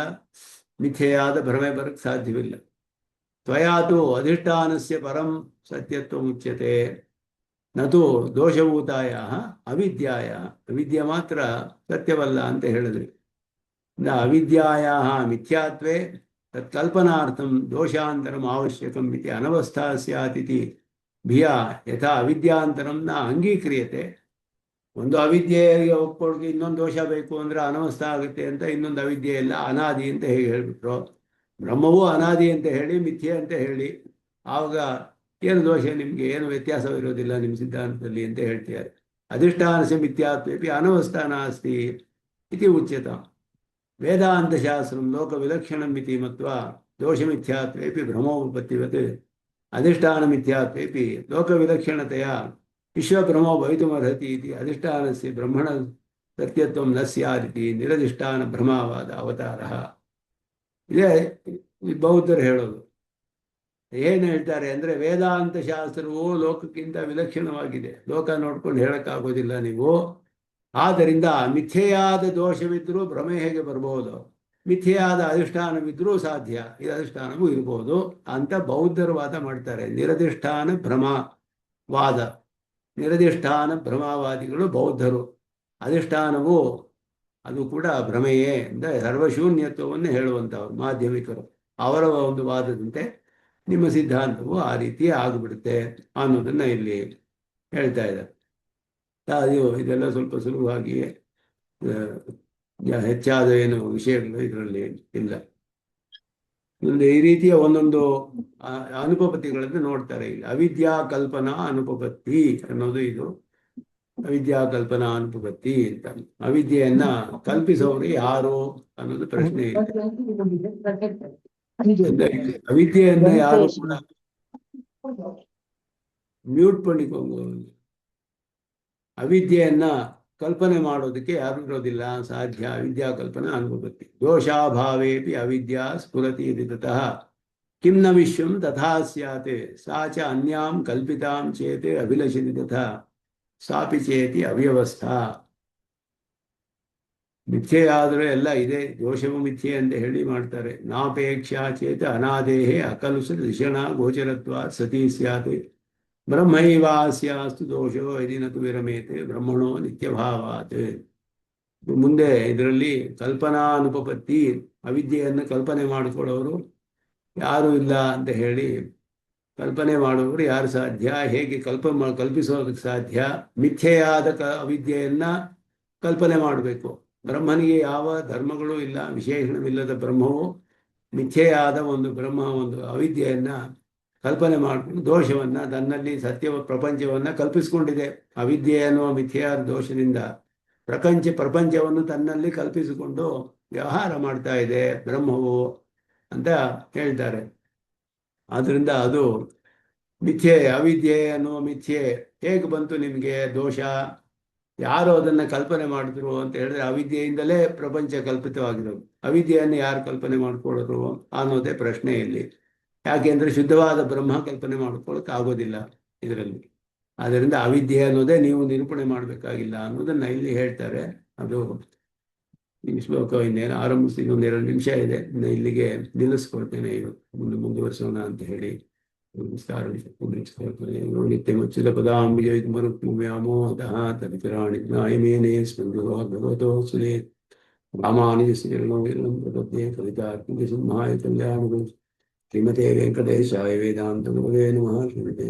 ಮಿಥ್ಯೆಯಾದ ಭ್ರಮೆ ಬರಕ್ಕೆ ಸಾಧ್ಯವಿಲ್ಲ. ತ್ವಯಾತು ಅಧಿಷ್ಠಾನಸ್ಯ ಪರಂ ಸತ್ಯತ್ವ ಮುಚ್ಯತೆ ನತು ದೋಷಭೂತಾಯ ಅವಿದ್ಯಾಯ. ಅವಿದ್ಯೆ ಮಾತ್ರ ಸತ್ಯವಲ್ಲ ಅಂತ ಹೇಳಿದ್ರಿ. ಅವಿದ್ಯಾಯ ಮಿಥ್ಯಾತ್ವೇ ತತ್ಕಲ್ಪನಾರ್ಥಂ ದೋಷಾಂತರಂ ಅವಶ್ಯಕಂ ಇತಿ ಅನವಸ್ಥಾ ಸ್ಯಾತ್ ಇತಿ ಭಿಯಾ ಯಥಾ ಅವಿದ್ಯಾಂತರಂ ನ ಅಂಗೀಕ್ರಿಯತೆ. ಒಂದು ಅವಿದ್ಯೆಗೆ ಒಪ್ಕೊಳ್ಳೋಕೆ ಇನ್ನೊಂದು ದೋಷ ಬೇಕು ಅಂದ್ರೆ ಅನವಸ್ಥಾ ಆಗುತ್ತೆ ಅಂತ ಇನ್ನೊಂದು ಅವಿದ್ಯೆ ಎಲ್ಲ ಅನಾದಿ ಅಂತ ಹೇಗೆ ಹೇಳ್ಬಿಟ್ರು. ಬ್ರಹ್ಮವೂ ಅನಾದಿ ಅಂತ ಹೇಳಿ ಮಿಥ್ಯೆ ಅಂತ ಹೇಳಿ ಆವಾಗ ಏನು ದೋಷ, ನಿಮಗೆ ಏನು ವ್ಯತ್ಯಾಸವಿರೋದಿಲ್ಲ ನಿಮ್ಮ ಸಿದ್ಧಾಂತದಲ್ಲಿ ಅಂತ ಹೇಳ್ತಿದ್ದಾರೆ. ಅಧಿಷ್ಠಾನಸ್ಯ ಮಿಥ್ಯಾತ್ವೇಪಿ ಅನವಸ್ಥಾ ನಾಸ್ತಿ ಇತಿ ಉಚ್ಯತ. ವೇದಾಂತಶಾಸ್ತ್ರಂ ಲೋಕವಿಲಕ್ಷಣಂ ಇತಿ ಮತ್ವಾ ದೋಷಮಿಥ್ಯಾತ್ವೇಪಿ ಭ್ರಮೋಪತ್ತಿವತ್ ಅಧಿಷ್ಠಾನಮಿಥ್ಯಾತ್ವೇಪಿ ಲೋಕವಿಲಕ್ಷಣತೆಯ ವಿಶ್ವಭ್ರಮೋ ಭವಿತುಮರ್ಹತಿ ಇತಿ ಅಧಿಷ್ಠಾನಸ್ಯ ಬ್ರಹ್ಮಣ ಸತ್ಯತ್ವಂ ನ ಸ್ಯಾದಿತಿ ನಿರಧಿಷ್ಠಾನ ಭ್ರಮಾವಾದ ಅವತಾರ. ಇದೇ ಬೌದ್ಧರು ಹೇಳೋದು. ಏನು ಹೇಳ್ತಾರೆ ಅಂದರೆ ವೇದಾಂತ ಶಾಸ್ತ್ರವು ಲೋಕಕ್ಕಿಂತ ವಿಲಕ್ಷಣವಾಗಿದೆ. ಲೋಕ ನೋಡ್ಕೊಂಡು ಹೇಳಕ್ಕಾಗೋದಿಲ್ಲ ನೀವು. ಆದ್ದರಿಂದ ಮಿಥ್ಯೆಯಾದ ದೋಷವಿದ್ರೂ ಭ್ರಮೆ ಹೇಗೆ ಬರ್ಬೋದು, ಮಿಥ್ಯೆಯಾದ ಅಧಿಷ್ಠಾನವಿದ್ರೂ ಸಾಧ್ಯ, ಇದು ಅಧಿಷ್ಠಾನವೂ ಇರ್ಬೋದು ಅಂತ ಬೌದ್ಧರು ವಾದ ಮಾಡ್ತಾರೆ. ನಿರಧಿಷ್ಠಾನ ಭ್ರಮವಾದ, ನಿರಧಿಷ್ಠಾನ ಭ್ರಮವಾದಿಗಳು ಬೌದ್ಧರು. ಅಧಿಷ್ಠಾನವು ಅದು ಕೂಡ ಭ್ರಮೆಯೇ ಅಂತ ಸರ್ವಶೂನ್ಯತ್ವವನ್ನು ಹೇಳುವಂಥವ್ರು ಮಾಧ್ಯಮಿಕರು. ಅವರ ಒಂದು ವಾದದಂತೆ ನಿಮ್ಮ ಸಿದ್ಧಾಂತವು ಆ ರೀತಿ ಆಗಿಬಿಡುತ್ತೆ ಅನ್ನೋದನ್ನ ಇಲ್ಲಿ ಹೇಳ್ತಾ ಇದ್ದಾರೆ. ಇದೆಲ್ಲ ಸ್ವಲ್ಪ ಸುಲಭವಾಗಿ ಹೆಚ್ಚಾದ ಏನು ವಿಷಯಗಳು ಇದರಲ್ಲಿ ಇಲ್ಲ. ಒಂದು ಈ ರೀತಿಯ ಒಂದೊಂದು ಅನುಪಪತ್ತಿಗಳನ್ನು ನೋಡ್ತಾರೆ. ಇಲ್ಲಿ ಅವಿದ್ಯಾ ಕಲ್ಪನಾ ಅನುಪಪತ್ತಿ ಅನ್ನೋದು ಇದು. ಅವಿದ್ಯಾ ಕಲ್ಪನಾ ಅನುಪಪತ್ತಿ ಅಂತ. ಅವಿದ್ಯೆಯನ್ನ ಕಲ್ಪಿಸೋರು ಯಾರು ಅನ್ನೋದು ಪ್ರಶ್ನೆ ಇದೆ. ಅವಿದ್ಯೆಯನ್ನ ಯಾರು ಕೂಡ ಮ್ಯೂಟ್ ಪಡಿಕೊಂಡು ಅವಿದ್ಯೆಯನ್ನ ಕಲ್ಪನೆ ಮಾಡೋದಕ್ಕೆ ಯಾರು ಇರೋದಿಲ್ಲ, ಸಾಧ್ಯ. ಅವಿದ್ಯಾ ಕಲ್ಪನಾ ಅನುಪಪತ್ತಿ. ದೋಷಾಭಾವೇಪಿ ಅವಿದ್ಯಾ ಸ್ಫುರತಿ ವಿತತಃ ಕಿಂ ನ ವಿಶ್ವಂ ತಥಾ ಸ್ಯಾತ್ ಸಾ ಚ ಅನ್ಯಾಂ ಕಲ್ಪಿತಾಂ ಚೇತ್ ಅಭಿಲಷತಿ ತಥಾ ಸಾಪಿ ಚೇತಿ ಅವ್ಯವಸ್ಥಾ. ಮಿಥ್ಯೆ ಆದರೂ ಎಲ್ಲ ಇದೆ, ದೋಷವು ಮಿಥ್ಯೆ ಅಂತ ಹೇಳಿ ಮಾಡ್ತಾರೆ. ನಾಪೇಕ್ಷಾ ಚೇತ ಅನಾದೇಹೇ ಅಕಲುಷ ದಿಷಣ ಗೋಚರತ್ವ ಸತಿ ಸ್ಯಾತ್ ಬ್ರಹ್ಮೈವಾಸ್ಯಾಸ್ತು ದೋಷೋ ಯದಿ ನತು ವಿರಮೇತೆ ಬ್ರಹ್ಮಣೋ ನಿತ್ಯಭಾವಾತ್. ಮುಂದೆ ಇದರಲ್ಲಿ ಕಲ್ಪನಾ ಅನುಪಪತ್ತಿ, ಅವಿದ್ಯೆಯನ್ನು ಕಲ್ಪನೆ ಮಾಡಿಕೊಳ್ಳೋರು ಯಾರು ಇಲ್ಲ ಅಂತ ಹೇಳಿ. ಕಲ್ಪನೆ ಮಾಡುವವರು ಯಾರು ಸಾಧ್ಯ, ಹೇಗೆ ಕಲ್ಪಿಸೋದಕ್ಕೆ ಸಾಧ್ಯ? ಮಿಥ್ಯೆಯಾದ ಅವಿದ್ಯೆಯನ್ನ ಕಲ್ಪನೆ ಮಾಡಬೇಕು. ಬ್ರಹ್ಮನಿಗೆ ಯಾವ ಧರ್ಮಗಳು ಇಲ್ಲ, ವಿಶೇಷಣವಿಲ್ಲದ ಬ್ರಹ್ಮವು ಮಿಥ್ಯೆಯಾದ ಒಂದು ಬ್ರಹ್ಮ, ಒಂದು ಅವಿದ್ಯೆಯನ್ನ ಕಲ್ಪನೆ ಮಾಡಿಕೊಂಡು ದೋಷವನ್ನ ತನ್ನಲ್ಲಿ ಸತ್ಯ ಪ್ರಪಂಚವನ್ನ ಕಲ್ಪಿಸಿಕೊಂಡಿದೆ. ಅವಿದ್ಯೆ ಅನ್ನುವ ಮಿಥ್ಯೆಯಾದ ದೋಷದಿಂದ ಪ್ರಪಂಚವನ್ನು ತನ್ನಲ್ಲಿ ಕಲ್ಪಿಸಿಕೊಂಡು ವ್ಯವಹಾರ ಮಾಡ್ತಾ ಇದೆ ಬ್ರಹ್ಮವು ಅಂತ ಹೇಳ್ತಾರೆ. ಆದ್ರಿಂದ ಅದು ಮಿಥ್ಯೆ. ಅವಿದ್ಯೆ ಅನ್ನುವ ಮಿಥ್ಯೆ ಹೇಗೆ ಬಂತು ನಿಮಗೆ ದೋಷ? ಯಾರು ಅದನ್ನ ಕಲ್ಪನೆ ಮಾಡಿದ್ರು ಅಂತ ಹೇಳಿದ್ರೆ ಅವಿದ್ಯೆಯಿಂದಲೇ ಪ್ರಪಂಚ ಕಲ್ಪಿತವಾಗಿರೋದು. ಅವಿದ್ಯೆಯನ್ನು ಯಾರು ಕಲ್ಪನೆ ಮಾಡ್ಕೊಳ್ಳೋರು ಅನ್ನೋದೇ ಪ್ರಶ್ನೆ ಇಲ್ಲಿ. ಯಾಕೆಂದ್ರೆ ಶುದ್ಧವಾದ ಬ್ರಹ್ಮ ಕಲ್ಪನೆ ಮಾಡ್ಕೊಳ್ಳೋಕೆ ಆಗೋದಿಲ್ಲ ಇದರಲ್ಲಿ. ಆದ್ದರಿಂದ ಅವಿದ್ಯೆ ಅನ್ನೋದೇ ನೀವು ನಿರೂಪಣೆ ಮಾಡಬೇಕಾಗಿಲ್ಲ ಅನ್ನೋದನ್ನ ಇಲ್ಲಿ ಹೇಳ್ತಾರೆ. ಅದು ಈ ಶ್ಲೋಕ ಇನ್ನೇನು ಆರಂಭಿಸ್ತೀನಿ, ಒಂದೆರಡು ನಿಮಿಷ ಇದೆ, ಇಲ್ಲಿಗೆ ನಿಲ್ಲಿಸ್ಕೊಳ್ತೇನೆ. ಇವತ್ತು ಮುಂದುವರಿಸೋಣ ಅಂತ ಹೇಳಿ ನಿತ್ಯಮಚ್ಯುತ ಪದಾಂಬುಜ ಮರುವ್ಯಾಮೋದಃ ತದಿತರಾಣಿ ಜ್ಞಾಯಮೇನೆ ಸ್ಮೃತೋ ಭಗವತೋ ಸುರೇ ರಾಮಾನುಜಸ್ಯರಣೋ ಪ್ರಪದ್ಯೆ ಕವಿತಾರ್ಕಿಕ ಸಿಂಹಾಯ ಕಲ್ಯಾಣಗುರು ಶ್ರೀಮತೆ ವೆಂಕಟೇಶಾಯ ವೇದಾಂತ ಗುರವೇ ನಮಃ. ಶ್ರೀಮತೆ